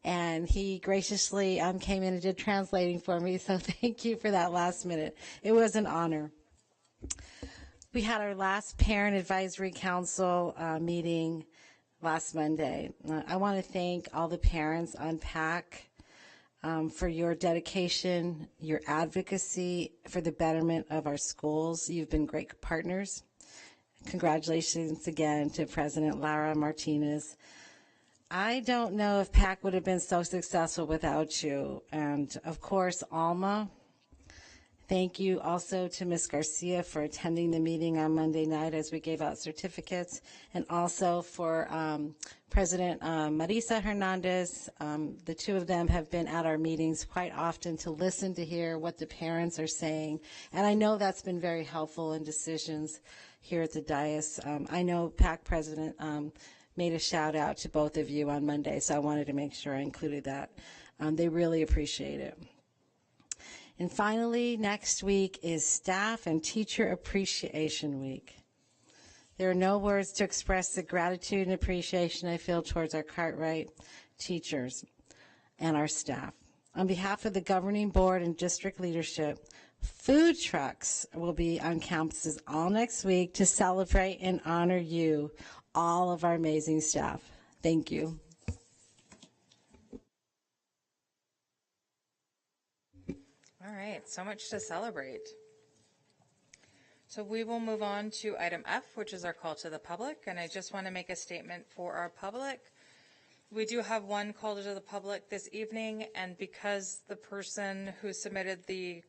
and he graciously came in and did translating for me, so thank you for that last minute. It was an honor. We had our last Parent Advisory Council meeting last Monday. I want to thank all the parents on PAC for your dedication, your advocacy for the betterment of our schools. You've been great partners. Congratulations again to President Laura Martinez. I don't know if PAC would have been so successful without you. And of course, Alma. Thank you also to Ms. Garcia for attending the meeting on Monday night as we gave out certificates, and also for President Marisa Hernandez. The two of them have been at our meetings quite often to listen to hear what the parents are saying, and I know that's been very helpful in decisions here at the dais. I know PAC President made a shout out to both of you on Monday, so I wanted to make sure I included that. They really appreciate it. And finally, next week is Staff and Teacher Appreciation Week. There are no words to express the gratitude and appreciation I feel towards our Cartwright teachers and our staff. On behalf of the governing board and district leadership, food trucks will be on campuses all next week to celebrate and honor you, all of our amazing staff. Thank you. All right, so much to celebrate. So we will move on to item F, which is our call to the public, and I just want to make a statement for our public. We do have one call to the public this evening, and because the person who submitted the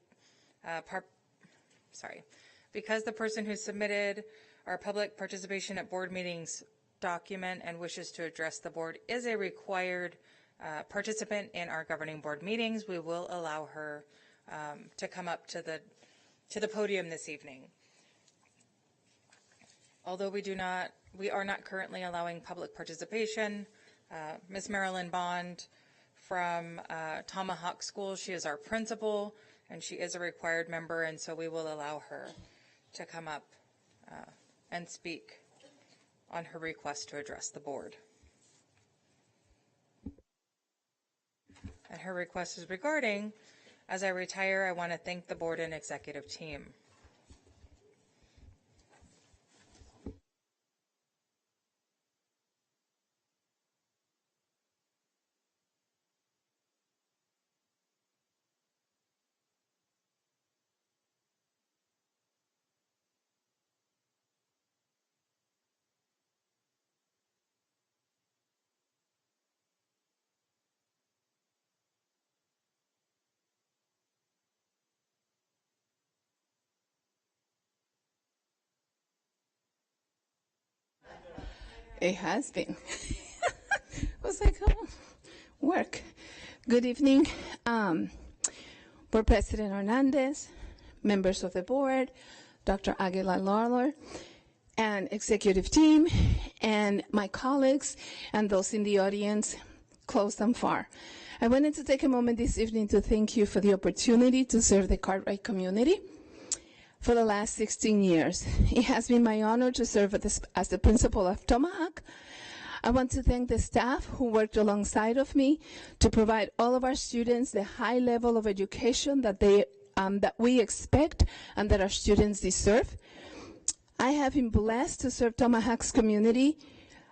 our public participation at board meetings document and wishes to address the board is a required participant in our governing board meetings, we will allow her to come up to the podium this evening. Although we are not currently allowing public participation, Ms. Marilyn Bond from Tomahawk School, she is our principal, and she is a required member, and so we will allow her to come up and speak on her request to address the board. And her request is regarding, as I retire, I want to thank the board and executive team. It has been. It was like, oh, work. Good evening, Board President Hernandez, members of the board, Dr. Aguilar Lawler, and executive team, and my colleagues, and those in the audience, close and far. I wanted to take a moment this evening to thank you for the opportunity to serve the Cartwright community for the last 16 years. It has been my honor to serve as the principal of Tomahawk. I want to thank the staff who worked alongside of me to provide all of our students the high level of education that we expect and that our students deserve. I have been blessed to serve Tomahawk's community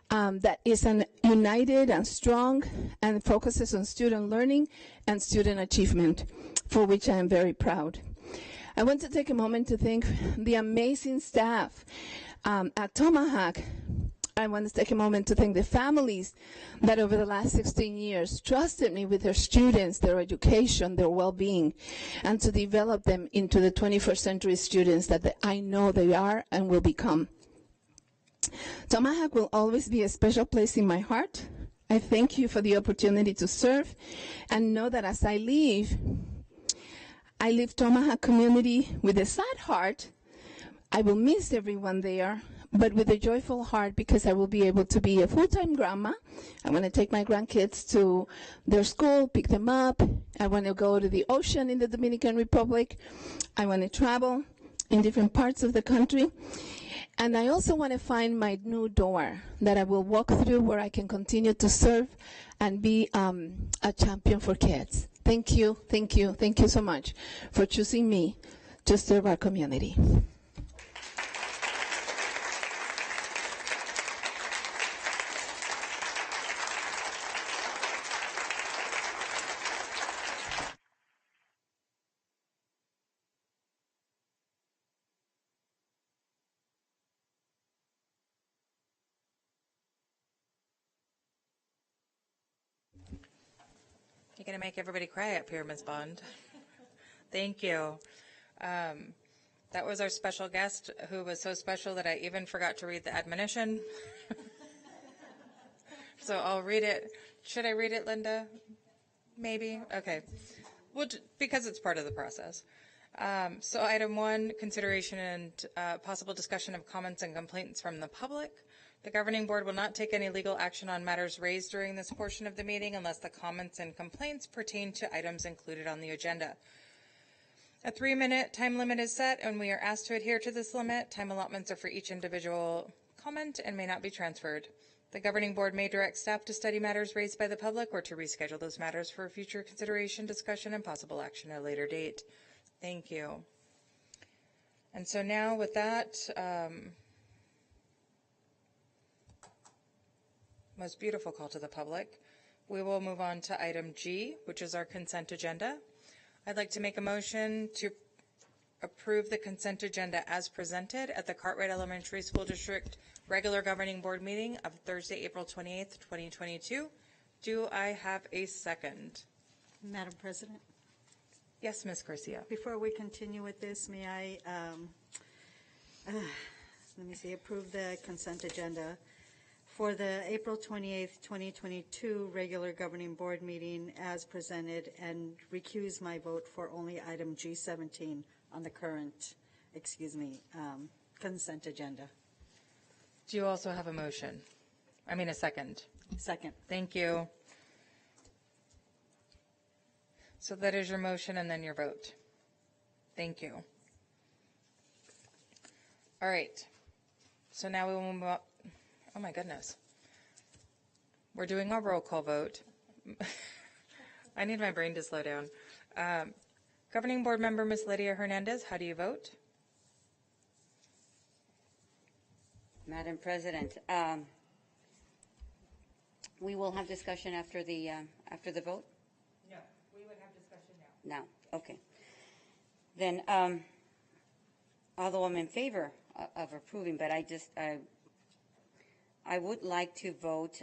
that is united and strong and focuses on student learning and student achievement, for which I am very proud. I want to take a moment to thank the amazing staff at Tomahawk. I want to take a moment to thank the families that over the last 16 years trusted me with their students, their education, their well-being, and to develop them into the 21st century students that I know they are and will become. Tomahawk will always be a special place in my heart. I thank you for the opportunity to serve, and know that as I leave, I leave Omaha community with a sad heart. I will miss everyone there, but with a joyful heart because I will be able to be a full-time grandma. I want to take my grandkids to their school, pick them up. I want to go to the ocean in the Dominican Republic. I want to travel in different parts of the country. And I also want to find my new door that I will walk through where I can continue to serve and be a champion for kids. Thank you, thank you, thank you so much for choosing me to serve our community. You're going to make everybody cry up here, Ms. Bond. Thank you. That was our special guest, who was so special that I even forgot to read the admonition. So I'll read it. Should I read it, Linda? Maybe? Okay. Well, because it's part of the process. So item 1, consideration and possible discussion of comments and complaints from the public. The governing board will not take any legal action on matters raised during this portion of the meeting unless the comments and complaints pertain to items included on the agenda. A 3-minute time limit is set, and we are asked to adhere to this limit. Time allotments are for each individual comment and may not be transferred. The governing board may direct staff to study matters raised by the public or to reschedule those matters for future consideration, discussion, and possible action at a later date. Thank you. And so now with that, most beautiful call to the public, we will move on to item G, which is our consent agenda. I'd like to make a motion to approve the consent agenda as presented at the Cartwright Elementary School District regular governing board meeting of Thursday, April 28th, 2022. Do I have a second? Madam President? Yes, Ms. Garcia. Before we continue with this, may I, approve the consent agenda for the April 28th, 2022 regular governing board meeting as presented and recuse my vote for only item G17 on the current, consent agenda. Do you also have a motion? A second. Second. Thank you. So that is your motion and then your vote. Thank you. All right. So now we will move on. Oh my goodness. We're doing a roll call vote. I need my brain to slow down. Governing board member Ms. Lydia Hernandez, how do you vote? Madam President, we will have discussion after the vote? No, we would have discussion now. Now, okay. Then, although I'm in favor of approving, but I would like to vote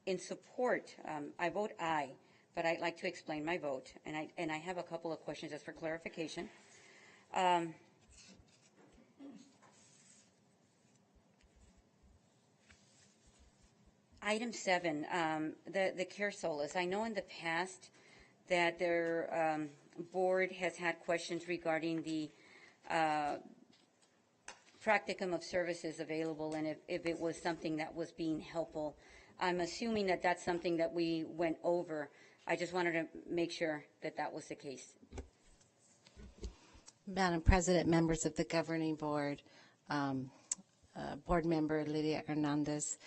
in support. I vote aye, but I'd like to explain my vote, and I have a couple of questions just for clarification. Item 7, the care solace. I know in the past that their board has had questions regarding the practicum of services available and if it was something that was being helpful. I'm assuming that that's something that we went over. I just wanted to make sure that that was the case. Madam President, members of the governing board, board member Lydia Hernandez.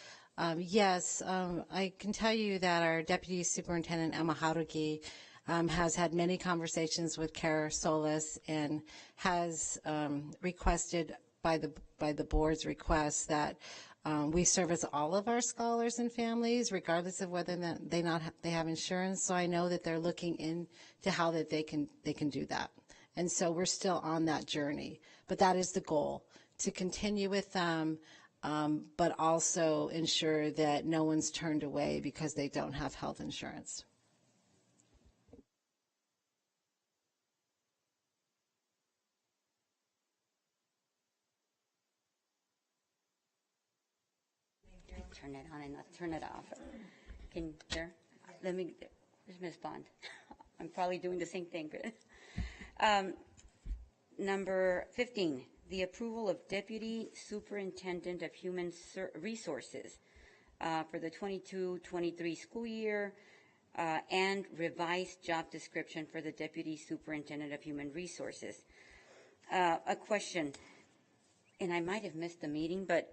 Yes, I can tell you that our Deputy Superintendent Emma Jauregui has had many conversations with Care Solis and has requested by the board's request that we service all of our scholars and families, regardless of whether they have insurance. So I know that they're looking into how that they can do that, and so we're still on that journey. But that is the goal, to continue with them, but also ensure that no one's turned away because they don't have health insurance. Turn it on and not turn it off. Can there? Where's Ms. Bond? I'm probably doing the same thing. Number 15, the approval of Deputy Superintendent of Human Resources for the 22-23 school year and revised job description for the Deputy Superintendent of Human Resources. A question, and I might have missed the meeting, but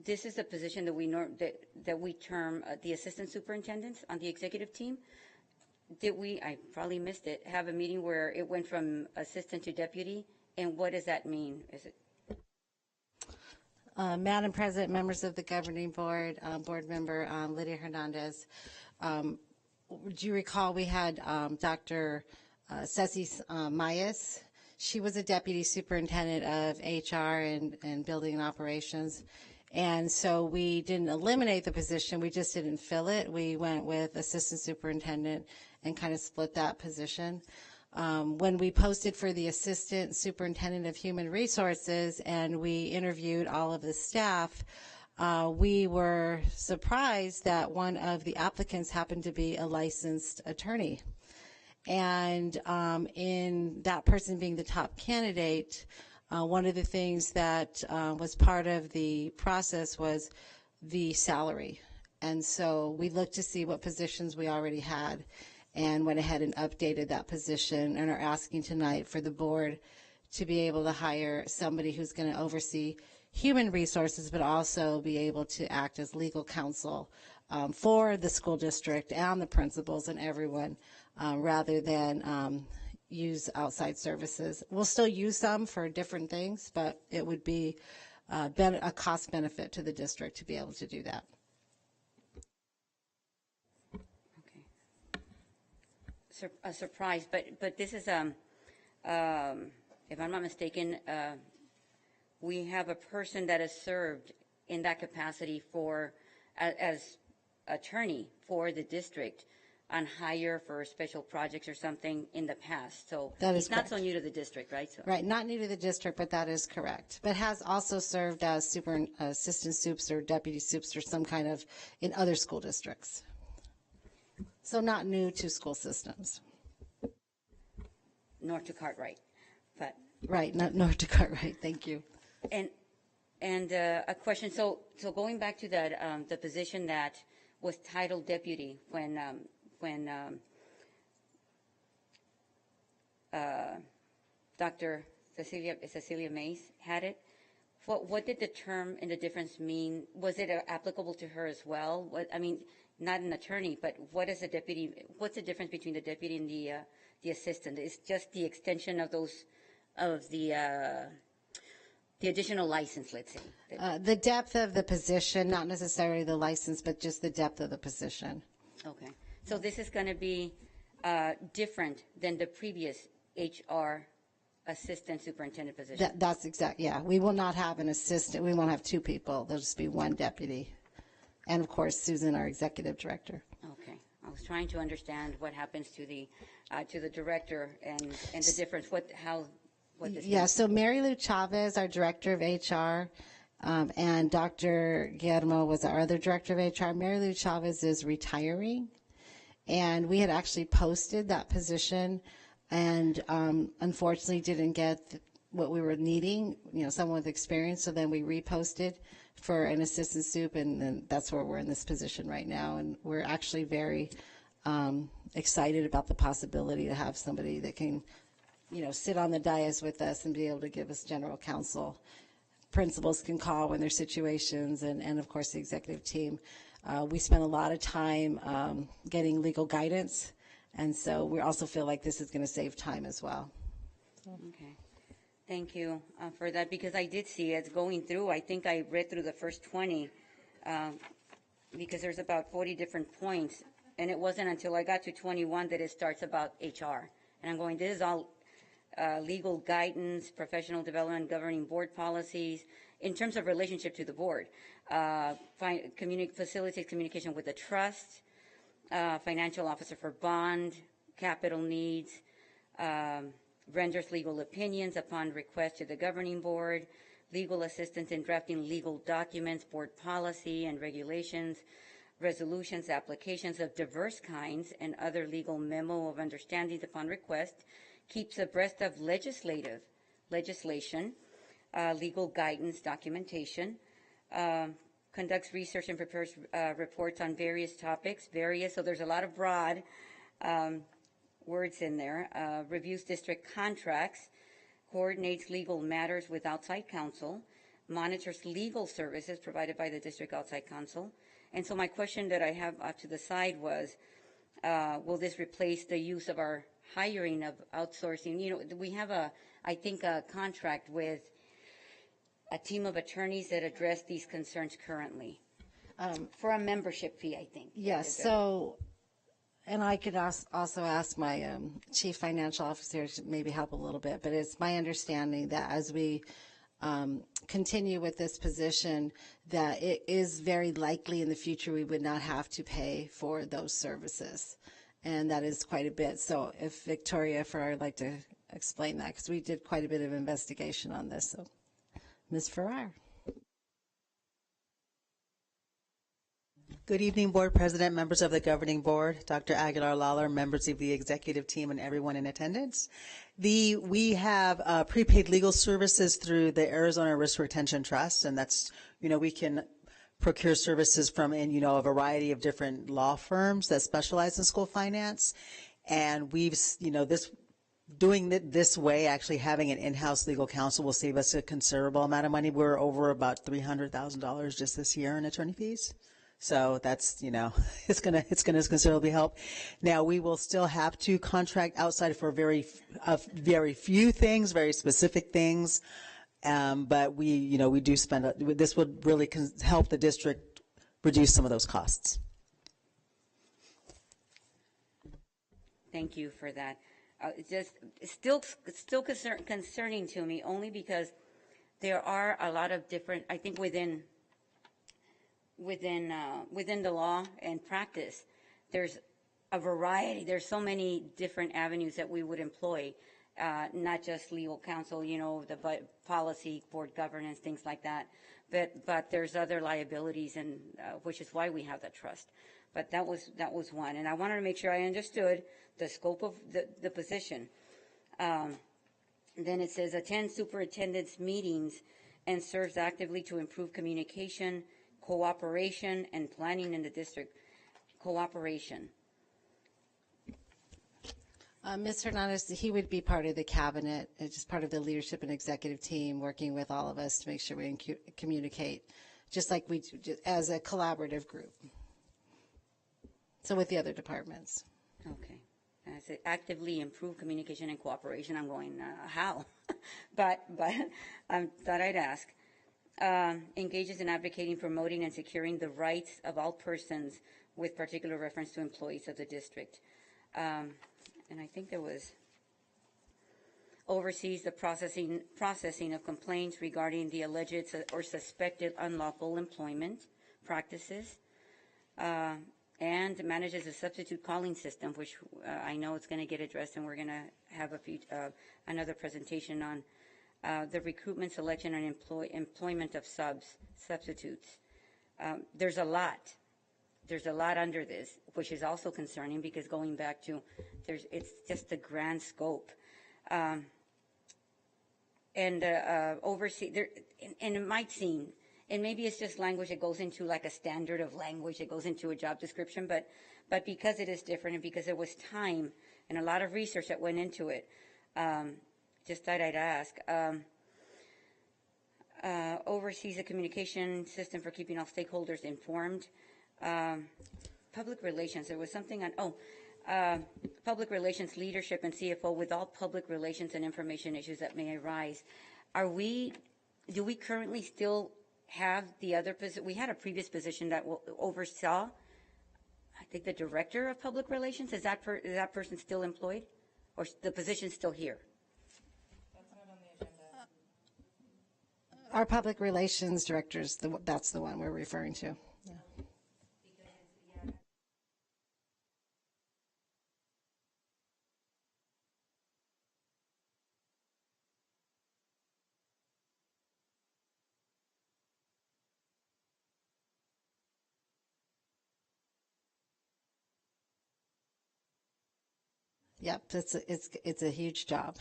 this is a position that we term the assistant superintendents on the executive team. Did we, I probably missed it, have a meeting where it went from assistant to deputy? And what does that mean? Is it? Madam President, members of the governing board, board member Lydia Hernandez, do you recall we had Dr. Ceci Mayas? She was a deputy superintendent of HR and building and operations. And so we didn't eliminate the position, we just didn't fill it. We went with assistant superintendent and kind of split that position. When we posted for the assistant superintendent of human resources and we interviewed all of the staff, we were surprised that one of the applicants happened to be a licensed attorney. And in that person being the top candidate, one of the things that was part of the process was the salary. And so we looked to see what positions we already had and went ahead and updated that position and are asking tonight for the board to be able to hire somebody who's going to oversee human resources but also be able to act as legal counsel for the school district and the principals and everyone rather than use outside services. We'll still use some for different things, but it would be a cost benefit to the district to be able to do that. A surprise, but this is, if I'm not mistaken, we have a person that has served in that capacity as attorney for the district on hire for special projects or something in the past. So he's not so new to the district, right? So. Right, not new to the district, but that is correct. But has also served as assistant soups or deputy soups or some kind of in other school districts. So not new to school systems. Nor to Cartwright, but. Right, nor to Cartwright, thank you. And a question, so going back to that, the position that was titled deputy when Dr. Cecilia Mays had it, what did the term and the difference mean? Was it applicable to her as well? Not an attorney, but what's the difference between the deputy and the assistant? It's just the extension of the additional license, let's say. The depth of the position, not necessarily the license, but just the depth of the position. Okay. So this is going to be different than the previous HR assistant superintendent position? That's exact, yeah. We will not have an assistant. We won't have two people. There'll just be one deputy. And, of course, Susan, our executive director. Okay. I was trying to understand what happens to the director and the difference, what this means. Yeah, so Mary Lou Chavez, our director of HR, and Dr. Guillermo was our other director of HR. Mary Lou Chavez is retiring, and we had actually posted that position and unfortunately didn't get what we were needing, someone with experience, so then we reposted for an assistant soup, and that's where we're in this position right now, and we're actually very excited about the possibility to have somebody that can sit on the dais with us and be able to give us general counsel. Principals can call when there's situations, and of course the executive team. We spent a lot of time getting legal guidance, and so we also feel like this is going to save time as well. Okay. Thank you for that, because I did see it going through. I think I read through the first 20 because there's about 40 different points, and it wasn't until I got to 21 that it starts about HR. And I'm going, this is all legal guidance, professional development, governing board policies, in terms of relationship to the board, facilitates communication with the trust, financial officer for bond, capital needs, renders legal opinions upon request to the governing board, legal assistance in drafting legal documents, board policy and regulations, resolutions, applications of diverse kinds, and other legal memo of understandings upon request, keeps abreast of legislation, legal guidance, documentation, conducts research and prepares reports on various topics, so there's a lot of broad words in there, reviews district contracts, coordinates legal matters with outside counsel, monitors legal services provided by the district outside counsel. And so my question that I have off to the side was, will this replace the use of our hiring of outsourcing? You know, we have I think a contract with a team of attorneys that address these concerns currently for a membership fee, I think. Yes, so, and I could also ask my chief financial officer to maybe help a little bit, but it's my understanding that as we continue with this position, that it is very likely in the future we would not have to pay for those services. And that is quite a bit. So if Victoria Farrar would like to explain that, because we did quite a bit of investigation on this. So, Ms. Farrar. Good evening, Board President, members of the Governing Board, Dr. Aguilar-Lawler, members of the Executive Team, and everyone in attendance. We have prepaid legal services through the Arizona Risk Retention Trust, and that's, we can procure services from, a variety of different law firms that specialize in school finance. And we've, doing it this way, actually having an in-house legal counsel will save us a considerable amount of money. We're over about $300,000 just this year in attorney fees. So that's, it's gonna considerably help. Now we will still have to contract outside for very few things, very specific things. But we do spend, this would really help the district reduce some of those costs. Thank you for that. It's still concerning to me, only because there are a lot of different, I think within the law and practice, there's a variety. There's so many different avenues that we would employ, not just legal counsel, the policy, board governance, things like that. But there's other liabilities, and which is why we have the trust. But that was one, and I wanted to make sure I understood the scope of the position. Then it says attend superintendent's meetings and serves actively to improve communication, cooperation, and planning in the district. Cooperation. Ms. Hernandez, he would be part of the cabinet, just part of the leadership and executive team, working with all of us to make sure we communicate, just like we do as a collaborative group. So with the other departments. Okay. I said actively improve communication and cooperation. I'm going, how? but I thought I'd ask. Engages in advocating, promoting, and securing the rights of all persons with particular reference to employees of the district. And I think there was oversees the processing of complaints regarding the alleged or suspected unlawful employment practices, and manages a substitute calling system, which I know it's going to get addressed, and we're going to have another presentation on the recruitment, selection, and employment of substitutes. There's a lot. There's a lot under this, which is also concerning, because going back to, it's just the grand scope. Oversee there, and it might seem, and maybe it's just language that goes into like a standard of language that goes into a job description, but because it is different, and because there was time and a lot of research that went into it, just thought I'd ask. Oversees a communication system for keeping all stakeholders informed. Public relations, there was something on, public relations leadership and CFO with all public relations and information issues that may arise. Do we currently still have the other position? We had a previous position that oversaw, I think, the director of public relations. Is that person still employed, or the position still here? Our public relations directors, that's the one we're referring to. Yeah. Yep, it's a huge job.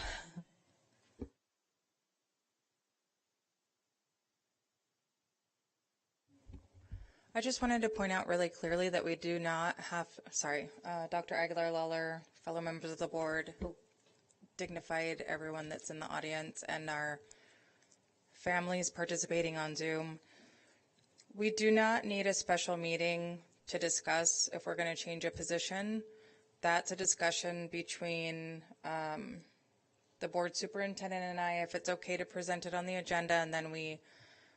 I just wanted to point out really clearly that we do not have, Dr. Aguilar-Lawler, fellow members of the board, dignified everyone that's in the audience, and our families participating on Zoom. We do not need a special meeting to discuss if we're going to change a position. That's a discussion between the board superintendent and I, if it's okay to present it on the agenda, and then we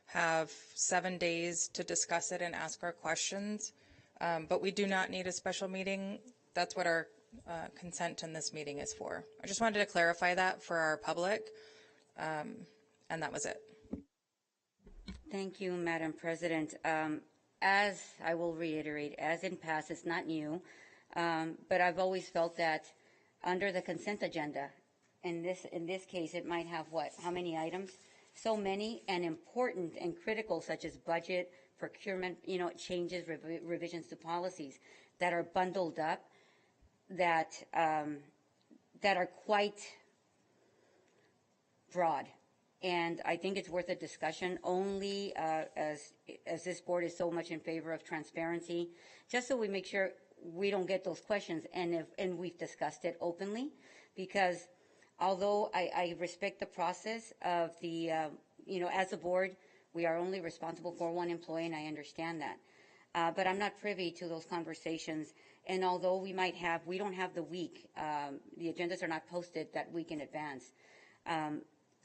have 7 days to discuss it and ask our questions. But we do not need a special meeting. That's what our consent in this meeting is for. I just wanted to clarify that for our public, and that was it. Thank you, Madam President. As I will reiterate, as in past, it's not new, but I've always felt that under the consent agenda, in this case, it might have what? How many items? So many and important and critical, such as budget, procurement, changes, revisions to policies that are bundled up, that are quite broad. And I think it's worth a discussion only as this board is so much in favor of transparency, just so we make sure we don't get those questions, and we've discussed it openly, because although I respect the process of the, as a board, we are only responsible for one employee, and I understand that. But I'm not privy to those conversations. And although we don't have the week, the agendas are not posted that week in advance.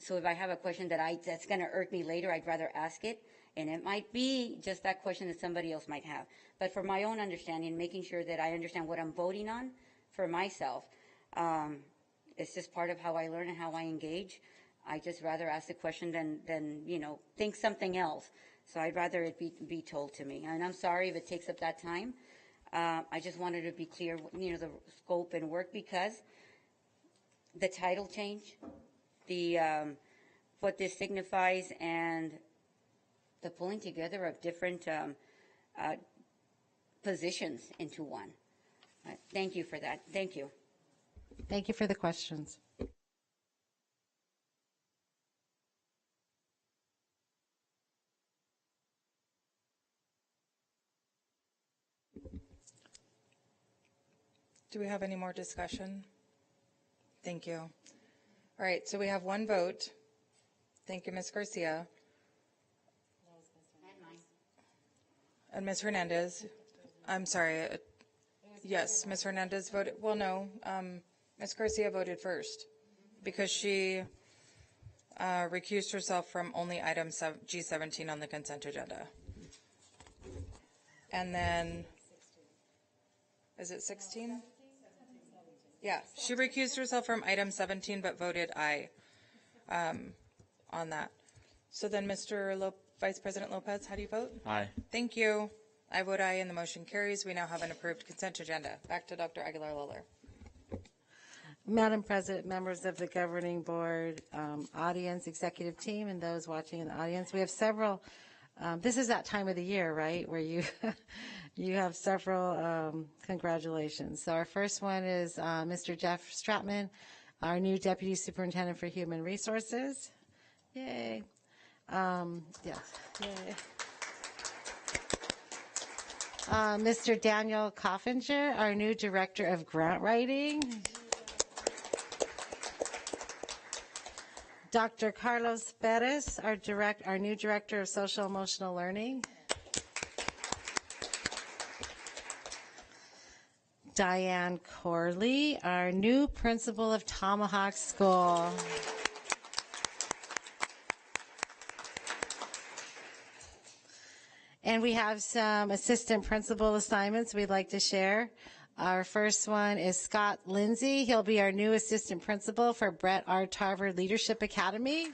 So if I have a question that's going to irk me later, I'd rather ask it. And it might be just that question that somebody else might have. But for my own understanding, making sure that I understand what I'm voting on for myself, it's just part of how I learn and how I engage. I just rather ask the question than think something else. So I'd rather it be told to me. And I'm sorry if it takes up that time. I just wanted to be clear, the scope and work, because the title change, what this signifies, and the pulling together of different positions into one. Thank you for that. Thank you. Thank you for the questions. Do we have any more discussion? Thank you. All right, so we have one vote. Thank you, Ms. Garcia. And Ms. Hernandez. I'm sorry. Yes, Ms. Hernandez voted. Well, no. Ms. Garcia voted first because she recused herself from only item G17 on the consent agenda. And then, is it 16? Yeah, she recused herself from item 17 but voted aye on that. So then, Mr. Vice President Lopez, how do you vote? Aye. Thank you. I vote aye and the motion carries. We now have an approved consent agenda. Back to Dr. Aguilar-Lawler. Madam President, members of the governing board, audience, executive team, and those watching in the audience, we have several. This is that time of the year, right, where you you have several congratulations. So our first one is Mr. Jeff Stratman, our new Deputy Superintendent for Human Resources. Yay. Yes. Yay. Mr. Daniel Coffinger, our new Director of Grant Writing. Dr. Carlos Perez, our new Director of Social Emotional Learning. Diane Corley, our new Principal of Tomahawk School. And we have some assistant principal assignments we'd like to share. Our first one is Scott Lindsay. He'll be our new assistant principal for Brett R. Tarver Leadership Academy.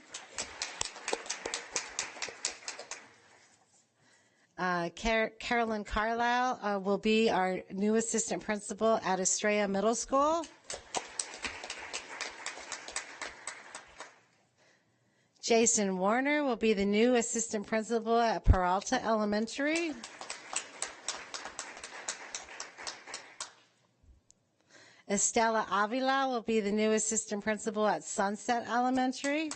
Carolyn Carlisle will be our new assistant principal at Estrella Middle School. Jason Warner will be the new assistant principal at Peralta Elementary. Estela Avila will be the new assistant principal at Sunset Elementary.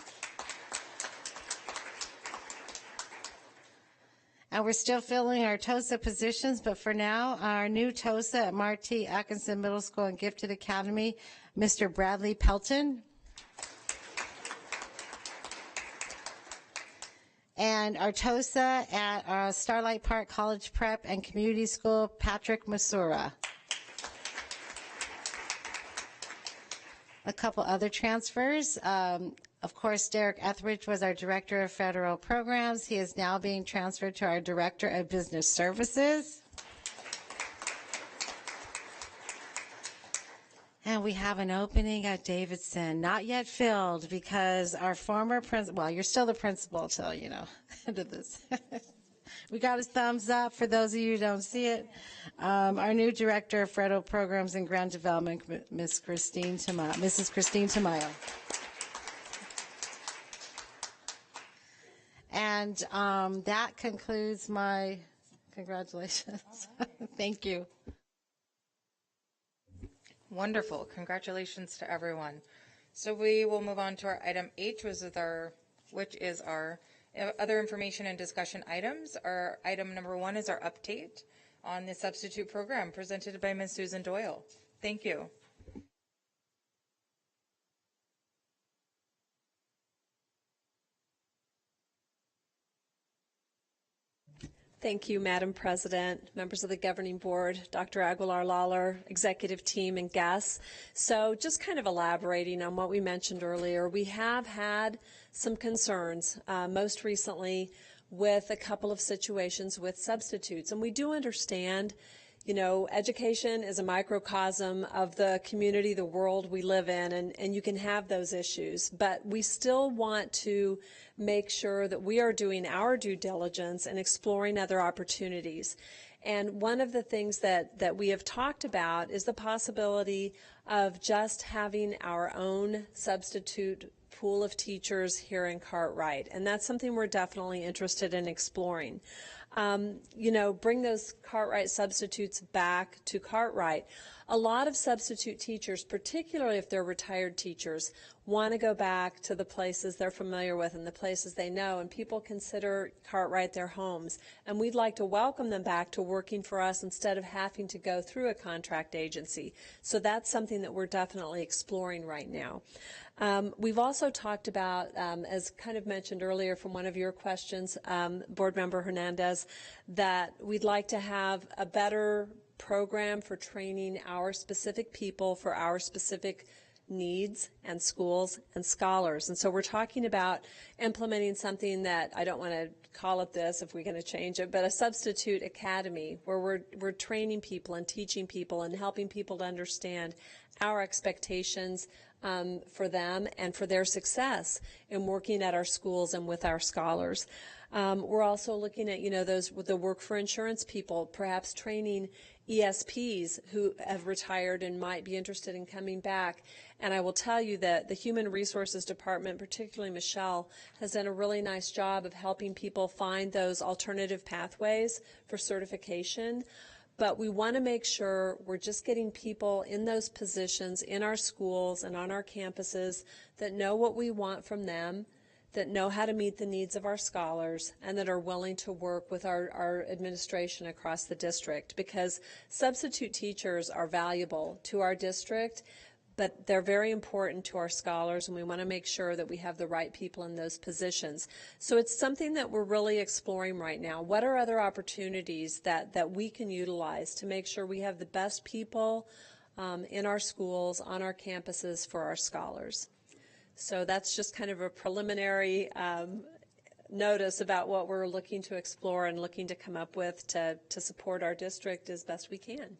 And we're still filling our TOSA positions, but for now, our new TOSA at Marty Atkinson Middle School and Gifted Academy, Mr. Bradley Pelton. And our TOSA at Starlight Park College Prep and Community School, Patrick Masura. A couple other transfers. Of course, Derek Etheridge was our Director of Federal Programs. He is now being transferred to our Director of Business Services. And we have an opening at Davidson, not yet filled because our former principal, well, you're still the principal till, you know, end of this. We got his thumbs up for those of you who don't see it. Our new Director of Federal Programs and Grant Development, Mrs. Christine Tamayo. And that concludes my congratulations. Thank you. Wonderful. Congratulations to everyone. So we will move on to our item H, which is our other information and discussion items. Our item number 1 is our update on the substitute program presented by Ms. Susan Doyle. Thank you. Thank you, Madam President, members of the Governing Board, Dr. Aguilar-Lawler, executive team, and guests. So just kind of elaborating on what we mentioned earlier, we have had some concerns, most recently with a couple of situations with substitutes. And we do understand, you know, education is a microcosm of the community, the world we live in, and you can have those issues. But we still want to make sure that we are doing our due diligence and exploring other opportunities. And one of the things that we have talked about is the possibility of just having our own substitute pool of teachers here in Cartwright. And that's something we're definitely interested in exploring. You know, bring those Cartwright substitutes back to Cartwright. A lot of substitute teachers, particularly if they're retired teachers, want to go back to the places they're familiar with and the places they know, and people consider Cartwright their homes. And we'd like to welcome them back to working for us instead of having to go through a contract agency. So that's something that we're definitely exploring right now. We've also talked about, as kind of mentioned earlier from one of your questions, Board Member Hernandez, that we'd like to have a better program for training our specific people for our specific needs and schools and scholars. And so we're talking about implementing something that, I don't want to call it this if we're going to change it, but a substitute academy where we're training people and teaching people and helping people to understand our expectations for them and for their success in working at our schools and with our scholars. We're also looking at, you know, the work for insurance people, perhaps training ESPs who have retired and might be interested in coming back. And I will tell you that the Human Resources Department, particularly Michelle, has done a really nice job of helping people find those alternative pathways for certification. But we want to make sure we're just getting people in those positions in our schools and on our campuses that know what we want from them, that know how to meet the needs of our scholars, and that are willing to work with our administration across the district, because substitute teachers are valuable to our district, but they're very important to our scholars, and we want to make sure that we have the right people in those positions. So it's something that we're really exploring right now. What are other opportunities that we can utilize to make sure we have the best people in our schools, on our campuses for our scholars? So that's just kind of a preliminary notice about what we're looking to explore and looking to come up with to support our district as best we can.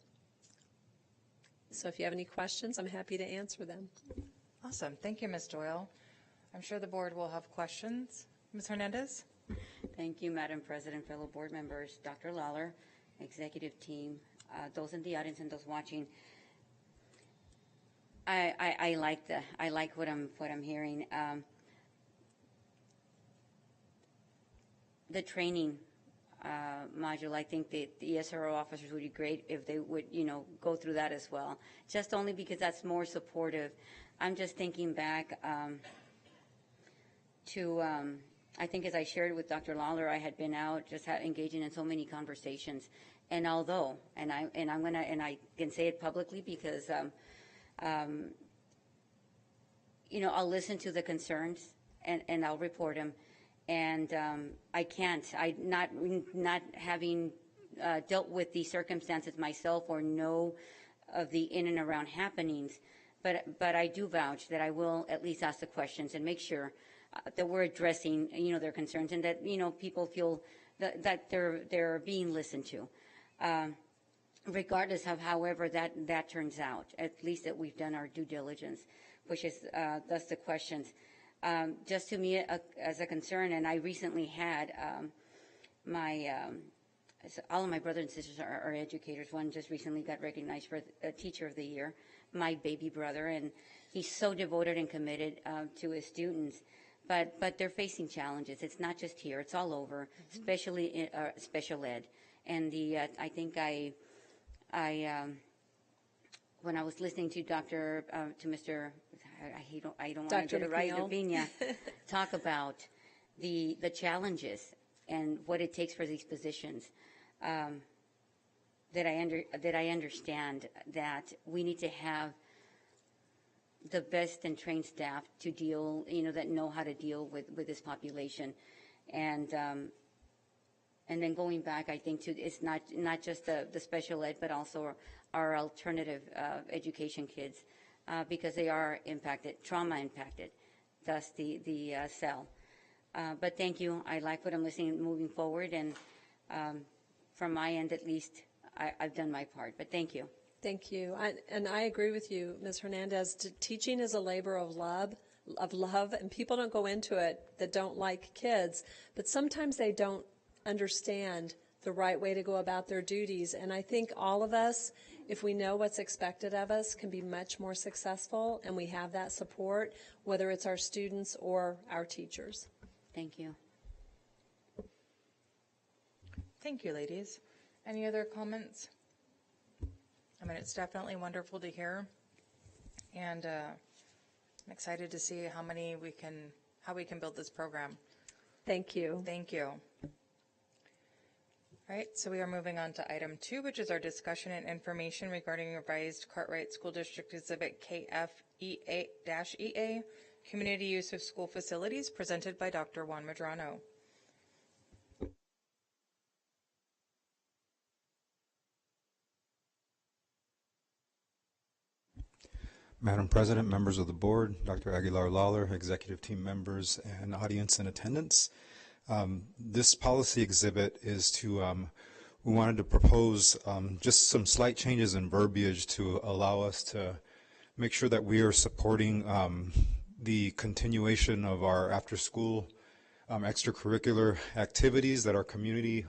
So if you have any questions, I'm happy to answer them. Awesome. Thank you, Ms. Doyle. I'm sure the board will have questions. Ms. Hernandez? Thank you, Madam President, fellow board members, Dr. Lawler, executive team, those in the audience and those watching. I like what I'm hearing. The training module. I think that the ESRO officers would be great if they would, go through that as well, just only because that's more supportive. I'm just thinking back to, I think as I shared with Dr. Lawler, I had been out just engaging in so many conversations. And although, and I can say it publicly because, I'll listen to the concerns and I'll report them. And not having dealt with the circumstances myself or know of the in and around happenings, but I do vouch that I will at least ask the questions and make sure that we're addressing, their concerns, and that, people feel that they're being listened to. Regardless of however that turns out, at least that we've done our due diligence, which is thus the questions. Just to me as a concern, and I recently had all of my brothers and sisters are educators. One just recently got recognized for a Teacher of the Year, my baby brother, and he's so devoted and committed to his students. But they're facing challenges. It's not just here; it's all over, especially in special ed. And I think when I was listening to Mr. I don't want to get it right, Pena, talk about the challenges and what it takes for these positions. That I understand that we need to have the best and trained staff to deal, that know how to deal with this population, and then going back, I think it's not just the special ed, but also our alternative education kids, because they are trauma impacted, thus the cell. But thank you. I like what I'm listening moving forward, and from my end at least, I've done my part. But thank you. Thank you. And I agree with you, Ms. Hernandez. Teaching is a labor of love, and people don't go into it that don't like kids, but sometimes they don't understand the right way to go about their duties. And I think all of us, if we know what's expected of us, can be much more successful, and we have that support, whether it's our students or our teachers. Thank you. Thank you, ladies. Any other comments? I mean, it's definitely wonderful to hear, and I'm excited to see how we can build this program. Thank you. Thank you. All right, so we are moving on to item 2, which is our discussion and information regarding revised Cartwright School District Exhibit KF-EA, Community Use of School Facilities, presented by Dr. Juan Medrano. Madam President, members of the board, Dr. Aguilar-Lawler, executive team members, and audience in attendance. This policy exhibit is we wanted to propose just some slight changes in verbiage to allow us to make sure that we are supporting the continuation of our after-school extracurricular activities that our community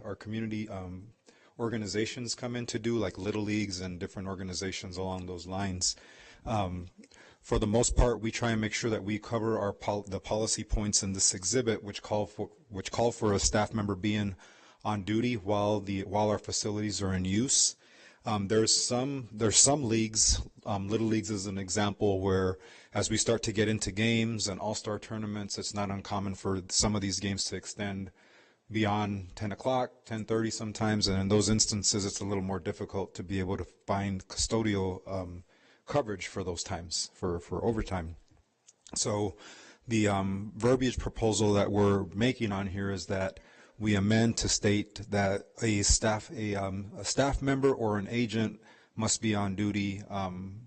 organizations come in to do, like Little Leagues and different organizations along those lines. For the most part, we try and make sure that we cover the policy points in this exhibit, which call for a staff member being on duty while our facilities are in use. There's some leagues, Little Leagues is an example, where as we start to get into games and all-star tournaments, it's not uncommon for some of these games to extend beyond 10 o'clock, 10:30 sometimes, and in those instances, it's a little more difficult to be able to find custodial coverage for those times, for overtime. So the verbiage proposal that we're making on here is that we amend to state that a staff member or an agent must be on duty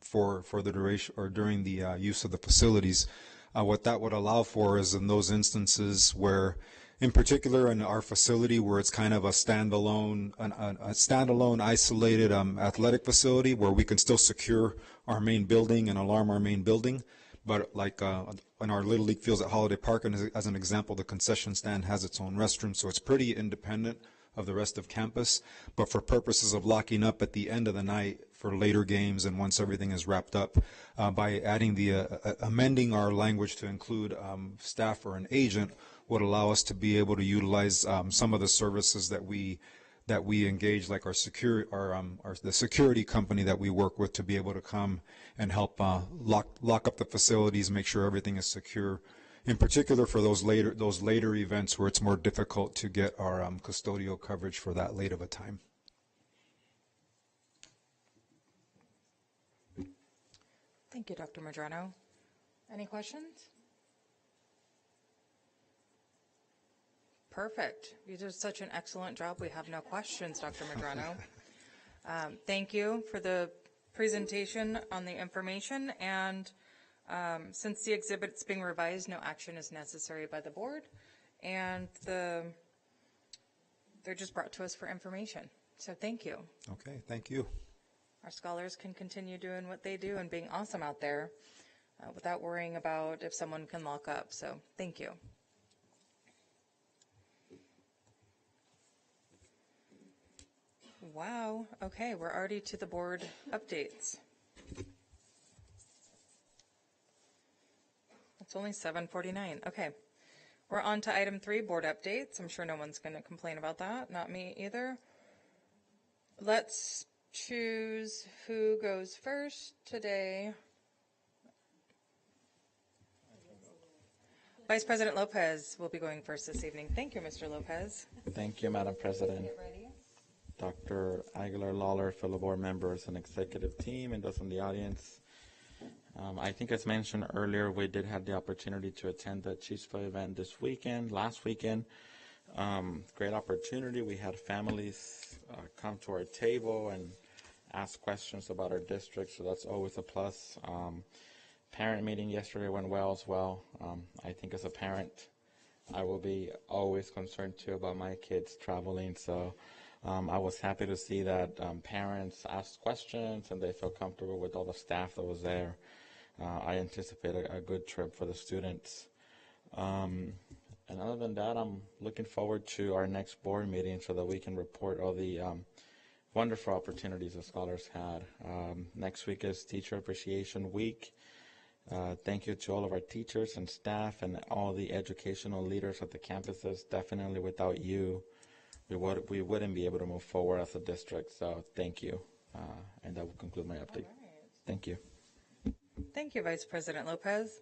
for the duration or during the use of the facilities. What that would allow for is in those instances where, in particular in our facility where it's kind of a standalone isolated athletic facility where we can still secure our main building and alarm our main building, but like in our Little League fields at Holiday Park, and as an example, the concession stand has its own restroom, so it's pretty independent of the rest of campus. But for purposes of locking up at the end of the night for later games and once everything is wrapped up, by adding amending our language to include staff or an agent, would allow us to be able to utilize some of the services that we engage, like the security company that we work with, to be able to come and help lock up the facilities, make sure everything is secure. In particular, for those later events where it's more difficult to get our custodial coverage for that late of a time. Thank you, Dr. Medrano. Any questions? Perfect. You did such an excellent job. We have no questions, Dr. Medrano. Thank you for the presentation on the information, and since the exhibit's being revised, no action is necessary by the board, and they're just brought to us for information. So thank you. Okay, thank you. Our scholars can continue doing what they do and being awesome out there without worrying about if someone can lock up. So thank you. Wow. Okay, we're already to the board updates. It's only 7:49. Okay. We're on to item 3, board updates. I'm sure no one's going to complain about that. Not me either. Let's choose who goes first today. Vice President Lopez will be going first this evening. Thank you, Mr. Lopez. Thank you, Madam President. Dr. Aguilar Lawler, fellow board members and executive team, and those in the audience. I think as mentioned earlier, we did have the opportunity to attend the Chispa event last weekend. Great opportunity. We had families come to our table and ask questions about our district, so that's always a plus. Parent meeting yesterday went well as well. I think as a parent, I will be always concerned too about my kids traveling, so I was happy to see that parents asked questions and they felt comfortable with all the staff that was there. I anticipate a good trip for the students. And other than that, I'm looking forward to our next board meeting so that we can report all the wonderful opportunities the scholars had. Next week is Teacher Appreciation Week. Thank you to all of our teachers and staff and all the educational leaders at the campuses. Definitely without you, we wouldn't be able to move forward as a district, so thank you. And that will conclude my update. Thank you. Thank you, Vice President Lopez.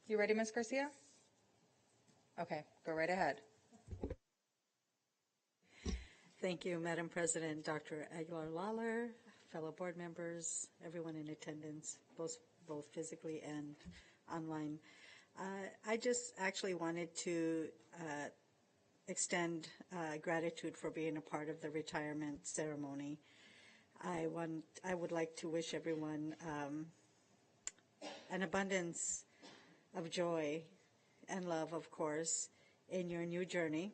You ready, Ms. Garcia? Okay, go right ahead. Thank you, Madam President, Dr. Aguilar Lawler, fellow board members, everyone in attendance, both physically and online. I just actually wanted to extend gratitude for being a part of the retirement ceremony. I would like to wish everyone an abundance of joy and love, of course, in your new journey.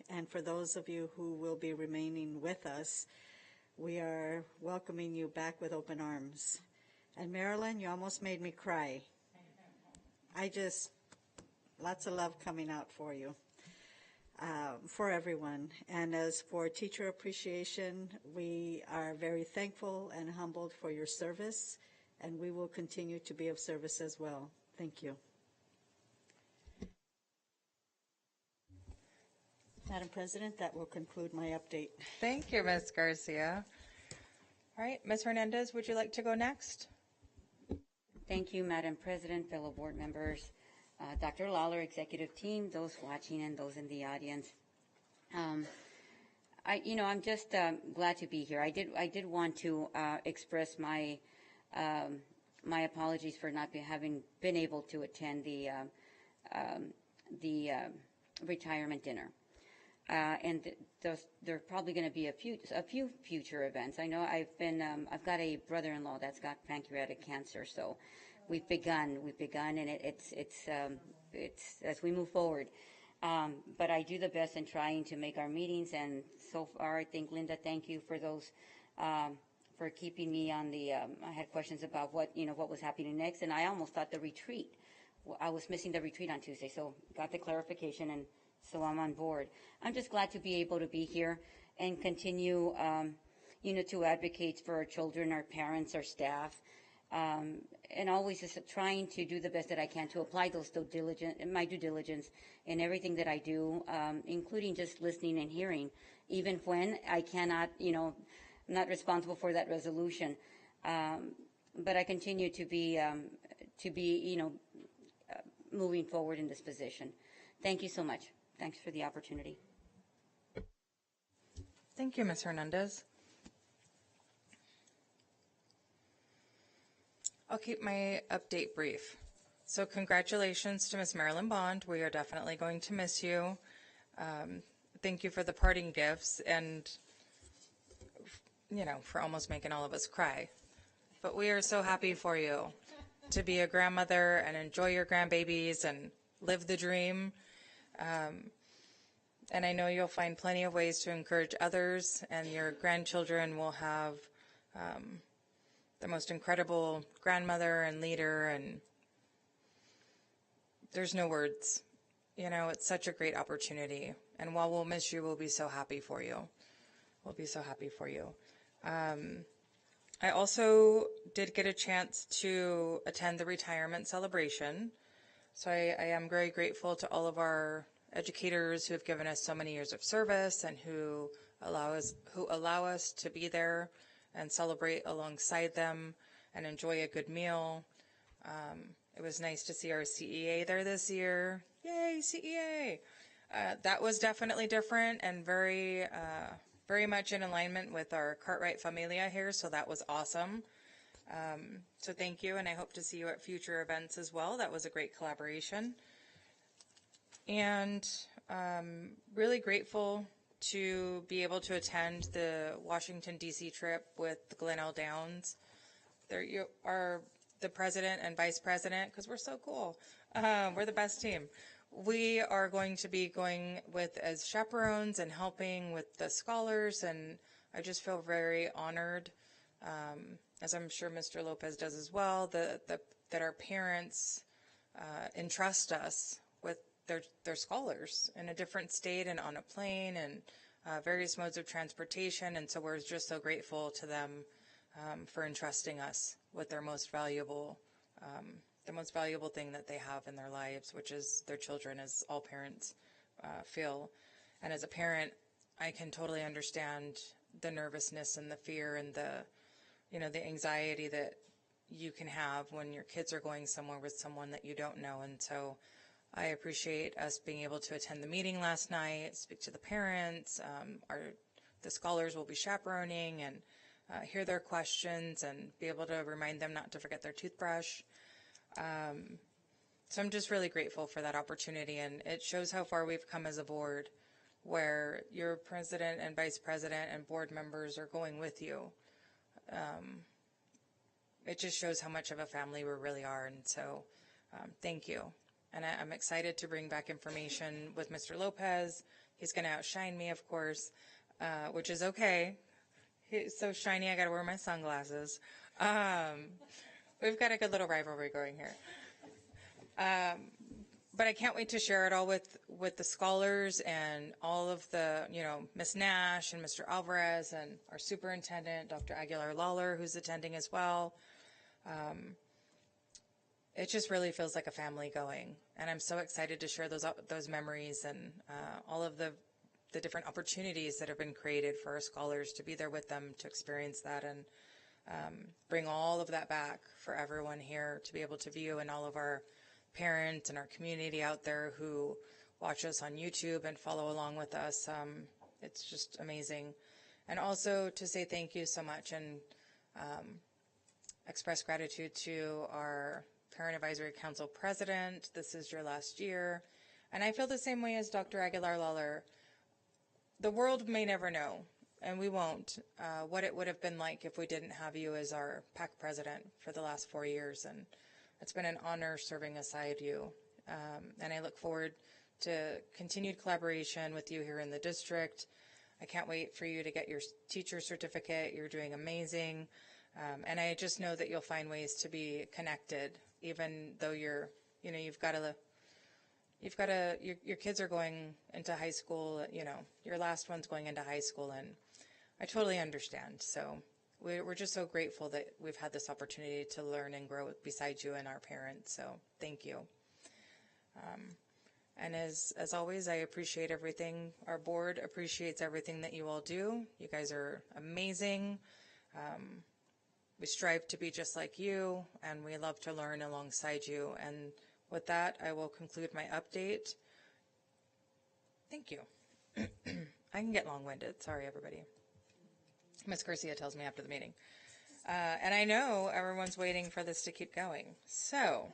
And for those of you who will be remaining with us, we are welcoming you back with open arms. And Marilyn, you almost made me cry. Lots of love coming out for you, for everyone. And as for teacher appreciation, we are very thankful and humbled for your service, and we will continue to be of service as well. Thank you. Madam President, that will conclude my update. Thank you, Ms. Garcia. All right, Ms. Hernandez, would you like to go next? Thank you, Madam President, fellow board members, Dr. Lawler, executive team, those watching and those in the audience. I'm just glad to be here. I did want to express my apologies for not having been able to attend the retirement dinner. And there are probably going to be a few future events. I know I've got a brother-in-law that's got pancreatic cancer, so we've begun, and it's as we move forward. But I do the best in trying to make our meetings, and so far, I think, Linda, thank you for those, for keeping me on the. I had questions about what was happening next, and I almost thought the retreat. I was missing the retreat on Tuesday, so got the clarification, and so I'm on board. I'm just glad to be able to be here and continue, to advocate for our children, our parents, our staff, and always just trying to do the best that I can to apply my due diligence in everything that I do, including just listening and hearing, even when I cannot, I'm not responsible for that resolution. But I continue to be, moving forward in this position. Thank you so much. Thanks for the opportunity. Thank you, Ms. Hernandez. I'll keep my update brief. So congratulations to Ms. Marilyn Bond. We are definitely going to miss you. Thank you for the parting gifts and, for almost making all of us cry. But we are so happy for you to be a grandmother and enjoy your grandbabies and live the dream. And I know you'll find plenty of ways to encourage others, and your grandchildren will have the most incredible grandmother and leader, and there's no words. It's such a great opportunity. And while we'll miss you, we'll be so happy for you. We'll be so happy for you. I also did get a chance to attend the retirement celebration. So I am very grateful to all of our educators who have given us so many years of service and who allow us to be there and celebrate alongside them and enjoy a good meal. It was nice to see our CEA there this year. Yay, CEA! That was definitely different and very much in alignment with our Cartwright familia here, so that was awesome. So thank you, and I hope to see you at future events as well. That was a great collaboration. And really grateful to be able to attend the Washington, D.C. trip with the Glenelg Downs. There you are, the president and vice president, because we're so cool. We're the best team. We are going to be going with as chaperones and helping with the scholars, and I just feel very honored, as I'm sure Mr. Lopez does as well, that our parents entrust us with their scholars in a different state and on a plane and various modes of transportation. And so we're just so grateful to them for entrusting us with their most valuable thing that they have in their lives, which is their children, as all parents feel. And as a parent, I can totally understand the nervousness and the fear and the anxiety that you can have when your kids are going somewhere with someone that you don't know. And so I appreciate us being able to attend the meeting last night, speak to the parents. The scholars will be chaperoning and hear their questions and be able to remind them not to forget their toothbrush. So I'm just really grateful for that opportunity, and it shows how far we've come as a board, where your president and vice president and board members are going with you. It just shows how much of a family we really are, and so thank you. And I'm excited to bring back information with Mr. Lopez. He's going to outshine me, of course, which is okay. He's so shiny, I got to wear my sunglasses. We've got a good little rivalry going here. But I can't wait to share it all with the scholars and all of the, Ms. Nash and Mr. Alvarez and our superintendent, Dr. Aguilar-Lawler, who's attending as well. It just really feels like a family going, and I'm so excited to share those memories and all of the different opportunities that have been created for our scholars to be there with them, to experience that, and bring all of that back for everyone here to be able to view, and all of our parents and our community out there who watch us on YouTube and follow along with us. It's just amazing. And also to say thank you so much and express gratitude to our Parent Advisory Council President. This is your last year. And I feel the same way as Dr. Aguilar-Lawler. The world may never know, and we won't, what it would have been like if we didn't have you as our PAC president for the last 4 years. And it's been an honor serving aside you. And I look forward to continued collaboration with you here in the district. I can't wait for you to get your teacher certificate. You're doing amazing. And I just know that you'll find ways to be connected, even though your kids are going into high school, your last one's going into high school, and I totally understand. So we're just so grateful that we've had this opportunity to learn and grow beside you and our parents. So thank you. And as always, I appreciate everything. Our board appreciates everything that you all do. You guys are amazing. We strive to be just like you, and we love to learn alongside you. And with that, I will conclude my update. Thank you. I can get long-winded. Sorry, everybody. Ms. Garcia tells me after the meeting. And I know everyone's waiting for this to keep going. So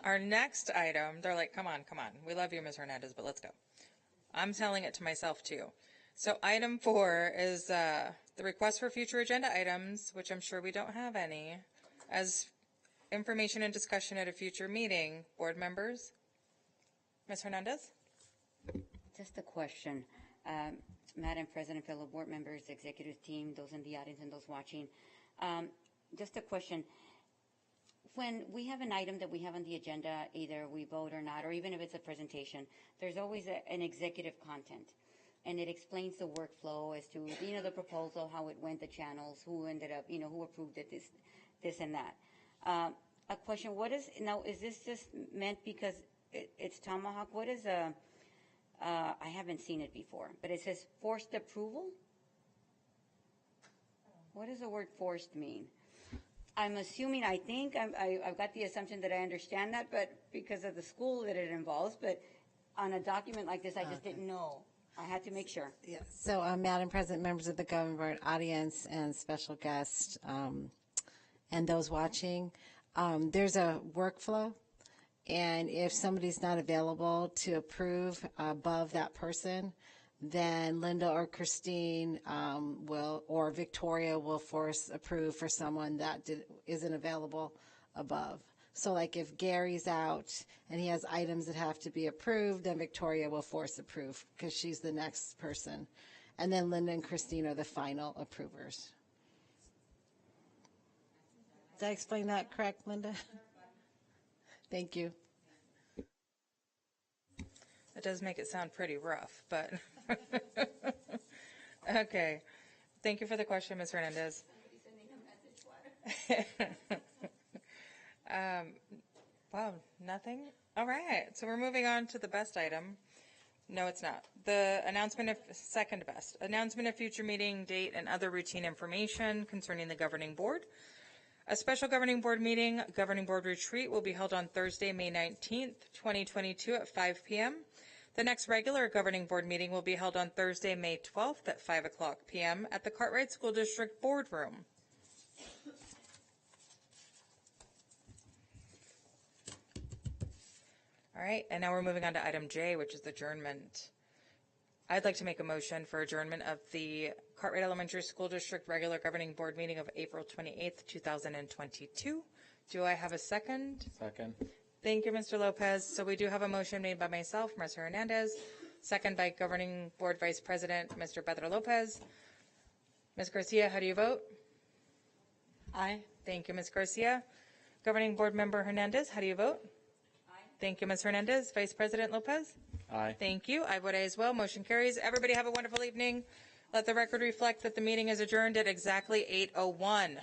our next item, they're like, come on. We love you, Ms. Hernandez, but let's go. I'm telling it to myself, too. So item 4 is the request for future agenda items, which I'm sure we don't have any, as information and discussion at a future meeting. Board members? Ms. Hernandez? Just a question. Madam President, fellow board members, executive team, those in the audience and those watching. Just a question. When we have an item that we have on the agenda, either we vote or not, or even if it's a presentation, there's always an executive content. And it explains the workflow as to, the proposal, how it went, the channels, who ended up, who approved it, this and that. A question, is this just meant because it's Tomahawk? What is I haven't seen it before, but it says forced approval? What does the word forced mean? I'm assuming, I've got the assumption that I understand that, but because of the school that it involves, but on a document like this, I just didn't know. I had to make sure. Yes. So, Madam President, members of the governing board, audience, and special guests, and those watching, there's a workflow. And if somebody's not available to approve above that person, then Linda or Christine or Victoria will force approve for someone that isn't available above. So like if Gary's out and he has items that have to be approved, then Victoria will force approve because she's the next person. And then Linda and Christine are the final approvers. Did I explain that correct, Linda? Thank you. That does make it sound pretty rough, but okay. Thank you for the question, Ms. Hernandez. Wow, nothing? All right, so we're moving on to the best item. No, it's not. The announcement of second best. Announcement of future meeting date and other routine information concerning the governing board. A special governing board meeting, governing board retreat, will be held on Thursday, May 19th, 2022 at 5 p.m. The next regular governing board meeting will be held on Thursday, May 12th at 5 o'clock p.m. at the Cartwright School District Boardroom. All right, and now we're moving on to item J, which is adjournment. I'd like to make a motion for adjournment of the Cartwright Elementary School District regular governing board meeting of April 28th, 2022. Do I have a second? Second. Thank you, Mr. Lopez. So we do have a motion made by myself, Ms. Hernandez, second by governing board vice president, Mr. Pedro Lopez. Ms. Garcia, how do you vote? Aye. Thank you, Ms. Garcia. Governing board member Hernandez, how do you vote? Aye. Thank you, Ms. Hernandez. Vice President Lopez? Aye. Thank you. I vote aye as well. Motion carries. Everybody have a wonderful evening. Let the record reflect that the meeting is adjourned at exactly 8:01.